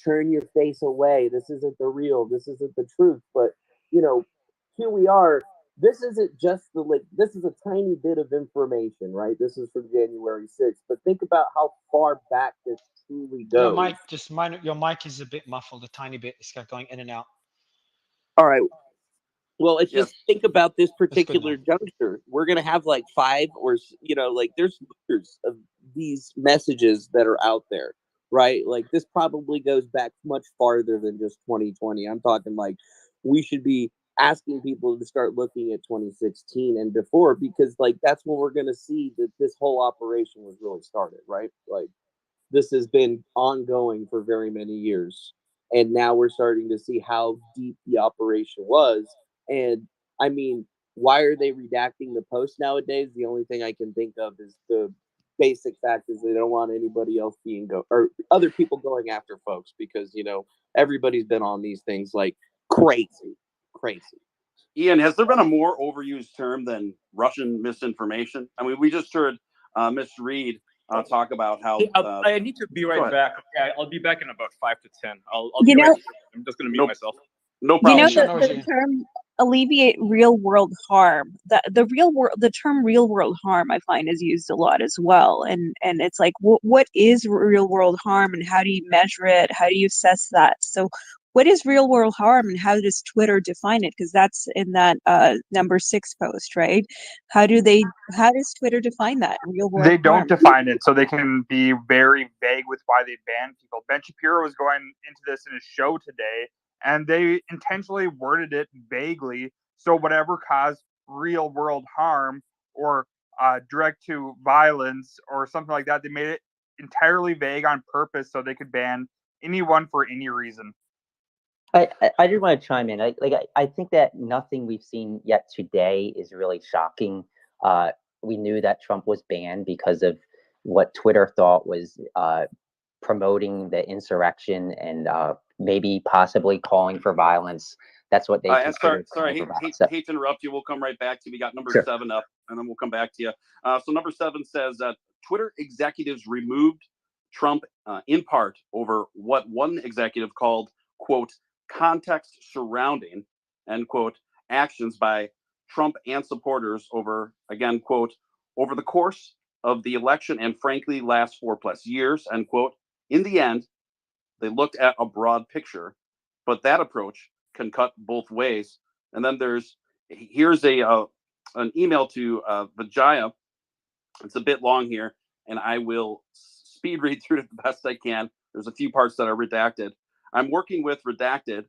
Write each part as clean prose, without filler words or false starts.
turn your face away. This isn't the real. This isn't the truth. But you know, here we are. This isn't just this is a tiny bit of information, right? This is from January 6th. But think about how far back this truly goes. Your mic is a bit muffled, a tiny bit. It's going in and out. All right. Well, it's Yes. just think about this It's good now. particular juncture. We're gonna have like five or there's years of these messages that are out there, right? Like this probably goes back much farther than just 2020. I'm talking like we should be asking people to start looking at 2016 and before, because like that's when we're gonna see that this whole operation was really started, right? Like this has been ongoing for very many years. And now we're starting to see how deep the operation was. And I mean, why are they redacting the post nowadays? The only thing I can think of is the basic fact is they don't want anybody else or other people going after folks because, everybody's been on these things like crazy, crazy. Ian, has there been a more overused term than Russian misinformation? I mean, we just heard Miss Reed talk about how. I need to be right back. Okay, I'll be back in about 5 to 10. I'll be right back. I'm just going to mute myself. No problem. The term alleviate real world harm. The term real world harm I find is used a lot as well. And it's like, what is real world harm and how do you measure it? How do you assess that? So what is real world harm and how does Twitter define it? Because that's in that number 6 post, right? How does Twitter define that real world harm? They don't define it, so they can be very vague with why they ban people. Ben Shapiro was going into this in his show today, and they intentionally worded it vaguely. So whatever caused real world harm or direct to violence or something like that, they made it entirely vague on purpose so they could ban anyone for any reason. I just want to chime in. I think that nothing we've seen yet today is really shocking. We knew that Trump was banned because of what Twitter thought was promoting the insurrection and maybe possibly calling for violence. That's what they. Sorry, hate to interrupt you. We'll come right back to you. We got number 7 up, and then we'll come back to you. So number 7 says that Twitter executives removed Trump in part over what one executive called, quote, context surrounding, end quote, actions by Trump and supporters over, again, quote, over the course of the election and frankly last 4+ years, end quote. In the end, they looked at a broad picture, but that approach can cut both ways. And then here's an email to Vijaya. It's a bit long here, and I will speed read through it the best I can. There's a few parts that are redacted. I'm working with Redacted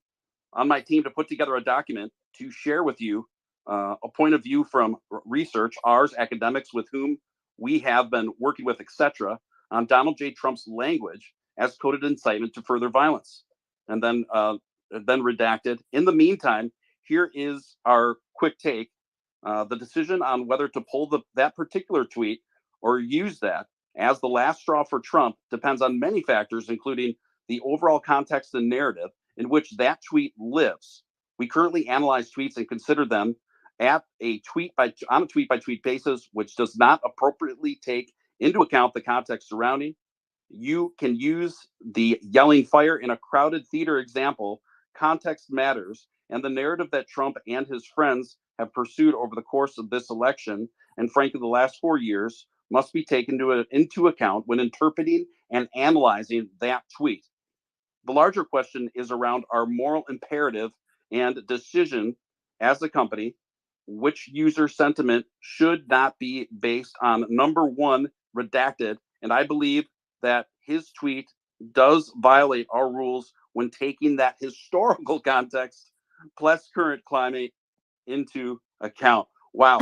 on my team to put together a document to share with you a point of view from research, ours, academics with whom we have been working with, etc., on Donald J. Trump's language as coded incitement to further violence. And then Redacted. In the meantime, here is our quick take. The decision on whether to pull that particular tweet or use that as the last straw for Trump depends on many factors, including the overall context and narrative in which that tweet lives. We currently analyze tweets and consider them on a tweet by tweet basis, which does not appropriately take into account the context surrounding. You can use the yelling fire in a crowded theater example. Context matters, and the narrative that Trump and his friends have pursued over the course of this election, and frankly the last 4 years, must be taken into account when interpreting and analyzing that tweet. The larger question is around our moral imperative and decision as a company, which user sentiment should not be based on number 1, Redacted. And I believe that his tweet does violate our rules when taking that historical context plus current climate into account. Wow.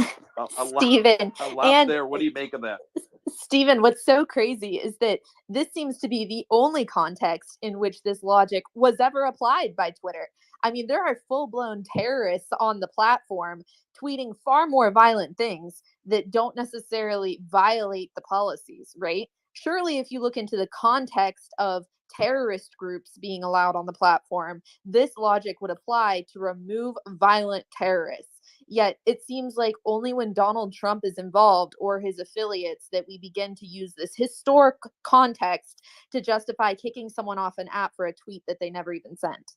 Stephen, a lot there. What do you make of that? Stephen, what's so crazy is that this seems to be the only context in which this logic was ever applied by Twitter. I mean, there are full-blown terrorists on the platform tweeting far more violent things that don't necessarily violate the policies, right? Surely, if you look into the context of terrorist groups being allowed on the platform, this logic would apply to remove violent terrorists. Yet it seems like only when Donald Trump is involved or his affiliates that we begin to use this historic context to justify kicking someone off an app for a tweet that they never even sent.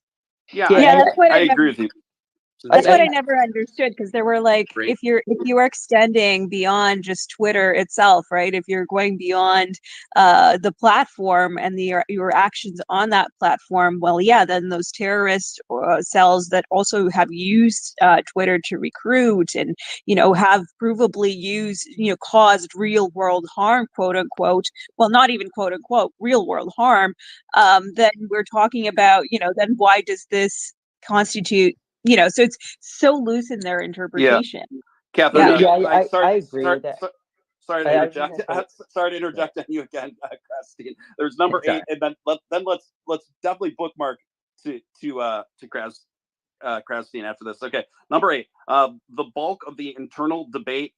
Yeah, that's what I agree with you. That's what I never understood, because there were like, Great. if you are extending beyond just Twitter itself, right? If you're going beyond the platform and your actions on that platform, well, yeah, then those terrorist cells that also have used Twitter to recruit and have provably used caused real world harm, quote unquote. Well, not even quote unquote real world harm. Then we're talking about then why does this constitute? So it's so loose in their interpretation. Catherine, I agree with that. Sorry to interject. Sorry to interject on you again, Christine. There's number 8, and then let's definitely bookmark to Christine after this. Okay, number 8. The bulk of the internal debate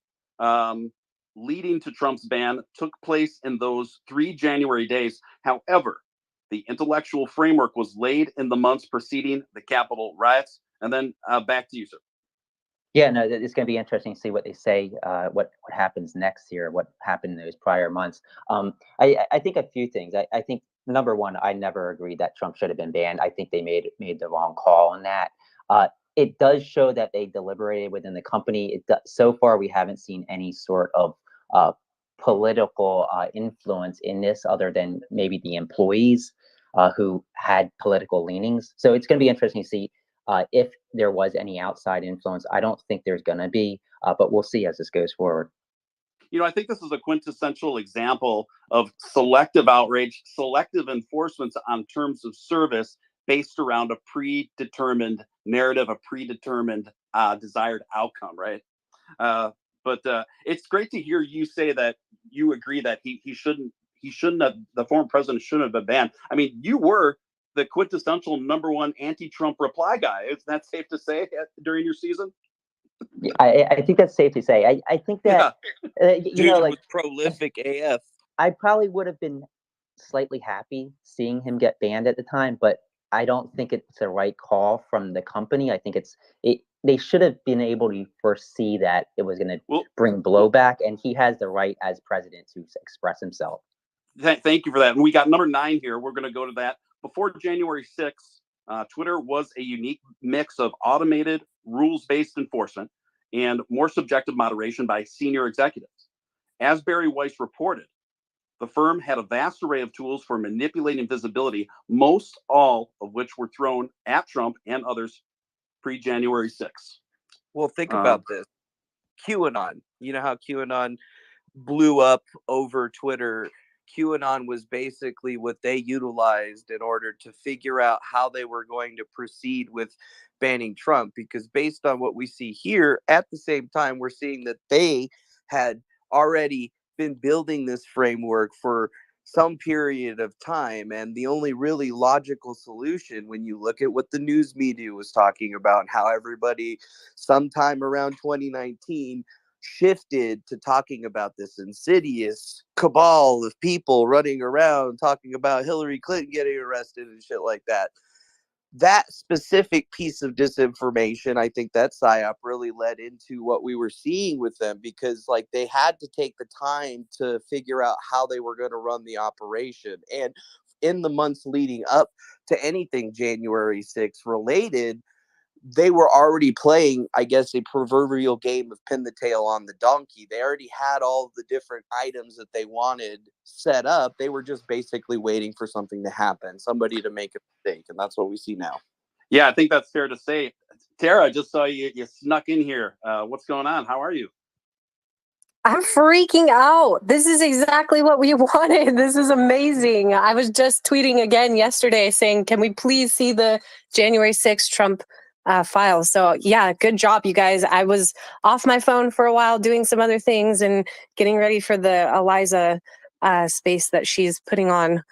leading to Trump's ban took place in those 3 January days. However, the intellectual framework was laid in the months preceding the Capitol riots. And then back to you, sir. Yeah, no, it's going to be interesting to see what they say, what happens next year, what happened in those prior months. I think a few things. I think number one, I never agreed that Trump should have been banned. I think they made the wrong call on that. It does show that they deliberated within the company. So far, we haven't seen any sort of political influence in this, other than maybe the employees who had political leanings. So it's going to be interesting to see if there was any outside influence. I don't think there's going to be, but we'll see as this goes forward. I think this is a quintessential example of selective outrage, selective enforcement on terms of service based around a predetermined narrative, a predetermined desired outcome, right? But it's great to hear you say that you agree that he shouldn't have, the former president shouldn't have been banned. I mean, you were the quintessential number one anti-Trump reply guy. Is that safe to say during your season? I think that's safe to say. I think that Dude was prolific AF. I probably would have been slightly happy seeing him get banned at the time, but I don't think it's the right call from the company. I think they should have been able to foresee that it was going to bring blowback, and he has the right as president to express himself. Thank you for that. And we got number 9 here. We're going to go to that. Before January 6th, Twitter was a unique mix of automated, rules-based enforcement and more subjective moderation by senior executives. As Barry Weiss reported, the firm had a vast array of tools for manipulating visibility, most all of which were thrown at Trump and others pre-January 6th. Well, think about this. QAnon. You know how QAnon blew up over Twitter? QAnon was basically what they utilized in order to figure out how they were going to proceed with banning Trump, because based on what we see here, at the same time, we're seeing that they had already been building this framework for some period of time. And the only really logical solution, when you look at what the news media was talking about and how everybody sometime around 2019 shifted to talking about this insidious cabal of people running around talking about Hillary Clinton getting arrested and shit like that. That specific piece of disinformation, I think that PSYOP really led into what we were seeing with them, because like they had to take the time to figure out how they were going to run the operation. And in the months leading up to anything January 6th related, they were already playing, I guess, a proverbial game of pin the tail on the donkey. They already had all the different items that they wanted set up. They were just basically waiting for something to happen, somebody to make a mistake, and that's what we see now. Yeah, I think that's fair to say. Tara, I just saw you snuck in here. What's going on? How are you? I'm freaking out. This is exactly what we wanted. This is amazing. I was just tweeting again yesterday saying, can we please see the January 6th Trump files? So yeah, good job, you guys. I was off my phone for a while doing some other things and getting ready for the Eliza space that she's putting on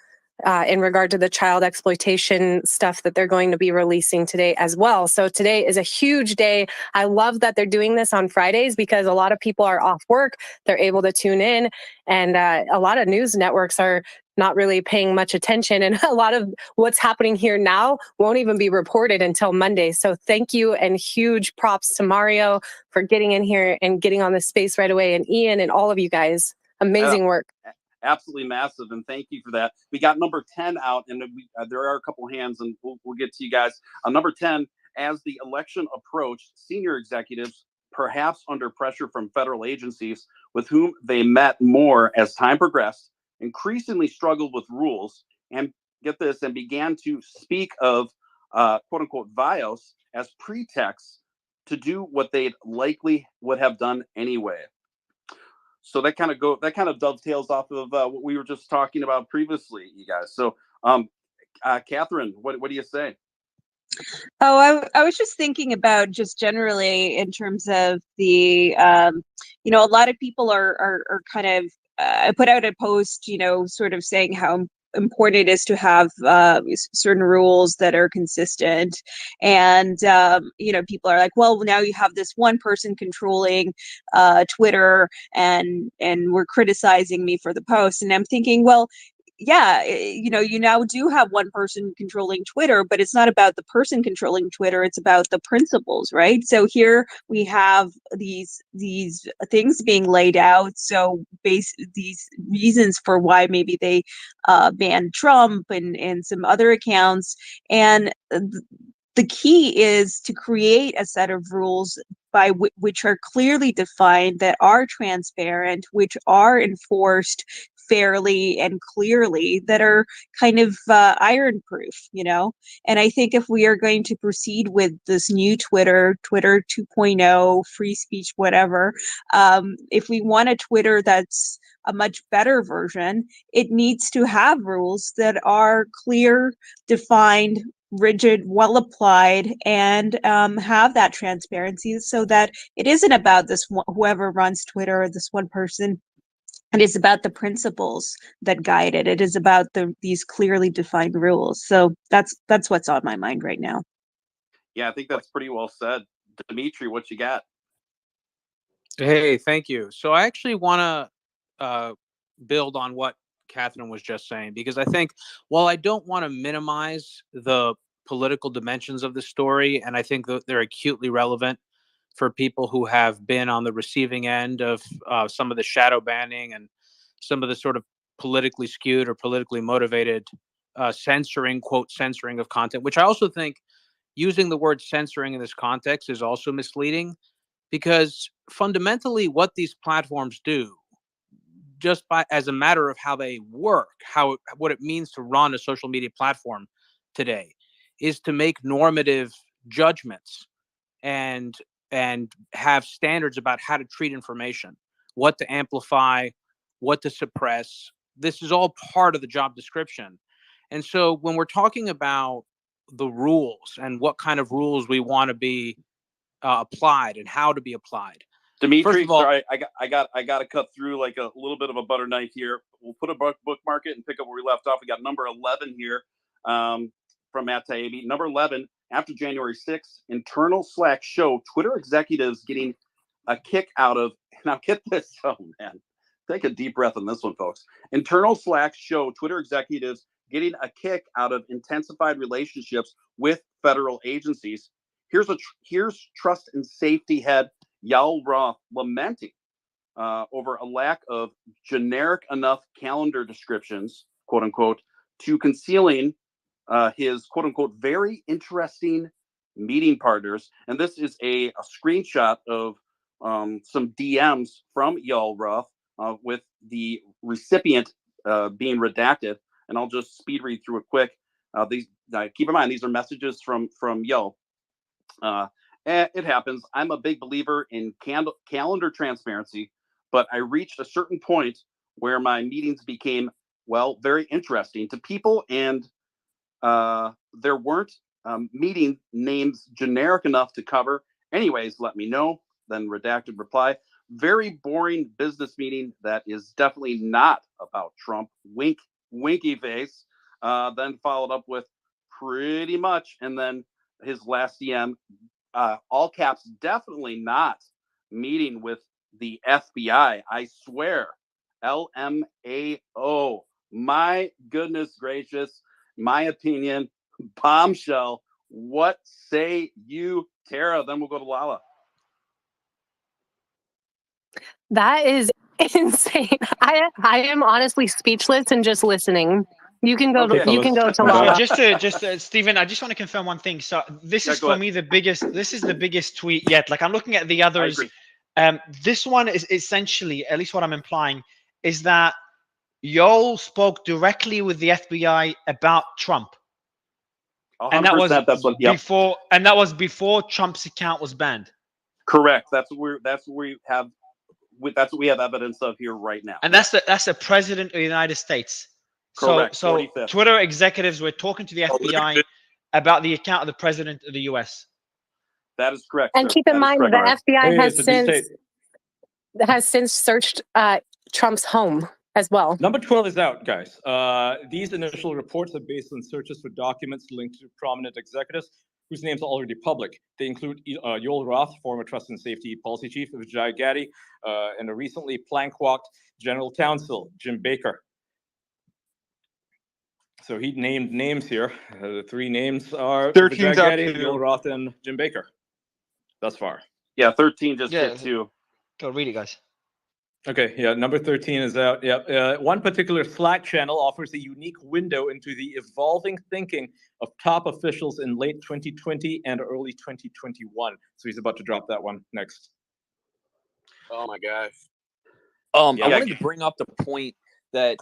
in regard to the child exploitation stuff that they're going to be releasing today as well. So today is a huge day. I love that they're doing this on Fridays because a lot of people are off work. They're able to tune in, and a lot of news networks are not really paying much attention. And a lot of what's happening here now won't even be reported until Monday. So thank you, and huge props to Mario for getting in here and getting on the space right away, and Ian and all of you guys. Amazing work. Absolutely massive, and thank you for that. We got number 10 out, and there are a couple hands, and we'll get to you guys. Number 10, as the election approached, senior executives, perhaps under pressure from federal agencies with whom they met more as time progressed, increasingly struggled with rules, and get this, and began to speak of quote unquote bios as pretexts to do what they likely would have done anyway. So that kind of dovetails off of what we were just talking about previously, you guys. So, Catherine, what do you say? Oh, I was just thinking about just generally in terms of the, a lot of people are kind of, I put out a post, sort of saying how important it is to have certain rules that are consistent. And, people are like, well, now you have this one person controlling Twitter and we're criticizing me for the post. And I'm thinking, well, yeah, you now do have one person controlling Twitter, but it's not about the person controlling Twitter, it's about the principles, right? So here we have these things being laid out. So these reasons for why maybe they banned Trump and some other accounts. And the key is to create a set of rules by which are clearly defined, that are transparent, which are enforced fairly and clearly, that are kind of iron proof, And I think if we are going to proceed with this new Twitter 2.0, free speech, whatever, if we want a Twitter that's a much better version, it needs to have rules that are clear, defined, rigid, well applied, and have that transparency, so that it isn't about this whoever runs Twitter or this one person. It is about the principles that guide it. It is about these clearly defined rules. So that's what's on my mind right now. Yeah, I think that's pretty well said. Dimitri, what you got? Hey, thank you. So I actually want to build on what Catherine was just saying, because I think while I don't want to minimize the political dimensions of the story, and I think that they're acutely relevant for people who have been on the receiving end of some of the shadow banning and some of the sort of politically skewed or politically motivated quote censoring of content, which I also think using the word censoring in this context is also misleading, because fundamentally what these platforms do, just by as a matter of how they work, what it means to run a social media platform today, is to make normative judgments and have standards about how to treat information, what to amplify, what to suppress. This is all part of the job description. And so when we're talking about the rules and what kind of rules we want to be applied and how to be applied. Dimitri, sorry, I got to cut through like a little bit of a butter knife here. We'll put a bookmark it and pick up where we left off. We got number 11 here from Matt Taibbi. Number 11, after January 6th, internal Slack show Twitter executives getting a kick out of, now get this, oh man, take a deep breath on this one, folks. Internal Slack show Twitter executives getting a kick out of intensified relationships with federal agencies. Here's trust and safety head Yael Roth lamenting over a lack of generic enough calendar descriptions, quote unquote, to concealing his quote unquote very interesting meeting partners. And this is a screenshot of some DMs from Yael Roth with the recipient being redacted. And I'll just speed read through it quick. These keep in mind, these are messages from Yael. It happens. I'm a big believer in calendar transparency, but I reached a certain point where my meetings became, well, very interesting to people, and there weren't meeting names generic enough to cover. Anyways, let me know. Then redacted reply. Very boring business meeting that is definitely not about Trump. Wink, winky face. Then followed up with pretty much, and then his last DM. All caps, definitely not meeting with the FBI. I swear. LMAO. My goodness gracious. My opinion. Bombshell. What say you, Tara? Then we'll go to Lala. That is insane. I am honestly speechless and just listening. You can go. Okay, You can go to So Lala. just Stephen, I just want to confirm one thing. So this is go for ahead. me the biggest. This is the biggest tweet yet. Like I'm looking at the I others. agree. This one is essentially, at least what I'm implying, is that y'all spoke directly with the FBI about Trump, 100%. and that was That's what. Yep. before, and that was before Trump's account was banned. Correct. That's what we have. That's what we have evidence of here right now. And that's the president of the United States. Correct. So 45th. Twitter executives were talking to the FBI about the account of the president of the US. That is correct. And sir. keep in That is mind, correct. the FBI Hey, has since searched Trump's home as well. Number 12 is out, guys. These initial reports are based on searches for documents linked to prominent executives whose names are already public. They include Yoel Roth, former Trust and Safety Policy Chief, Vijay Gadde, and a recently plank-walked General Counsel, Jim Baker. So he named names here. The three names are 13's Vijay out Gadde, too. Yoel Roth, and Jim Baker. Thus far. Yeah, 13 just Yeah. hit 2. Go read it, guys. Okay, yeah, number 13 is out. Yep. One particular Slack channel offers a unique window into the evolving thinking of top officials in late 2020 and early 2021. So he's about to drop that one next. Oh my gosh. Yeah. I wanted to bring up the point that,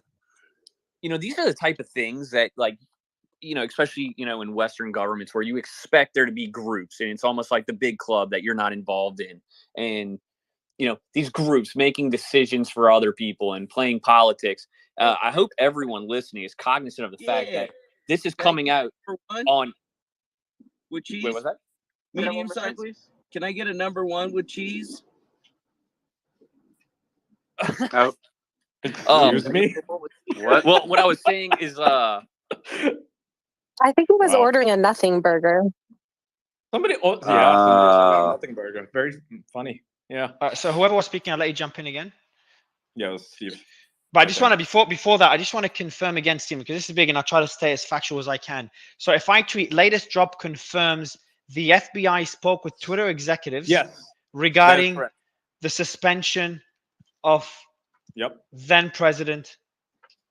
these are the type of things that, like, especially, in Western governments where you expect there to be groups, and it's almost like the big club that you're not involved in. And, these groups making decisions for other people and playing politics. I hope everyone listening is cognizant of the fact that this is coming out on. With cheese? Wait, what's that? Medium size, please. Can I get a number 1 with cheese? Oh. Excuse me? What? Well, what I was saying is, I think he was ordering a nothing burger. Somebody was ordering nothing burger. Very funny. Yeah. So whoever was speaking, I'll let you jump in again. Yeah, it was Steve. But I just want to, before that, I just want to confirm again, Stephen, because this is big and I'll try to stay as factual as I can. So if I tweet, latest drop confirms the FBI spoke with Twitter executives regarding the suspension of then President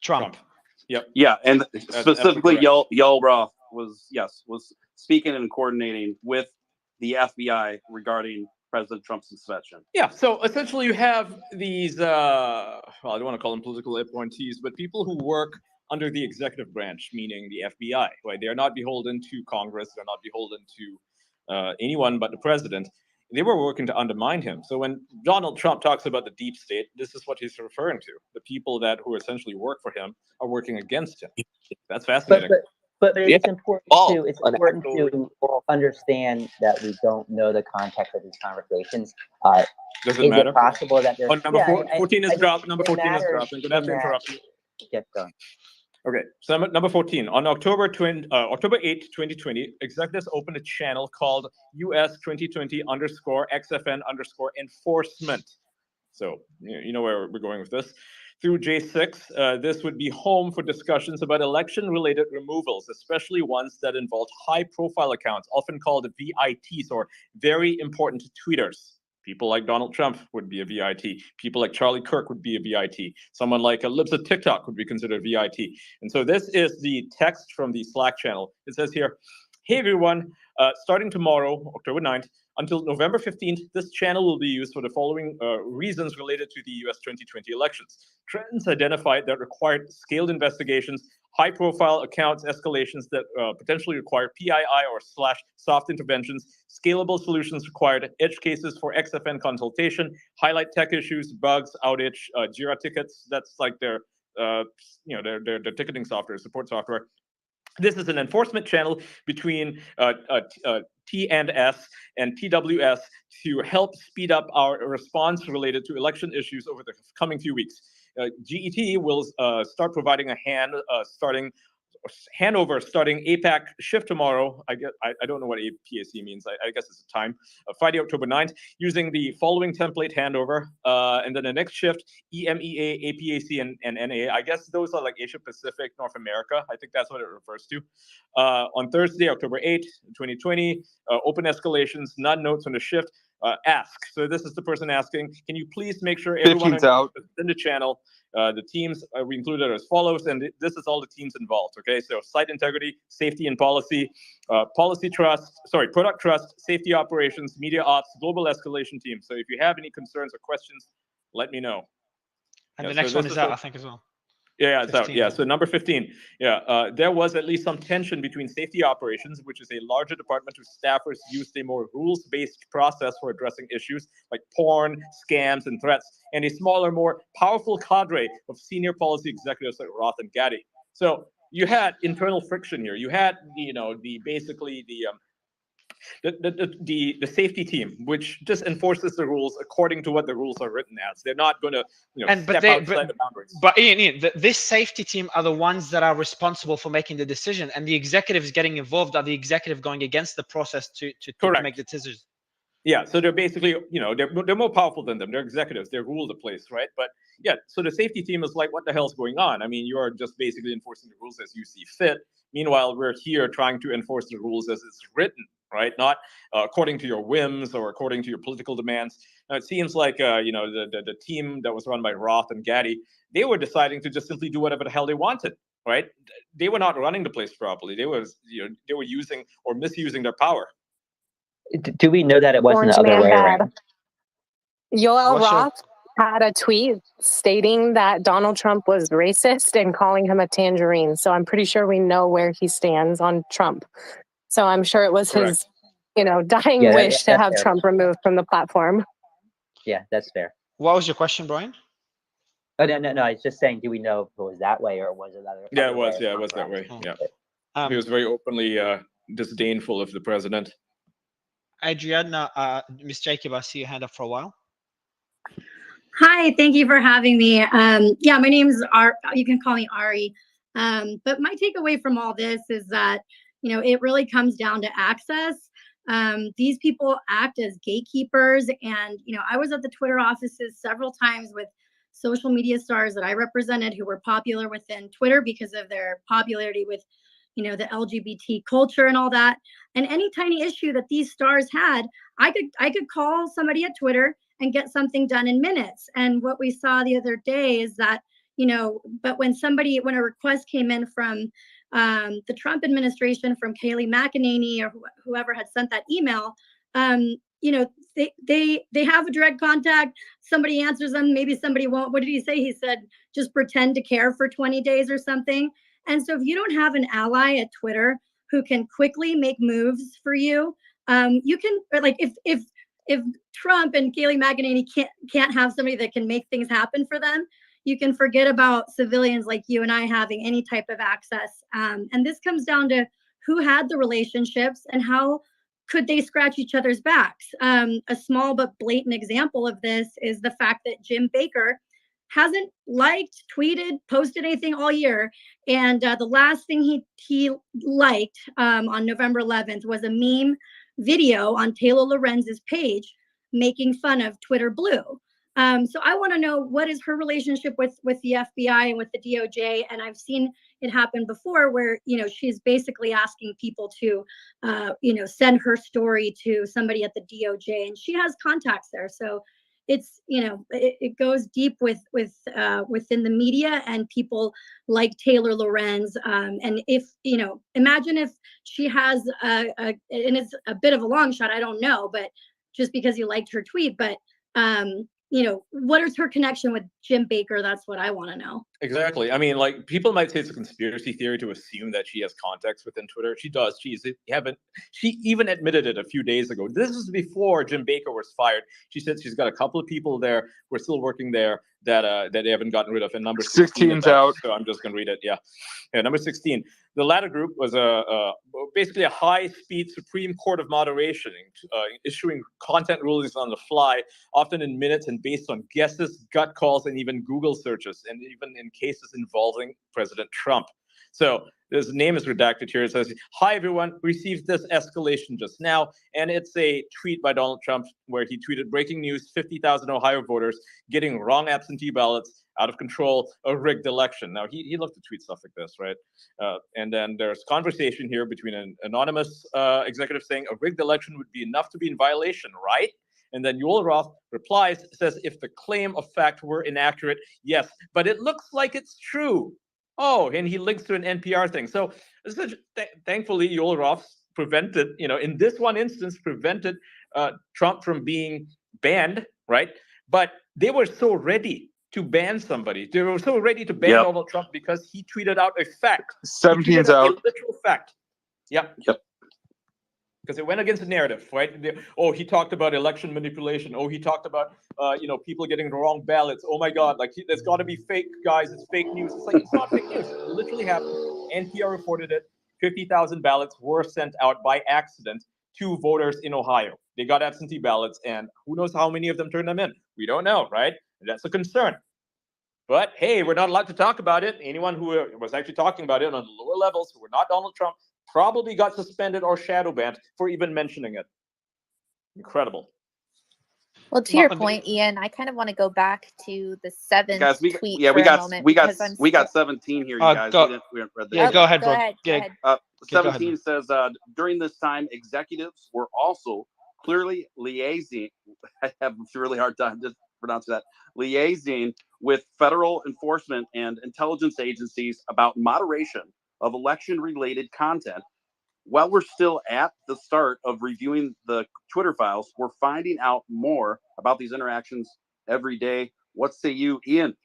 Trump. Yep. Yeah, and specifically, Yoel Roth was speaking and coordinating with the FBI regarding President Trump's suspension. Yeah, so essentially you have these, I don't want to call them political appointees, but people who work under the executive branch, meaning the FBI, right? They are not beholden to Congress. They're not beholden to anyone but the president. They were working to undermine him. So when Donald Trump talks about the deep state, this is what he's referring to. The people who essentially work for him are working against him. That's fascinating. But it's important to understand that we don't know the context of these conversations. Does it matter? It possible that there's number 14 is dropped. Number 14 is dropped. I'm going to have to interrupt you. Get going. Okay, so number 14. On October 8, 2020, executives opened a channel called US 2020_XFN_enforcement. So you know where we're going with this. Through J6, this would be home for discussions about election-related removals, especially ones that involve high-profile accounts, often called VITs, or very important tweeters. People like Donald Trump would be a VIT. People like Charlie Kirk would be a VIT. Someone like Libs of TikTok would be considered a VIT. And so this is the text from the Slack channel. It says here, hey everyone, starting tomorrow, October 9th, until November 15th, this channel will be used for the following reasons related to the US 2020 elections. Trends identified that required scaled investigations, high-profile accounts escalations that potentially require PII or / soft interventions, scalable solutions required, edge cases for XFN consultation, highlight tech issues, bugs, outage, Jira tickets. That's like their ticketing software, support software. This is an enforcement channel between T&S and TWS to help speed up our response related to election issues over the coming few weeks. GET will start providing a hand starting handover starting APAC shift tomorrow. I don't know what APAC means. I guess it's a time. Friday, October 9th, using the following template handover. And then the next shift, EMEA, APAC, and NA. I guess those are like Asia Pacific, North America. I think that's what it refers to. On Thursday, October 8th, 2020, open escalations, none notes on the shift. Ask. So this is the person asking, can you please make sure everyone in the channel, the teams we included as follows, and this is all the teams involved, okay? So site integrity, safety and policy, product trust, safety operations, media ops, global escalation team. So if you have any concerns or questions, let me know. And the next one is out, I think, as well. Yeah, it's out. Yeah, so number 15. Yeah, there was at least some tension between safety operations, which is a larger department whose staffers used a more rules-based process for addressing issues like porn, scams, and threats, and a smaller, more powerful cadre of senior policy executives like Roth and Gaddy. So you had internal friction here. You had, the safety team, which just enforces the rules according to what the rules are written as. They're not going to step outside the boundaries. But Ian, this safety team are the ones that are responsible for making the decision, and the executives getting involved are the executive going against the process to make the decisions. Yeah, so they're basically, they're more powerful than them. They're executives. They rule the place, right? But yeah, so the safety team is like, what the hell's going on? I mean, you are just basically enforcing the rules as you see fit. Meanwhile, we're here trying to enforce the rules as it's written, right? Not according to your whims or according to your political demands. Now, it seems like, the team that was run by Roth and Gaddy, they were deciding to just simply do whatever the hell they wanted, right? They were not running the place properly. They were using or misusing their power. Do we know that it wasn't the other way around? Yoel Roth had a tweet stating that Donald Trump was racist and calling him a tangerine. So I'm pretty sure we know where he stands on Trump. So I'm sure it was his, dying wish to have Trump removed from the platform. Yeah, that's fair. What was your question, Brian? Oh, no. I was just saying, do we know if it was that way or was it other? Yeah, it was. Yeah, it was that way. Yeah. He was very openly disdainful of the president. Adriana, Miss Jacob, I see your hand up for a while. Hi, thank you for having me. Yeah, my name's you can call me Ari. But my takeaway from all this is that, it really comes down to access. These people act as gatekeepers. And, I was at the Twitter offices several times with social media stars that I represented who were popular within Twitter because of their popularity with the LGBT culture and all that. And any tiny issue that these stars had, I could call somebody at Twitter and get something done in minutes. And what we saw the other day is that, but when a request came in from the Trump administration, from Kayleigh McEnany or whoever had sent that email, they have a direct contact. Somebody answers them. Maybe somebody won't. What did he say? He said, just pretend to care for 20 days or something. And so if you don't have an ally at Twitter who can quickly make moves for you, you can, like, if Trump and Kayleigh McEnany can't have somebody that can make things happen for them, you can forget about civilians like you and I having any type of access. And this comes down to who had the relationships and how could they scratch each other's backs. A small but blatant example of this is the fact that Jim Baker hasn't liked, tweeted, posted anything all year. And the last thing he liked on November 11th was a meme video on Taylor Lorenz's page making fun of Twitter Blue. So I want to know, what is her relationship with the FBI and with the DOJ? And I've seen it happen before where, she's basically asking people to, send her story to somebody at the DOJ, and she has contacts there. So it's, it goes deep within the media and people like Taylor Lorenz. And if, imagine if she has and it's a bit of a long shot, I don't know, but just because you liked her tweet, but what is her connection with Jim Baker? That's what I want to know. Exactly. I mean, like, people might say it's a conspiracy theory to assume that she has contacts within Twitter. She does. She even admitted it a few days ago. This is before Jim Baker was fired. She said she's got a couple of people there who are still working there that they haven't gotten rid of. And number 16's out. So I'm just going to read it. Yeah, number 16. The latter group was basically a high-speed Supreme Court of moderation, issuing content rulings on the fly, often in minutes and based on guesses, gut calls, and even Google searches, and even in cases involving President Trump. So His name is redacted here. It says, "Hi everyone, received this escalation just now," and it's a tweet by Donald Trump where he tweeted, "Breaking news: 50,000 Ohio voters getting wrong absentee ballots, out of control, a rigged election." Now he loves to tweet stuff like this, right? And then there's conversation here between an anonymous executive saying a rigged election would be enough to be in violation, right? And then Yoel Roth replies, says, "If the claim of fact were inaccurate, yes, but it looks like it's true." Oh, and he links to an NPR thing. So thankfully, Yoel Roth prevented, in this one instance, prevented Trump from being banned, right? But they were so ready to ban somebody. They were so ready to ban Donald Trump because he tweeted out a fact. 17's out. A literal fact. Yep. Because it went against the narrative, right? He talked about election manipulation. He talked about, people getting the wrong ballots. Oh my God, there's got to be fake, guys. It's fake news. It's like, it's not fake news. It literally happened. NPR reported it. 50,000 ballots were sent out by accident to voters in Ohio. They got absentee ballots, and who knows how many of them turned them in? We don't know, right? That's a concern. But hey, we're not allowed to talk about it. Anyone who was actually talking about it on the lower levels, who were not Donald Trump, probably got suspended or shadow banned for even mentioning it. Incredible. Well, to your point, Ian, I kind of want to go back to the 7th guys, tweet for a moment. We got 17 here, you guys. We haven't read that. Yeah, go ahead, bro. Go ahead. 17 says, during this time, executives were also clearly liaising. I have a really hard time just pronouncing that. Liaising with federal enforcement and intelligence agencies about moderation of election-related content. While we're still at the start of reviewing the Twitter files, we're finding out more about these interactions every day. What say you, Ian?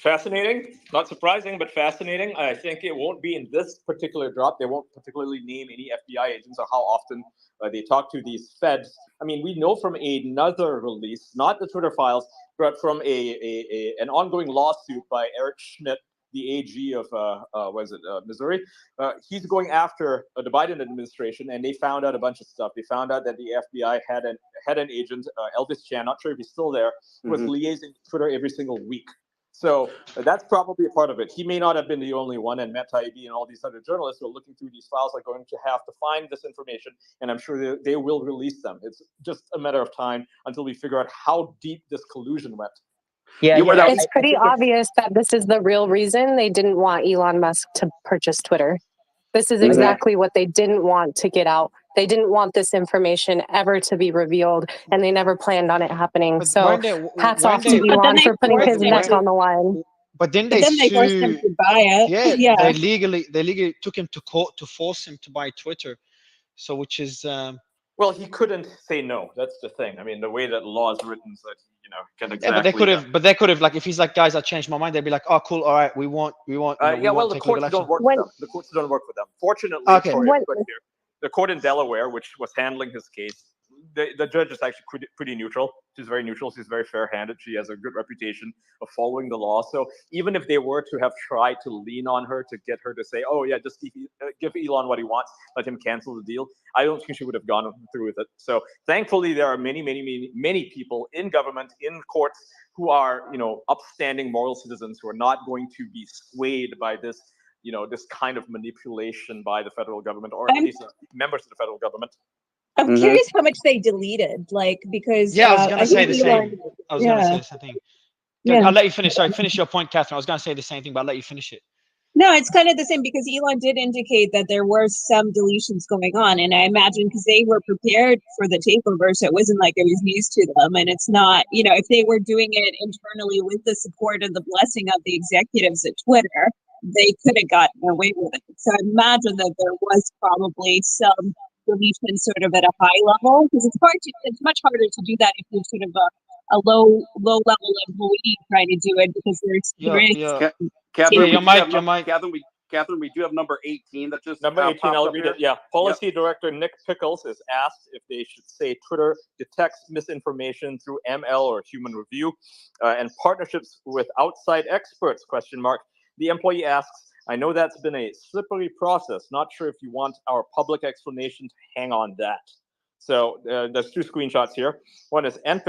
Fascinating, not surprising, but fascinating. I think it won't be in this particular drop. They won't particularly name any FBI agents or how often they talk to these feds. I mean, we know from another release, not the Twitter files, but from an ongoing lawsuit by Eric Schmidt, the AG of Missouri. He's going after the Biden administration, and they found out a bunch of stuff. They found out that the FBI had an agent, Elvis Chan, not sure if he's still there, who was liaising with Twitter every single week. So that's probably a part of it. He may not have been the only one, and Matt Taibbi and all these other journalists who are looking through these files are going to have to find this information, and I'm sure they will release them. It's just a matter of time until we figure out how deep this collusion went. Yeah, it's pretty obvious that this is the real reason they didn't want Elon Musk to purchase Twitter. This is exactly what they didn't want to get out. They didn't want this information ever to be revealed, and they never planned on it happening. So hats off to Elon for putting his neck on the line. But then they forced him to buy it. Yeah, they legally took him to court to force him to buy Twitter. So, which is well, he couldn't say no. That's the thing. I mean, the way that law is written, so that can exactly. Yeah, but they could have, like, if he's like, guys, I changed my mind, they'd be like, oh, cool, all right, we want. The courts don't work for them. The courts don't work for them. Fortunately, the court in Delaware, which was handling his case, the judge is actually pretty neutral. She's very neutral. She's very fair-handed. She has a good reputation of following the law. So even if they were to have tried to lean on her to get her to say, oh, yeah, just give Elon what he wants, let him cancel the deal, I don't think she would have gone through with it. So thankfully, there are many people in government, in courts, who are, upstanding moral citizens who are not going to be swayed by this, this kind of manipulation by the federal government, or at least members of the federal government. I'm curious how much they deleted, because I was going to say the same. I was going to say the same thing. Yeah. I'll let you finish. Sorry, finish your point, Catherine. I was going to say the same thing, but I'll let you finish it. No, it's kind of the same because Elon did indicate that there were some deletions going on, and I imagine because they were prepared for the takeover, so it wasn't like it was news to them. And it's not, if they were doing it internally with the support and the blessing of the executives at Twitter, they could have gotten away with it. So I imagine that there was probably some deletion sort of at a high level, because it's much harder to do that if you're sort of a low level employee trying to do it because they're experienced. Catherine, we do have number 18 that just number 18. I'll read it. Yeah, Policy Director Nick Pickles is asked if they should say Twitter detects misinformation through ML or human review, and partnerships with outside experts? ? The employee asks, I know that's been a slippery process. Not sure if you want our public explanation to hang on that. So there's two screenshots here. One is Nick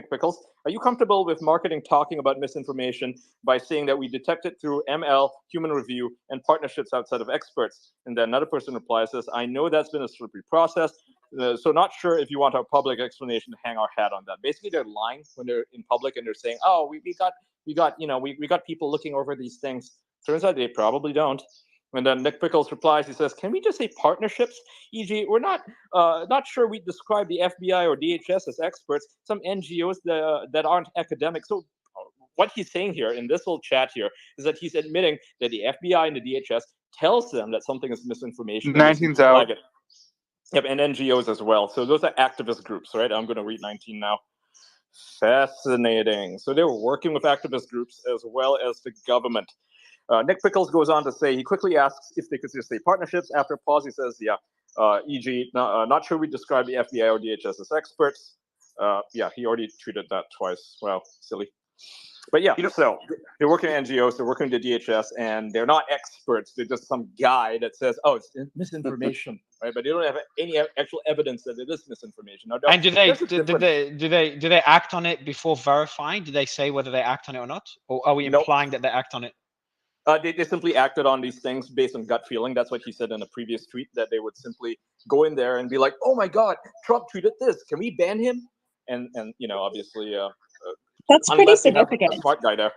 Pickles. Are you comfortable with marketing talking about misinformation by saying that we detect it through ML, human review, and partnerships outside of experts? And then another person replies, says, I know that's been a slippery process, so not sure if you want our public explanation to hang our hat on that. Basically, they're lying when they're in public and they're saying, oh, we got people looking over these things. Turns out they probably don't. And then Nick Pickles replies, he says, can we just say partnerships? E.g., we're not sure we describe the FBI or DHS as experts, some NGOs that aren't academic. So what he's saying here in this whole chat here is that he's admitting that the FBI and the DHS tells them that something is misinformation. 19's out. Yep, and NGOs as well. So those are activist groups, right? I'm going to read 19 now. Fascinating. So they were working with activist groups as well as the government. Nick Pickles goes on to say, he quickly asks if they could just say partnerships. After a pause, he says, yeah, e.g., not sure we describe the FBI or DHS as experts. Yeah, he already tweeted that twice. Well, silly. But yeah, so they're working at NGOs, they're working at the DHS, and they're not experts. They're just some guy that says, oh, it's misinformation, right? But they don't have any actual evidence that it is misinformation. Now, and do they act on it before verifying? Do they say whether they act on it or not? Or are we implying that they act on it? They simply acted on these things based on gut feeling. That's what he said in a previous tweet, that they would simply go in there and be like, oh my God, Trump tweeted this. Can we ban him? And obviously... that's pretty significant. A smart guy there.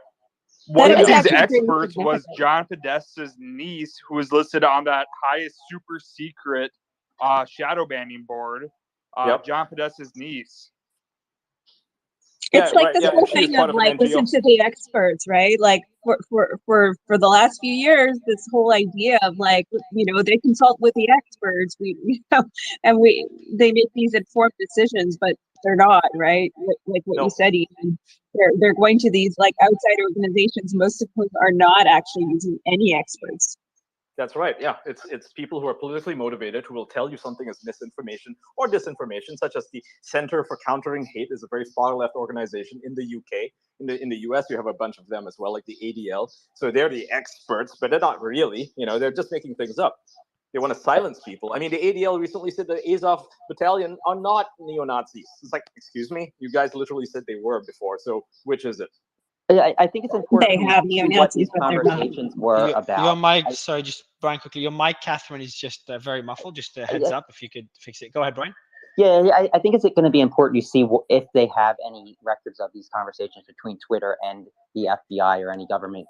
One of these experts was John Podesta's niece, who was listed on that highest super secret shadow banning board. John Podesta's niece. It's this whole thing of listen to the experts, right? Like for the last few years, this whole idea of they consult with the experts, they make these informed decisions, but they're not, right? Like what you said, Ethan. They're going to these outside organizations, most of whom are not actually using any experts. That's right. Yeah, it's people who are politically motivated who will tell you something is misinformation or disinformation, such as the Center for Countering Hate is a very far left organization in the UK. In the US, you have a bunch of them as well, like the ADL. So they're the experts, but they're not really. They're just making things up. They want to silence people. I mean, the ADL recently said the Azov battalion are not neo-Nazis. It's like, excuse me, you guys literally said they were before. So which is it? I think it's important they have what these conversations were about. Your mic, sorry, just Brian quickly. Your mic, Catherine, is just very muffled. Just a heads up, if you could fix it. Go ahead, Brian. Yeah, I think it's going to be important to see if they have any records of these conversations between Twitter and the FBI or any government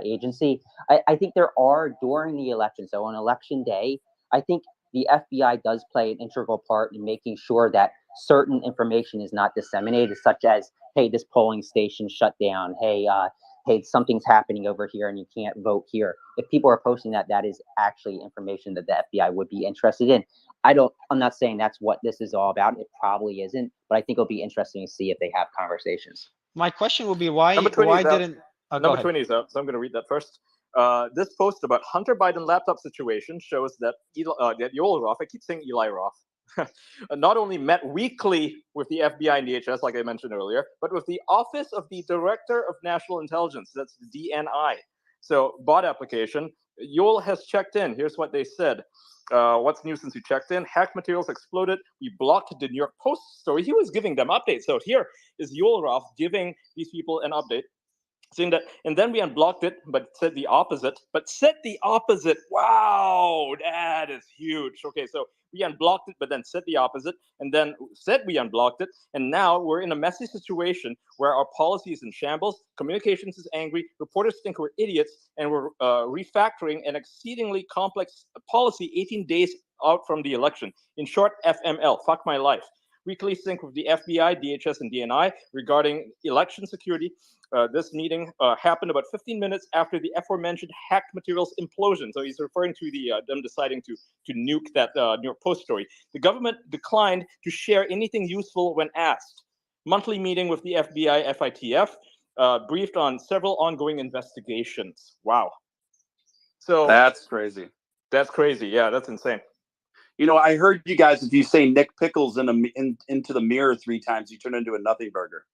agency. I think there are during the election. So on election day, I think the FBI does play an integral part in making sure that certain information is not disseminated, such as, hey, this polling station shut down. Hey, something's happening over here and you can't vote here. If people are posting that is actually information that the FBI would be interested in. I'm not saying that's what this is all about. It probably isn't, but I think it'll be interesting to see if they have conversations. My question would be why didn't... Number 20 is out, so I'm going to read that first. This post about Hunter Biden laptop situation shows that Yoel Roth, I keep saying Eli Roth, not only met weekly with the FBI and DHS, like I mentioned earlier, but with the Office of the Director of National Intelligence, that's the DNI. So, bot application, Yoel has checked in. Here's what they said. What's new since you checked in? Hack materials exploded. We blocked the New York Post story. He was giving them updates. So here is Yoel Roth giving these people an update, saying that, and then we unblocked it, but said the opposite. Wow, that is huge. Okay, so we unblocked it, but then said the opposite, and then said we unblocked it, and now we're in a messy situation where our policy is in shambles, communications is angry, reporters think we're idiots, and we're refactoring an exceedingly complex policy 18 days out from the election. In short, FML, fuck my life. Weekly sync with the FBI, DHS, and DNI regarding election security. This meeting happened about 15 minutes after the aforementioned hacked materials implosion. So he's referring to them deciding to nuke that New York Post story. The government declined to share anything useful when asked. Monthly meeting with the FBI, FITF, briefed on several ongoing investigations. Wow. So that's crazy. That's crazy. Yeah, that's insane. I heard you guys, if you say Nick Pickles into the mirror 3 times, you turn into a nothing burger.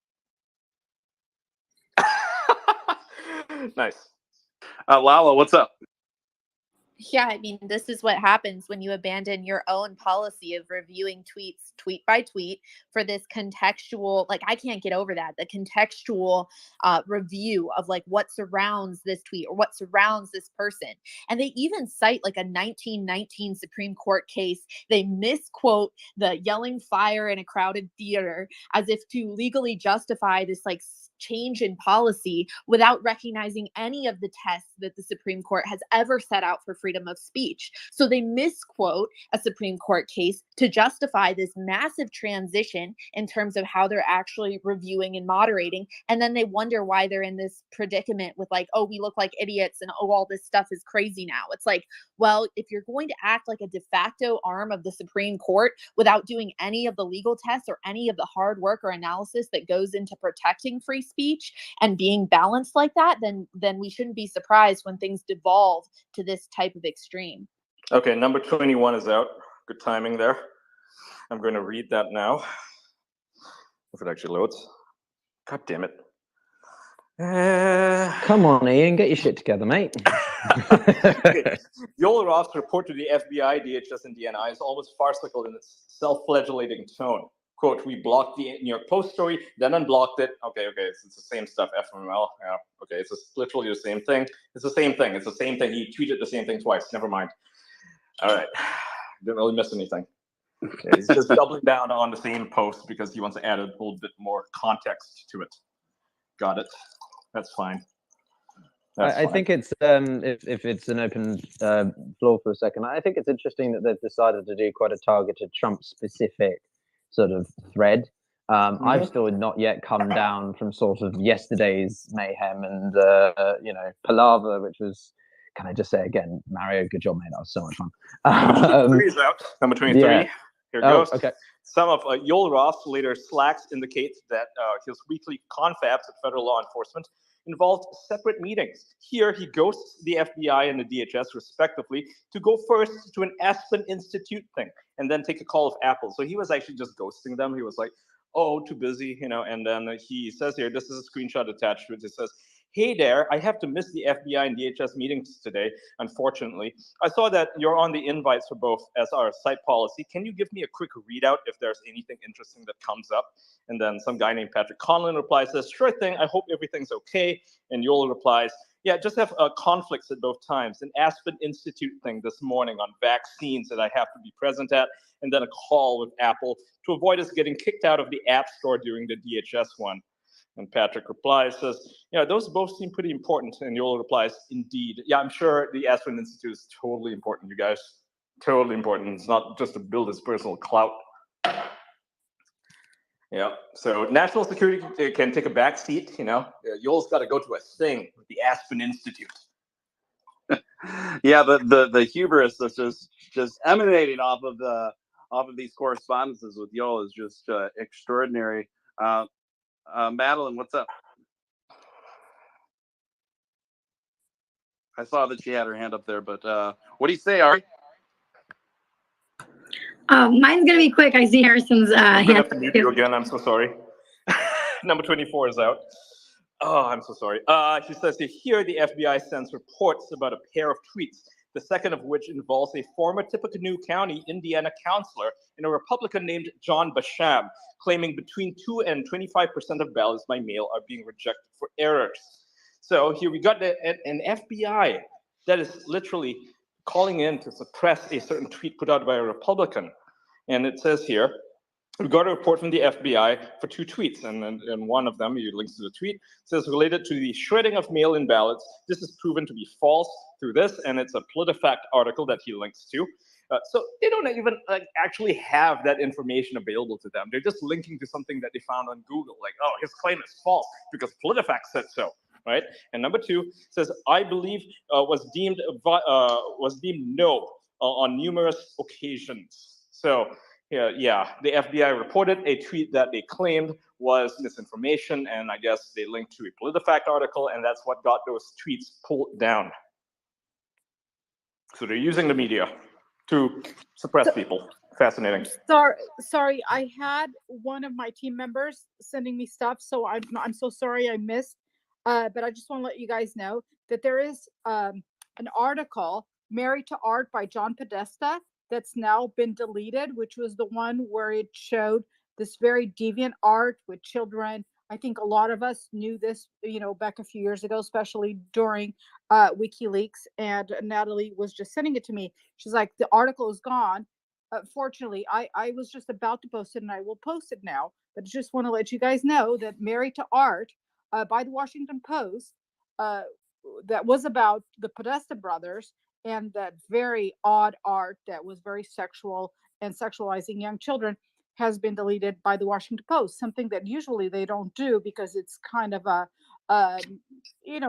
Nice. Lala, what's up? Yeah, I mean, this is what happens when you abandon your own policy of reviewing tweets tweet by tweet for this contextual, like, I can't get over that, the contextual review of like what surrounds this tweet or what surrounds this person. And they even cite like a 1919 Supreme Court case. They misquote the yelling fire in a crowded theater as if to legally justify this like change in policy without recognizing any of the tests that the Supreme Court has ever set out for freedom of speech. So they misquote a Supreme Court case to justify this massive transition in terms of how they're actually reviewing and moderating. And then they wonder why they're in this predicament with like, oh, we look like idiots and oh, all this stuff is crazy now. It's like, well, if you're going to act like a de facto arm of the Supreme Court without doing any of the legal tests or any of the hard work or analysis that goes into protecting free speech and being balanced like that, then we shouldn't be surprised when things devolve to this type of extreme. Okay, number 21 is out. Good timing there. I'm going to read that now. If it actually loads. God damn it. Come on, Ian, get your shit together, mate. Okay. Yoel Roth's report to the FBI, DHS, and DNI is almost farcical in its self-flagellating tone. Quote, we blocked the New York Post story, then unblocked it. Okay, it's the same stuff, FML. Yeah, okay, it's literally the same thing. It's the same thing. It's the same thing. He tweeted the same thing twice. Never mind. All right. Didn't really miss anything. Okay, he's just doubling down on the same post because he wants to add a little bit more context to it. Got it. That's fine. I think it's if it's an open floor for a second, I think it's interesting that they've decided to do quite a targeted Trump-specific sort of thread. I've still not yet come down from sort of yesterday's mayhem and palaver, which was. Can I just say again, Mario, good job, mate. That was so much fun. Number 23 is out. Number 23. Yeah. Here goes. Okay. Some of Yoel Roth's later slacks indicate that his weekly confabs at federal law enforcement involved separate meetings. Here, he ghosts the FBI and the DHS, respectively, to go first to an Aspen Institute thing and then take a call of Apple. So he was actually just ghosting them. He was like, oh, too busy, and then he says here, this is a screenshot attached to it. It says, hey there, I have to miss the FBI and DHS meetings today, unfortunately. I saw that you're on the invites for both as our site policy. Can you give me a quick readout if there's anything interesting that comes up? And then some guy named Patrick Conlon replies, says, sure thing, I hope everything's okay. And Yoel replies, yeah, just have conflicts at both times. An Aspen Institute thing this morning on vaccines that I have to be present at, and then a call with Apple to avoid us getting kicked out of the App Store during the DHS one. And Patrick replies, says, yeah, those both seem pretty important. And Yoel replies, indeed. Yeah, I'm sure the Aspen Institute is totally important, you guys. Totally important. It's not just to build his personal clout. Yeah, so national security can take a back seat, Yoel's got to go to a thing with the Aspen Institute. Yeah, the hubris that's just emanating off of these correspondences with Yoel is just extraordinary. Madeline, what's up? I saw that she had her hand up there, but what do you say, Ari? Mine's gonna be quick. I see Harrison's I'm gonna hand. have to mute you again. I'm so sorry. Number 24 is out. Oh, I'm so sorry. She says here the FBI sends reports about a pair of tweets, the second of which involves a former Tippecanoe County, Indiana councilor and a Republican named John Basham, claiming between 2 and 25% of ballots by mail are being rejected for errors. So here we got an FBI that is literally calling in to suppress a certain tweet put out by a Republican. And it says here, we got a report from the FBI for 2 tweets, and one of them, he links to the tweet, says related to the shredding of mail-in ballots. This is proven to be false through this, and it's a PolitiFact article that he links to. So they don't even actually have that information available to them. They're just linking to something that they found on Google, like, oh, his claim is false because PolitiFact said so, right? And number 2 says, I believe was deemed no on numerous occasions. So yeah, the FBI reported a tweet that they claimed was misinformation, and I guess they linked to a PolitiFact article, and that's what got those tweets pulled down. So they're using the media to suppress people. Fascinating. Sorry, I had one of my team members sending me stuff, so I'm so sorry I missed. But I just want to let you guys know that there is an article Married to Art by John Podesta that's now been deleted, which was the one where it showed this very deviant art with children. I think a lot of us knew this, back a few years ago, especially during WikiLeaks. And Natalie was just sending it to me. She's like, the article is gone. Fortunately, I was just about to post it, and I will post it now. But I just want to let you guys know that Married to Art by the Washington Post, that was about the Podesta brothers and that very odd art that was very sexual and sexualizing young children, has been deleted by the Washington Post, something that usually they don't do because it's kind of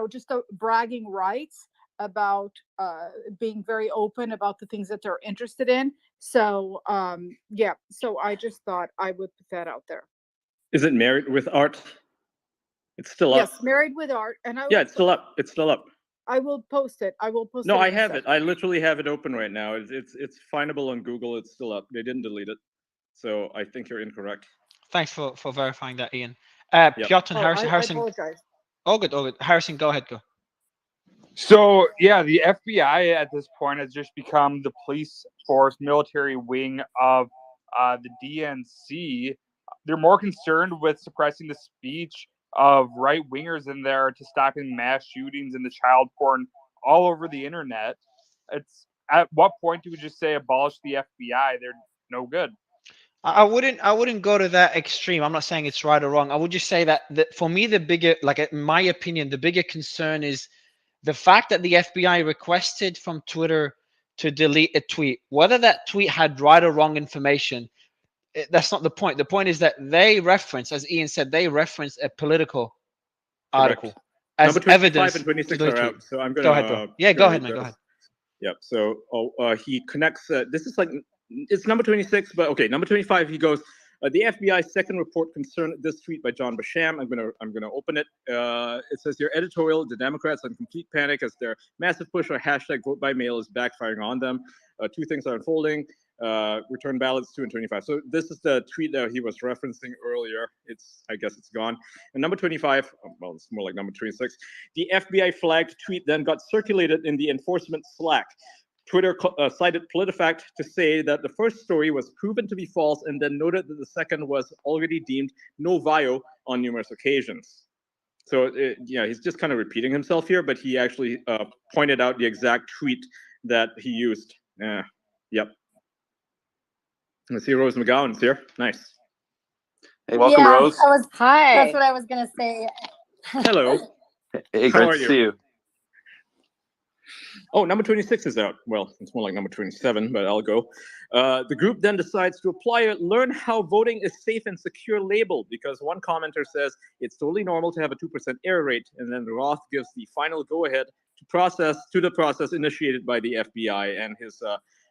just a bragging rights about being very open about the things that they're interested in. So, so I just thought I would put that out there. Is it Married with Art? It's still up. Yes, Married with Art. And it's still up. It's still up. I will post it. No, I have it. I literally have it open right now. It's findable on Google. It's still up. They didn't delete it. So I think you're incorrect. Thanks for verifying that, Ian. Piotr and Harrison. I apologize. All good. Harrison, go ahead. Go. So, yeah, the FBI at this point has just become the police force military wing of the DNC. They're more concerned with suppressing the speech of right-wingers in there to stopping mass shootings and the child porn all over the internet. It's at what point do we just say abolish the FBI? They're no good. I wouldn't go to that extreme. I'm not saying it's right or wrong. I would just say that for me, the bigger, in my opinion, the bigger concern is the fact that the FBI requested from Twitter to delete a tweet. Whether that tweet had right or wrong information, that's not the point. The point is that they reference, as Ian said, they reference a political article as evidence. 25 and 26 are out, so I'm going to go ahead, bro. Yeah, go ahead, man. Go ahead. Yep. So he connects. This is it's number 26, but okay, number 25. He goes. The FBI's second report concerned this tweet by John Basham. I'm gonna open it. It says your editorial: the Democrats are in complete panic as their massive push for hashtag vote by mail is backfiring on them. Two things are unfolding. Return ballots 2 and 25. So this is the tweet that he was referencing earlier. I guess it's gone. And number 25, well, it's more like number 26. The FBI flagged tweet then got circulated in the enforcement Slack. Twitter cited PolitiFact to say that the first story was proven to be false and then noted that the second was already deemed no vio on numerous occasions. So, he's just kind of repeating himself here, but he actually pointed out the exact tweet that he used. Yep. Let's see, Rose McGowan's here. Nice. Hey, welcome, Rose. Hi. That's what I was going to say. Hello. Hey, great to see you. Oh, number 26 is out. Well, it's more like number 27, but I'll go. The group then decides to apply a learn how voting is safe and secure label because one commenter says it's totally normal to have a 2% error rate. And then Roth gives the final go-ahead to the process initiated by the FBI. And his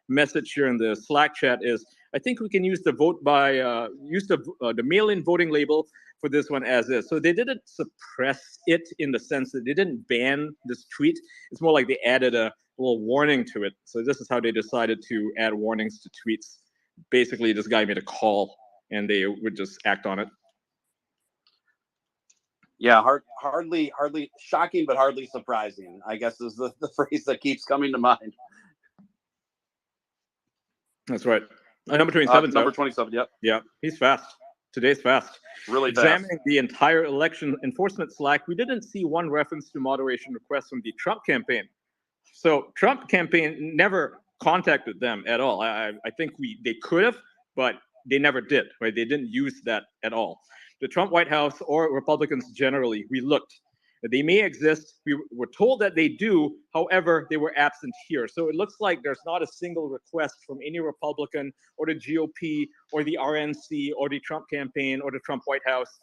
message here in the Slack chat is, I think we can use the the mail-in voting label for this one as is. So they didn't suppress it in the sense that they didn't ban this tweet. It's more like they added a little warning to it. So this is how they decided to add warnings to tweets. Basically, this guy made a call and they would just act on it. Yeah, hardly shocking, but hardly surprising, I guess is the phrase that keeps coming to mind. That's right. Number 27. Number 27, yep. Yeah, he's fast. Today's fast. Really Examining fast. the entire election enforcement Slack, we didn't see one reference to moderation requests from the Trump campaign. So Trump campaign never contacted them at all. I think they could have, but they never did. Right? They didn't use that at all. The Trump White House or Republicans generally, we looked. They may exist. We were told that they do. However, they were absent here. So it looks like there's not a single request from any Republican or the GOP or the RNC or the Trump campaign or the Trump White House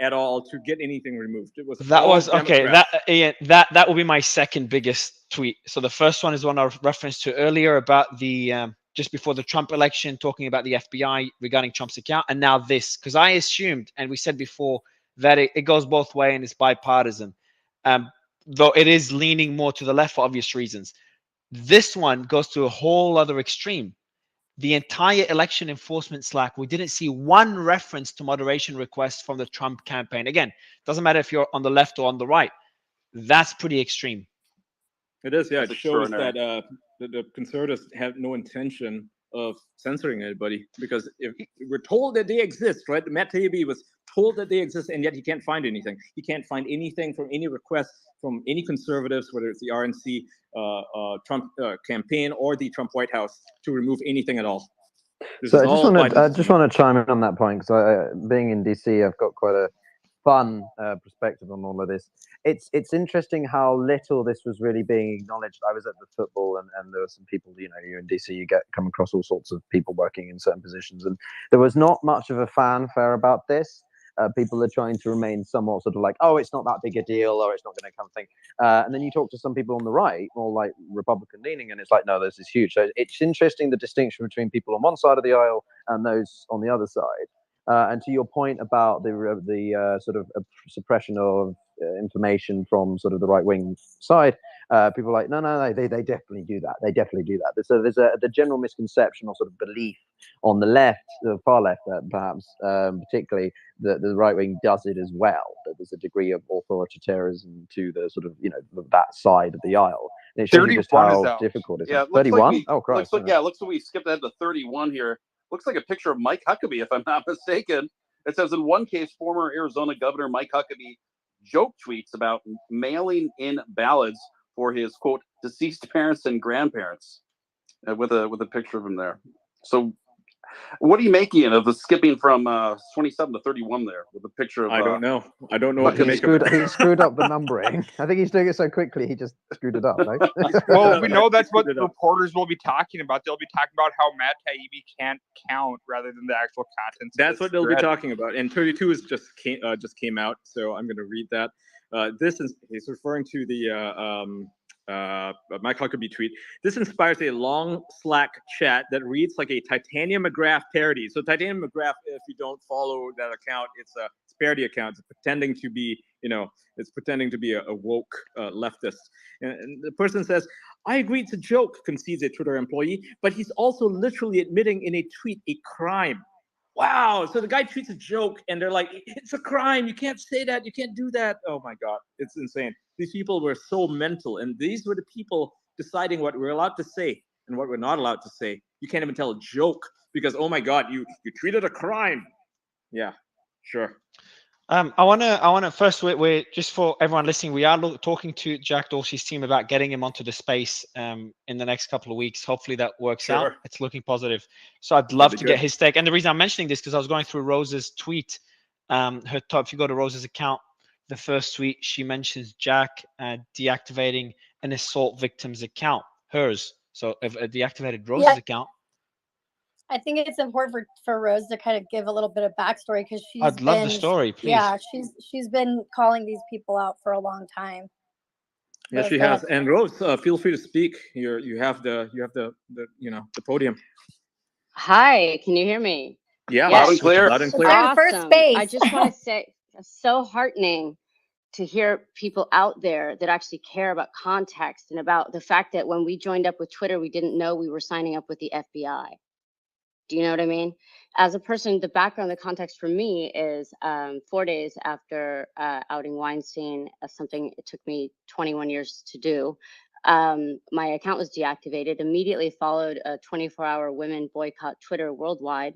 at all to get anything removed. It was okay. That will be my second biggest tweet. So the first one is one I referenced to earlier about the just before the Trump election, talking about the FBI regarding Trump's account, and now this, because I assumed, and we said before, that it goes both ways and it's bipartisan, though it is leaning more to the left for obvious reasons. This one goes to a whole other extreme. The entire election enforcement Slack, we didn't see one reference to moderation requests from the Trump campaign. Again, doesn't matter if you're on the left or on the right. That's pretty extreme. It is, yeah. That's It shows extraordinary. that the conservatives have no intention of censoring anybody, because if we're told that they exist, right? Matt Taibbi was told that they exist, and yet he can't find anything. He can't find anything from any request from any conservatives, whether it's the RNC, Trump campaign, or the Trump White House, to remove anything at all. This So is I just all want to Biden's chime in on that point, because being in DC, I've got quite a fun perspective on all of this. It's interesting how little this was really being acknowledged. I was at the football, and there were some people, you know, you're in DC, you come across all sorts of people working in certain positions, and there was not much of a fanfare about this. People are trying to remain somewhat sort of like, oh, it's not that big a deal, or it's not going to come thing. And then you talk to some people on the right, more like Republican leaning, and it's like, no, this is huge. So it's interesting, the distinction between people on one side of the aisle and those on the other side. And to your point about the sort of suppression of information from sort of the right wing side, people are like, no, they definitely do that. They definitely do that. So there's the general misconception or sort of belief on the left, the far left, perhaps, particularly, that the right wing does it as well. That there's a degree of authoritarianism to the sort of, you know, that side of the aisle. And it shows you just 31 is how out. difficult it is. Yeah, it looks 31? like Oh, Christ. looks like we skipped ahead to 31 here. Looks like a picture of Mike Huckabee, if I'm not mistaken. It says, in one case, former Arizona Governor Mike Huckabee joke tweets about mailing in ballots for his, quote, deceased parents and grandparents, with a picture of him there. So what are you making of the skipping from 27 to 31 there with a picture of? I don't know. I don't know what to make of it. He screwed up the numbering. I think he's doing it so quickly, he just screwed it up, right? Well, we know that's what reporters will be talking about. They'll be talking about how Matt Taibbi can't count rather than the actual contents. That's what they'll be talking about. And 32 is just came out, so I'm going to read that. He's referring to the Mike Huckabee tweet. This inspires a long Slack chat that reads like a Titanium McGrath parody. So Titanium McGrath, if you don't follow that account, it's a parody account. It's pretending to be, a woke leftist. And the person says, I agree it's a joke, concedes a Twitter employee, but he's also literally admitting in a tweet a crime. Wow. So the guy tweets a joke and they're like, it's a crime. You can't say that. You can't do that. Oh my God. It's insane. These people were so mental. And these were the people deciding what we're allowed to say and what we're not allowed to say. You can't even tell a joke because, oh my God, you tweeted a crime. Yeah, sure. I want to first, we're just for everyone listening, we are talking to Jack Dorsey's team about getting him onto the space in the next couple of weeks. Hopefully that works out. It's looking positive. So I'd love to get his take. And the reason I'm mentioning this, because I was going through Rose's tweet, if you go to Rose's account, the first tweet, she mentions Jack deactivating an assault victim's account, hers. So if deactivated Rose's account. I think it's important for Rose to kind of give a little bit of backstory, because I'd love the story, please. Yeah, she's been calling these people out for a long time. Yes, she has. And Rose, feel free to speak. You have the podium. Hi, can you hear me? Yeah, yes. Loud and clear. Loud and clear. Awesome. First base. I just want to say, it's so heartening to hear people out there that actually care about context and about the fact that when we joined up with Twitter, we didn't know we were signing up with the FBI. Do you know what I mean? As a person, the background, the context for me is 4 days after outing Weinstein, something it took me 21 years to do. My account was deactivated, immediately followed a 24-hour women boycott Twitter worldwide.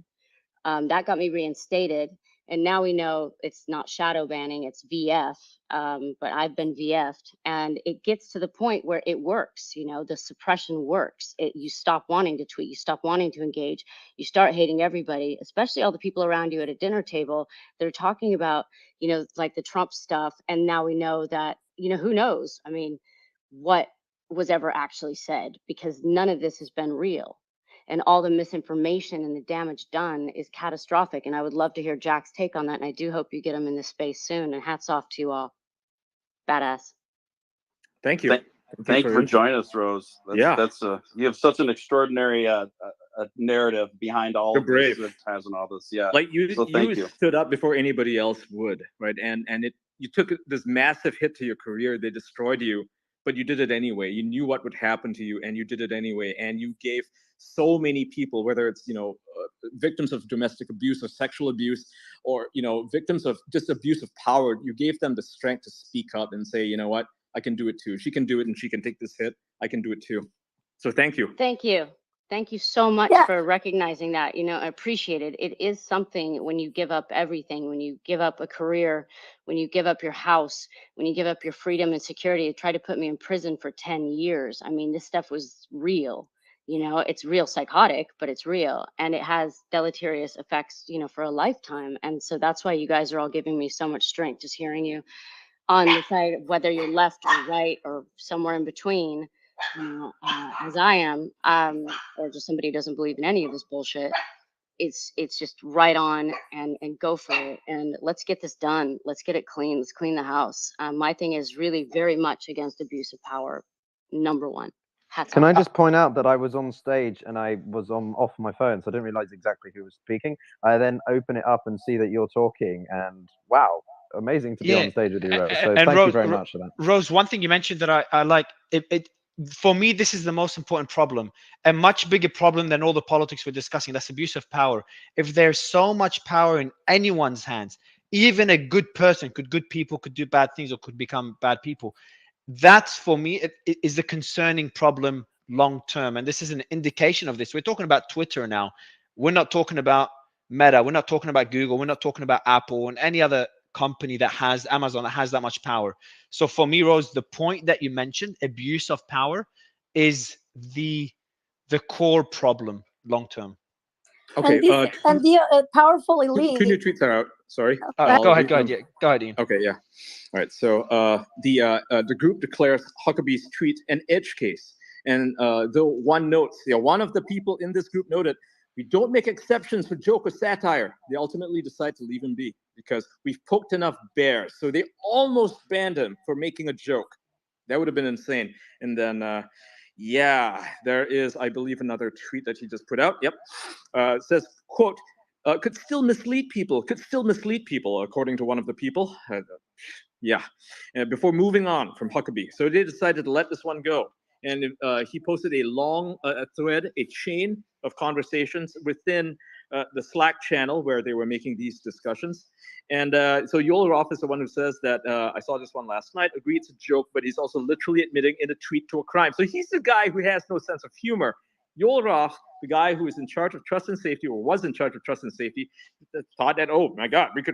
That got me reinstated. And now we know it's not shadow banning, it's VF. But I've been VF'd, and it gets to the point where it works. The suppression works. You stop wanting to tweet, you stop wanting to engage, you start hating everybody, especially all the people around you at a dinner table. They're talking about, like the Trump stuff. And now we know that, who knows? I mean, what was ever actually said, because none of this has been real. And all the misinformation and the damage done is catastrophic. And I would love to hear Jack's take on that. And I do hope you get him in this space soon. And hats off to you all. Badass. Thank you. Thank you for joining us, Rose. That's you have such an extraordinary narrative behind all of this that has in all this. Yeah. Like you stood up before anybody else would, right? And you took this massive hit to your career. They destroyed you, but you did it anyway. You knew what would happen to you, and you did it anyway. And you gave so many people, whether it's victims of domestic abuse or sexual abuse, or victims of just abuse of power, you gave them the strength to speak up and say, you know what, I can do it too. She can do it, and she can take this hit. I can do it too. So thank you. Thank you. Thank you so much for recognizing that. You know, I appreciate it. It is something when you give up everything, when you give up a career, when you give up your house, when you give up your freedom and security. It tried to put me in prison for 10 years. I mean, this stuff was real. You know, it's real psychotic, but it's real. And it has deleterious effects, you know, for a lifetime. And so that's why you guys are all giving me so much strength, just hearing you on the side of whether you're left or right or somewhere in between, you know, as I am, or just somebody who doesn't believe in any of this bullshit. It's just right on and go for it. And let's get this done. Let's get it clean. Let's clean the house. My thing is really very much against abuse of power. Number one. Hats Can off. I just point out that I was on stage and I was off my phone, so I didn't realize exactly who was speaking. I then open it up and see that you're talking, and wow, amazing to be on stage with you, Rose. So And thank you very much for that. Rose, one thing you mentioned that I like, for me, this is the most important problem, a much bigger problem than all the politics we're discussing. That's abuse of power. If there's so much power in anyone's hands, even a good person, good people could do bad things or could become bad people. That's, for me, it is a concerning problem long term. And this is an indication of this. We're talking about Twitter now. We're not talking about Meta. We're not talking about Google. We're not talking about Apple and any other company that has Amazon that has that much power. So for me, Rose, the point that you mentioned, abuse of power, is the core problem long term. Okay. And the powerful elite. Two new tweets are out. Sorry. Go ahead. Yeah. Go ahead, Ian. Okay. Yeah. All right. So the group declares Huckabee's tweet an edge case, and one of the people in this group noted, "We don't make exceptions for joke or satire." They ultimately decide to leave him be because we've poked enough bears. So they almost banned him for making a joke. That would have been insane. And then, there is, I believe, another tweet that he just put out. Yep. It says, quote, could still mislead people, according to one of the people. Before moving on from Huckabee. So they decided to let this one go. And he posted a long thread, a chain of conversations within the Slack channel where they were making these discussions. And so Yoel Roth is the one who says that, I saw this one last night, agreed it's a joke, but he's also literally admitting in a tweet to a crime. So he's the guy who has no sense of humor. Yoel Roth, the guy who is in charge of trust and safety, or was in charge of trust and safety, thought that, oh my God, we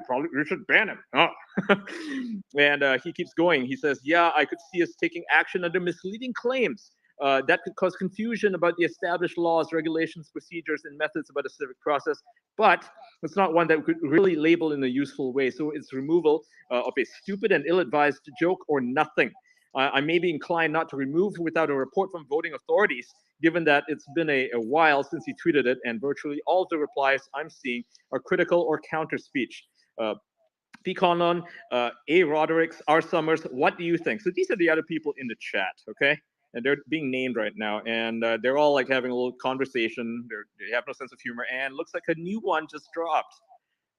should ban him. Oh. And he keeps going. He says, yeah, I could see us taking action under misleading claims that could cause confusion about the established laws, regulations, procedures, and methods about a civic process, but it's not one that we could really label in a useful way. So it's removal of a stupid and ill-advised joke or nothing. I may be inclined not to remove without a report from voting authorities, given that it's been a while since he tweeted it, and virtually all of the replies I'm seeing are critical or counter speech. P. Conlon, A. Rodericks, R. Summers, what do you think? So these are the other people in the chat, okay? And they're being named right now, and they're all like having a little conversation. They have no sense of humor, and looks like a new one just dropped.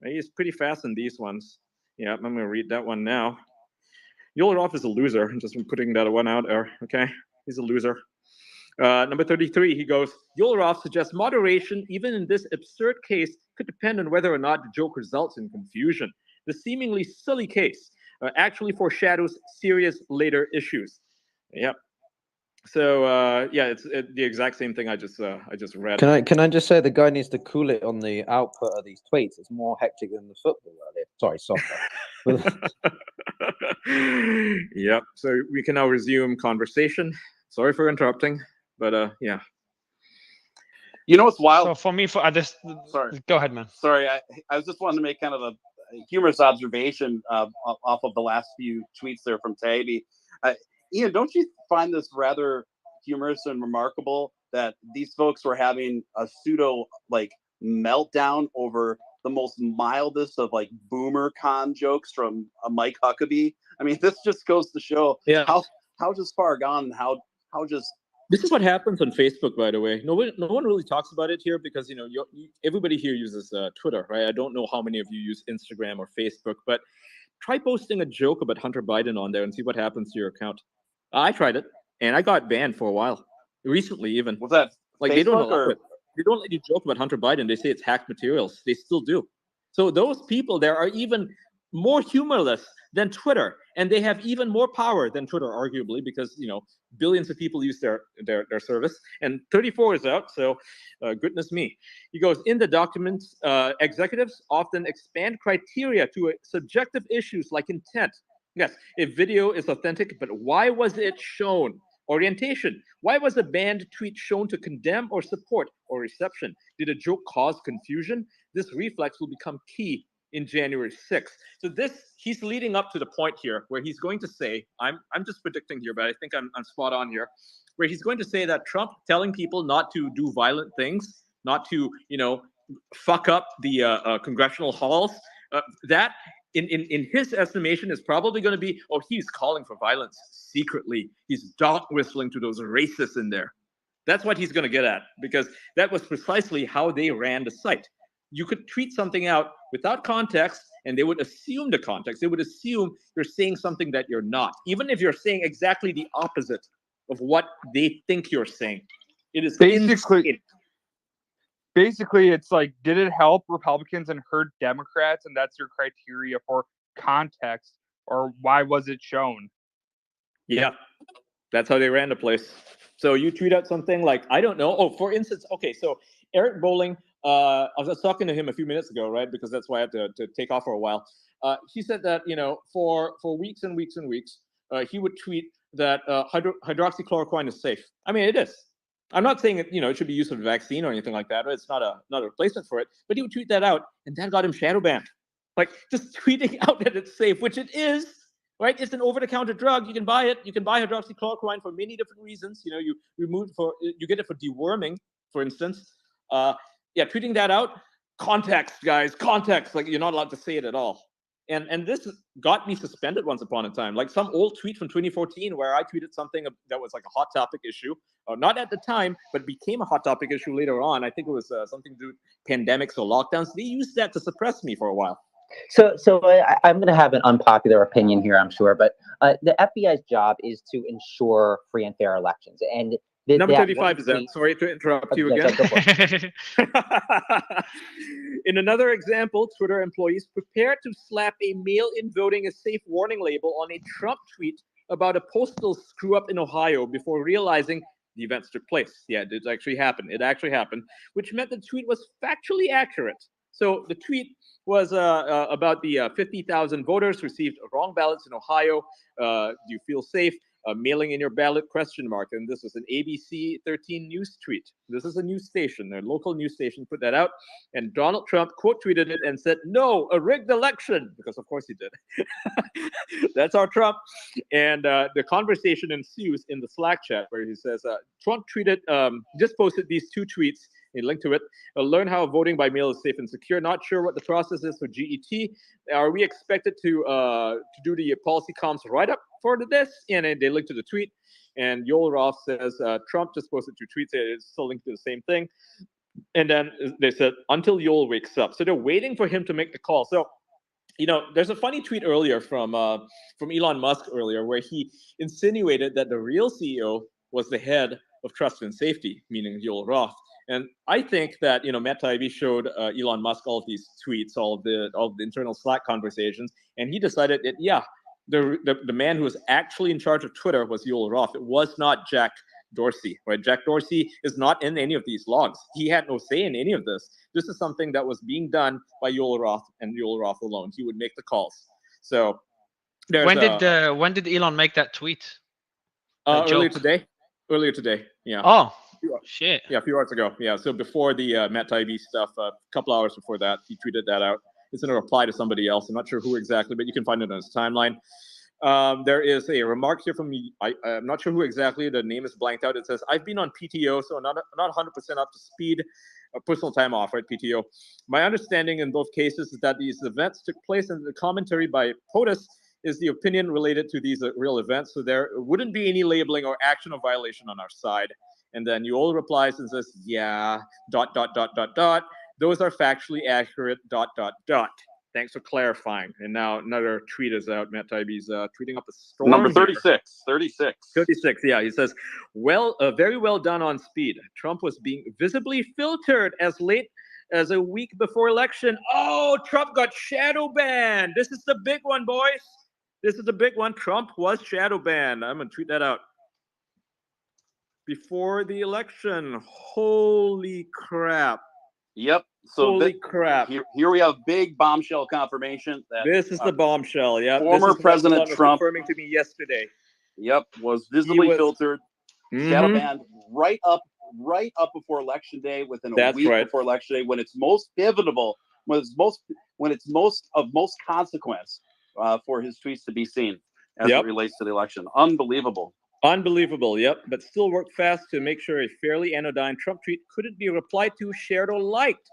He's pretty fast in these ones. Yeah, I'm going to read that one now. Yoel Roth is a loser. I'm just putting that one out there, okay? He's a loser. Number 33, he goes, Yoel Roth suggests moderation, even in this absurd case, could depend on whether or not the joke results in confusion. The seemingly silly case actually foreshadows serious later issues. Yep. So it's the exact same thing I just read. Can I just say the guy needs to cool it on the output of these tweets? It's more hectic than the football earlier. Sorry, soccer. Yep. So we can now resume conversation. Sorry for interrupting, but yeah. You know what's wild? So for me, sorry. Go ahead, man. Sorry, I was just wanting to make kind of a humorous observation off of the last few tweets there from Taibbi. Ian, don't you find this rather humorous and remarkable that these folks were having a pseudo meltdown over the most mildest of boomer con jokes from Mike Huckabee? I mean, this just goes to show how just far gone, how just. This is what happens on Facebook, by the way. No one really talks about it here because everybody here uses Twitter, right? I don't know how many of you use Instagram or Facebook, but try posting a joke about Hunter Biden on there and see what happens to your account. I tried it, and I got banned for a while. Recently, even. What's that? They don't allow it. They don't let you joke about Hunter Biden. They say it's hacked materials. They still do. So those people there are even more humorless than Twitter. And they have even more power than Twitter, arguably, because billions of people use their service. And 34 is out, so goodness me. He goes, in the documents, executives often expand criteria to subjective issues like intent. Yes, if video is authentic, but why was it shown? Orientation. Why was a banned tweet shown to condemn or support, or reception? Did a joke cause confusion? This reflex will become key in January 6th. So he's leading up to the point here where he's going to say, I'm just predicting here, but I think I'm spot on here, where he's going to say that Trump telling people not to do violent things, not to, fuck up the congressional halls, that in his estimation is probably going to be, he's calling for violence secretly. He's dog whistling to those racists in there. That's what he's going to get at, because that was precisely how they ran the site. You could tweet something out without context, and they would assume the context. They would assume you're saying something that you're not, even if you're saying exactly the opposite of what they think you're saying. It is insane. Basically, it's like, did it help Republicans and hurt Democrats? And that's your criteria for context, or why was it shown? Yeah, that's how they ran the place. So you tweet out something like, I don't know. For instance, okay, so Eric Bolling, I was talking to him a few minutes ago, right? Because that's why I had to take off for a while. He said that, for weeks and weeks and weeks, he would tweet that hydroxychloroquine is safe. I mean, it is. I'm not saying it should be used for a vaccine or anything like that. It's not a replacement for it. But he would tweet that out, and that got him shadow banned. Like, just tweeting out that it's safe, which it is. Right, it's an over-the-counter drug. You can buy it. You can buy hydroxychloroquine for many different reasons. You get it for deworming, for instance. Tweeting that out, context, guys, context. Like, you're not allowed to say it at all. And this got me suspended once upon a time. Like some old tweet from 2014 where I tweeted something that was like a hot topic issue, not at the time, but became a hot topic issue later on. I think it was something to do with pandemics or lockdowns. They used that to suppress me for a while. So I'm going to have an unpopular opinion here, I'm sure, but the FBI's job is to ensure free and fair elections. And Number 35 is that. Sorry to interrupt you again. In another example, Twitter employees prepared to slap a mail-in voting is safe warning label on a Trump tweet about a postal screw-up in Ohio before realizing the events took place. Yeah, it did actually happen. It actually happened, which meant the tweet was factually accurate. So the tweet was about the 50,000 voters received wrong ballots in Ohio. Do you feel safe? Mailing in your ballot ? And this was an ABC 13 news tweet. This is a news station, a local news station put that out. And Donald Trump quote tweeted it and said, no, a rigged election, because of course he did. That's our Trump. And the conversation ensues in the Slack chat where he says, Trump tweeted, just posted these two tweets. A link to it. Learn how voting by mail is safe and secure. Not sure what the process is for GET. Are we expected to do the policy comms right up for this? And they link to the tweet. And Yoel Roth says Trump just posted two tweets. It's still linked to the same thing. And then they said until Yoel wakes up. So they're waiting for him to make the call. So there's a funny tweet earlier from Elon Musk earlier where he insinuated that the real CEO was the head of trust and safety, meaning Yoel Roth. And I think that Matt Taibbi showed Elon Musk all of these tweets, all of the internal Slack conversations, and he decided that the man who was actually in charge of Twitter was Yoel Roth. It was not Jack Dorsey, right? Jack Dorsey is not in any of these logs. He had no say in any of this. This is something that was being done by Yoel Roth and Yoel Roth alone. He would make the calls. So when did Elon make that tweet? Earlier today. Yeah. Oh. Shit. Yeah, a few hours ago. Yeah, so before the Matt Taibbi stuff, a couple hours before that, he tweeted that out. It's in a reply to somebody else. I'm not sure who exactly, but you can find it on his timeline. There is a remark here from me. I'm not sure who exactly. The name is blanked out. It says, I've been on PTO, so not 100% up to speed. Personal time off, right, PTO. My understanding in both cases is that these events took place, and the commentary by POTUS is the opinion related to these real events. So there wouldn't be any labeling or action of violation on our side. And then Yoel replies and says, yeah, ... Those are factually accurate, ... Thanks for clarifying. And now another tweet is out. Matt Taibbi's tweeting up a storm. Number 36. 36, yeah. He says, very well done on speed. Trump was being visibly filtered as late as a week before election. Oh, Trump got shadow banned. This is the big one, boys. This is the big one. Trump was shadow banned. I'm going to tweet that out. Before the election. Holy crap. Yep. So holy crap. Here we have big bombshell confirmation that this is the bombshell. Yeah. Former President Trump confirming to me yesterday. Yep. Was visibly filtered, shadow banned right up before election day, within a week before election day, when it's most pivotal, when it's most consequence for his tweets to be seen as it relates to the election. Unbelievable. Unbelievable, yep. But still worked fast to make sure a fairly anodyne Trump tweet couldn't be replied to, shared, or liked.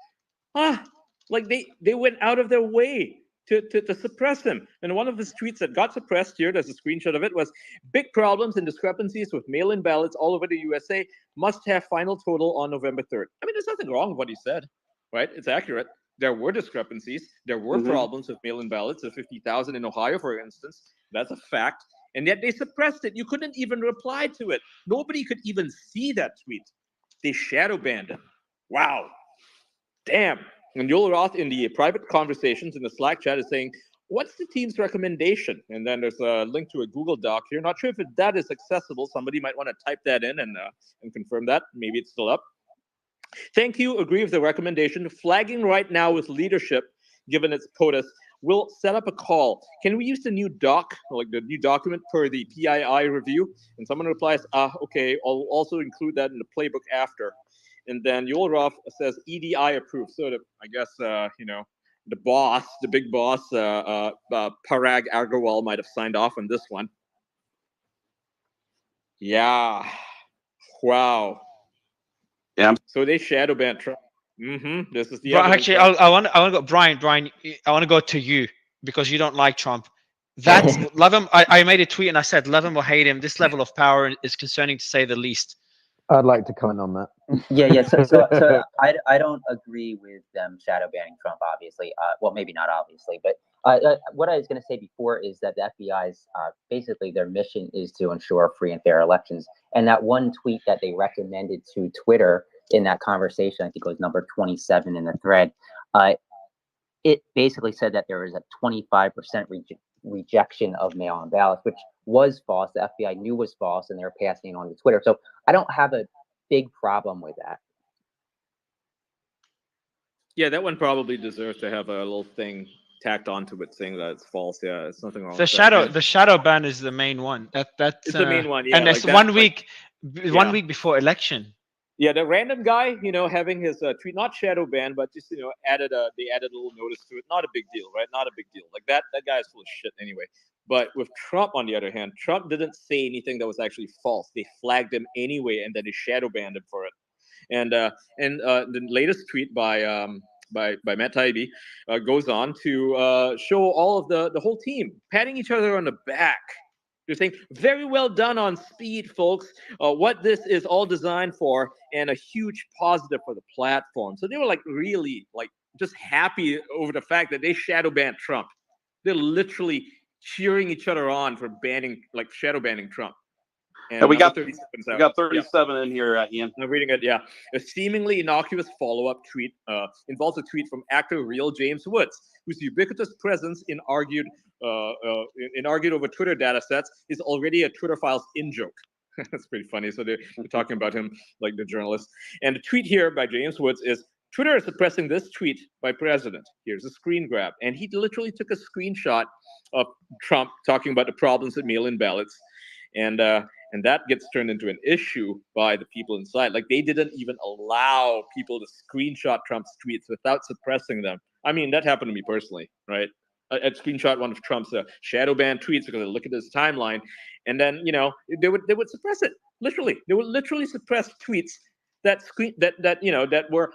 Like they went out of their way to suppress him. And one of his tweets that got suppressed here, there's a screenshot of it, was big problems and discrepancies with mail-in ballots all over the USA, must have final total on November 3rd. I mean, there's nothing wrong with what he said, right? It's accurate. There were discrepancies. There were problems with mail-in ballots, of 50,000 in Ohio, for instance. That's a fact. And yet they suppressed it. You couldn't even reply to it. Nobody could even see that tweet. They shadow banned him. Wow. Damn. And Joel Roth in the private conversations in the Slack chat is saying, what's the team's recommendation? And then there's a link to a Google Doc here. Not sure if that is accessible. Somebody might want to type that in and confirm that. Maybe it's still up. Thank you. Agree with the recommendation. Flagging right now with leadership, given its POTUS. We'll set up a call. Can we use the new doc, like the new document for the PII review? And someone replies, okay, I'll also include that in the playbook after. And then Joel Roth says EDI approved. So I guess, the boss, the big boss, Parag Agrawal might have signed off on this one. Yeah. Wow. Yeah. So they shadow banned Trump. This is the actually, I want to go, Brian, I want to go to you because you don't like Trump. That's love him. I made a tweet and I said, love him or hate him, this level of power is concerning to say the least. I'd like to comment on that. Yeah. So I don't agree with them shadow banning Trump, obviously. Well, maybe not obviously, but what I was going to say before is that the FBI's basically their mission is to ensure free and fair elections. And that one tweet that they recommended to Twitter in that conversation, I think it was number 27 in the thread, it basically said that there was a 25% rejection of mail-in ballots, which was false. The FBI knew was false, and they were passing it on to Twitter. So I don't have a big problem with that. Yeah, that one probably deserves to have a little thing tacked onto it saying that it's false. Yeah, it's nothing wrong. The shadow ban is the main one. That's the main one. Yeah, and it's like 1 week, 1 week before election. Yeah, the random guy, having his tweet not shadow ban, but just they added a little notice to it. Not a big deal, right? Not a big deal. Like that guy is full of shit anyway. But with Trump, on the other hand, Trump didn't say anything that was actually false. They flagged him anyway, and then they shadow banned him for it. And the latest tweet by Matt Taibbi goes on to show all of the whole team patting each other on the back. They're saying, very well done on speed, folks. What this is all designed for, and a huge positive for the platform. So they were really just happy over the fact that they shadow banned Trump. They're literally cheering each other on for shadow banning Trump. And we got 37 in here, Ian. I'm reading it. Yeah, a seemingly innocuous follow-up tweet involves a tweet from actor real James Woods, whose ubiquitous presence in argued over Twitter data sets is already a Twitter Files in-joke. That's pretty funny. So they're talking about him like the journalist. And the tweet here by James Woods is, Twitter is suppressing this tweet by president. Here's a screen grab. And he literally took a screenshot of Trump talking about the problems with mail-in ballots. And that gets turned into an issue by the people inside. Like, they didn't even allow people to screenshot Trump's tweets without suppressing them. I mean, that happened to me personally, right? I'd screenshot one of Trump's shadow ban tweets because I look at his timeline, and then they would suppress it. Literally, they would literally suppress tweets that were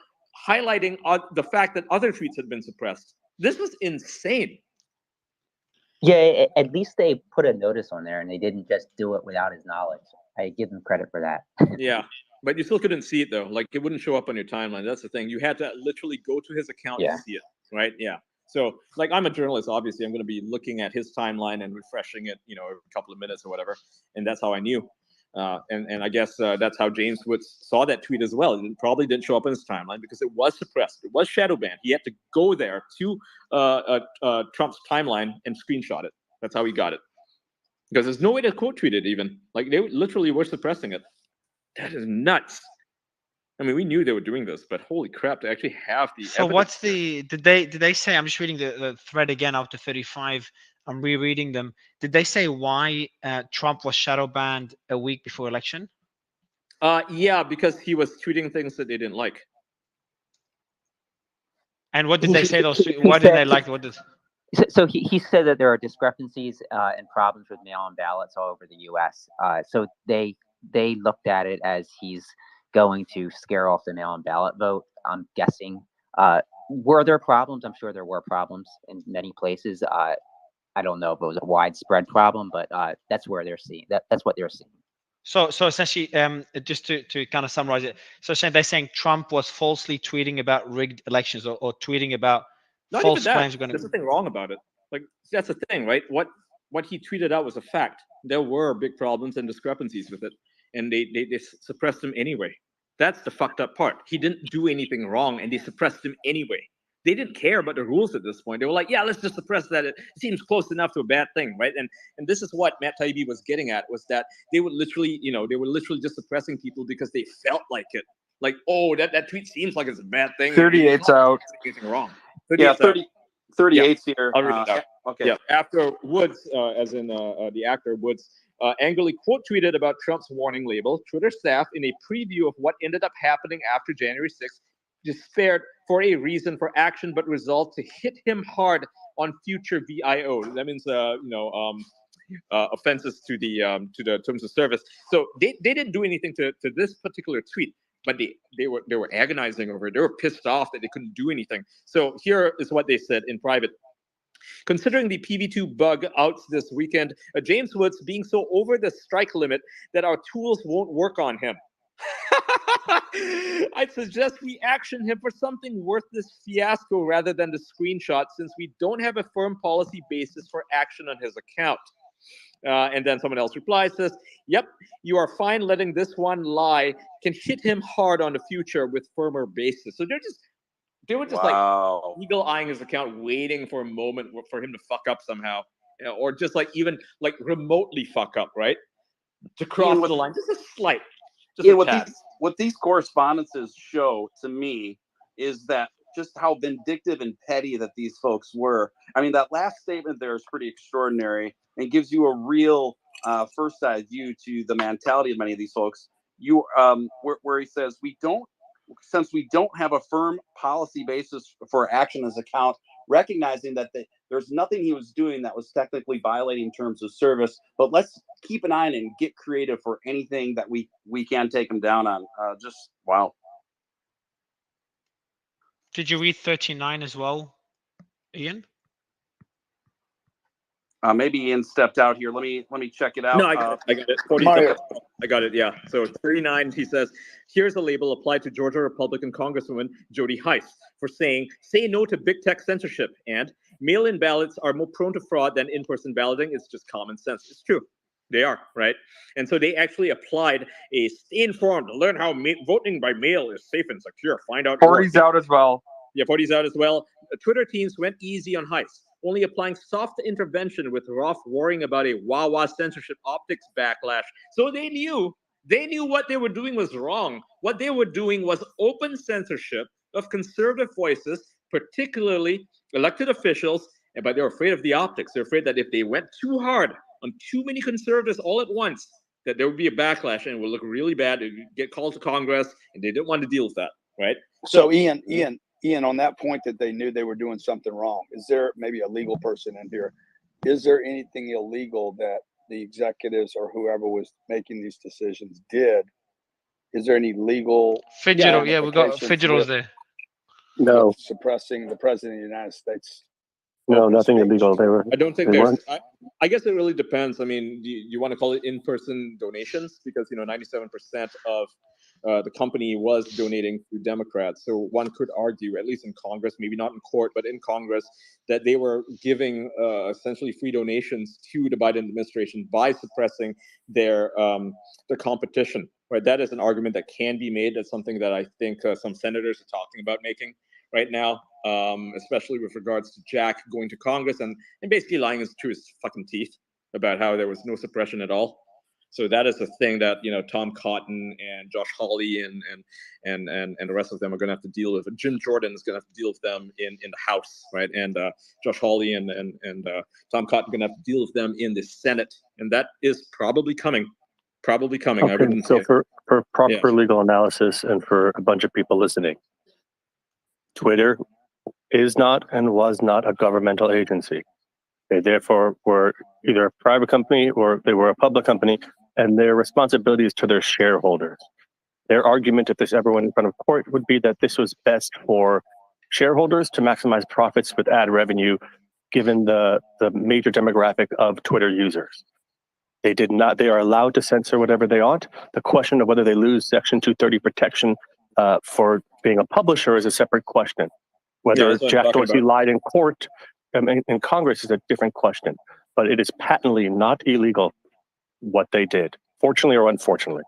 highlighting the fact that other tweets had been suppressed. This was insane. Yeah, at least they put a notice on there, and they didn't just do it without his knowledge. I give them credit for that. Yeah, but you still couldn't see it though. Like, it wouldn't show up on your timeline. That's the thing. You had to literally go to his account to see it, right? Yeah. So, like, I'm a journalist. Obviously, I'm going to be looking at his timeline and refreshing it, every couple of minutes or whatever. And that's how I knew. And I guess that's how James Woods saw that tweet as well. It probably didn't show up in his timeline because it was suppressed. It was shadow banned. He had to go there to Trump's timeline and screenshot it. That's how he got it. because there's no way to quote tweet it even. Like they literally were suppressing it. That is nuts. I mean, we knew they were doing this, but holy crap, to actually have the So evidence. what's the did they say? I'm just reading the thread again out to 35. I'm rereading them. Did they say why Trump was shadow banned a week before election? Yeah, because he was tweeting things that they didn't like. And what did they say? Those He why didn't they said- like? What did? So he said that there are discrepancies and problems with mail-in ballots all over the U.S. So they looked at it as he's going to scare off the mail-in ballot vote. I'm guessing. Were there problems? I'm sure there were problems in many places. I don't know if it was a widespread problem, but that's where they're seeing that's what they're seeing. So essentially, just to kind of summarize it, so they're saying Trump was falsely tweeting about rigged elections or tweeting about Not false even that. claims. There's nothing wrong about it. Like that's the thing, right? What he tweeted out was a fact. There were big problems and discrepancies with it, and they suppressed him anyway. That's the fucked up part. He didn't do anything wrong, and they suppressed him anyway. They didn't care about the rules at this point. They were like, yeah, let's just suppress that. It seems close enough to a bad thing, right? And this is what Matt Taibbi was getting at, was that they would literally, they were literally just suppressing people because they felt like it. Like, oh, that tweet seems like it's a bad thing. 38's out. Anything wrong. 38's here. I'll read it out. Okay. Yeah. After Woods, as in the actor Woods, angrily quote tweeted about Trump's warning label, Twitter staff, in a preview of what ended up happening after January 6th, despaired for a reason for action, but resolved to hit him hard on future VIO. That means, offenses to the terms of service. So they didn't do anything to this particular tweet, but they were agonizing over it. They were pissed off that they couldn't do anything. So here is what they said in private. Considering the PV2 bug outs this weekend, James Woods being so over the strike limit that our tools won't work on him. I'd suggest we action him for something worth this fiasco rather than the screenshot, since we don't have a firm policy basis for action on his account. And then someone else replies this, yep, you are fine letting this one lie, can hit him hard on the future with firmer basis. So they were just like eagle-eyeing his account, waiting for a moment for him to fuck up somehow, or just like even like remotely fuck up, right? To cross the line, just a slight. What these correspondences show to me is that just how vindictive and petty that these folks were. I mean, that last statement there is pretty extraordinary and gives you a real first side view to the mentality of many of these folks. Where he says, since we don't have a firm policy basis for action as account, recognizing that there's nothing he was doing that was technically violating terms of service, but let's keep an eye on it and get creative for anything that we can take him down on. Just wow. Did you read 39 as well, Ian? Maybe Ian stepped out here. Let me check it out. No, I got it. 47. I got it. Yeah. So 39, he says, here's a label applied to Georgia Republican Congresswoman Jody Heiss for saying, say no to big tech censorship, and mail-in ballots are more prone to fraud than in-person balloting. It's just common sense. It's true. They are, right? And so they actually applied a stay informed, learn how voting by mail is safe and secure. Find out. 40's out as well. Yeah, 40's out as well. Twitter teams went easy on Heiss, only applying soft intervention with Roth worrying about a Wawa censorship optics backlash. So they knew what they were doing was wrong. What they were doing was open censorship of conservative voices, particularly elected officials, but they're afraid of the optics. They're afraid that if they went too hard on too many conservatives all at once, that there would be a backlash and it would look really bad. It would get called to Congress, and they didn't want to deal with that, right? So Ian, on that point that they knew they were doing something wrong, is there maybe a legal person in here? Is there anything illegal that the executives or whoever was making these decisions did? Is there any legal? Fidgetal, yeah, we got Fidgetal's there. No, suppressing the president of the United States. No, nothing illegal. They were. I don't think there's. I guess it really depends. I mean, do you want to call it in-person donations? Because 97% of the company was donating to Democrats. So one could argue, at least in Congress, maybe not in court, but in Congress, that they were giving essentially free donations to the Biden administration by suppressing their competition. Right? That is an argument that can be made. That's something that I think some senators are talking about making right now, especially with regards to Jack going to Congress and basically lying to his fucking teeth. about how there was no suppression at all. So that is the thing that Tom Cotton and Josh Hawley and the rest of them are going to have to deal with. And Jim Jordan is going to have to deal with them in the House, right? And Josh Hawley and Tom Cotton are going to have to deal with them in the Senate, and that is probably coming. Probably coming. Okay, I wouldn't so say for proper legal analysis and for a bunch of people listening, Twitter is not and was not a governmental agency. They therefore were either a private company or they were a public company, and their responsibility is to their shareholders. Their argument, if this ever went in front of court, would be that this was best for shareholders to maximize profits with ad revenue, given the major demographic of Twitter users. They did not. They are allowed to censor whatever they want. The question of whether they lose Section 230 protection for being a publisher is a separate question. Whether Jack Dorsey lied in court in Congress is a different question. But it is patently not illegal what they did, fortunately or unfortunately.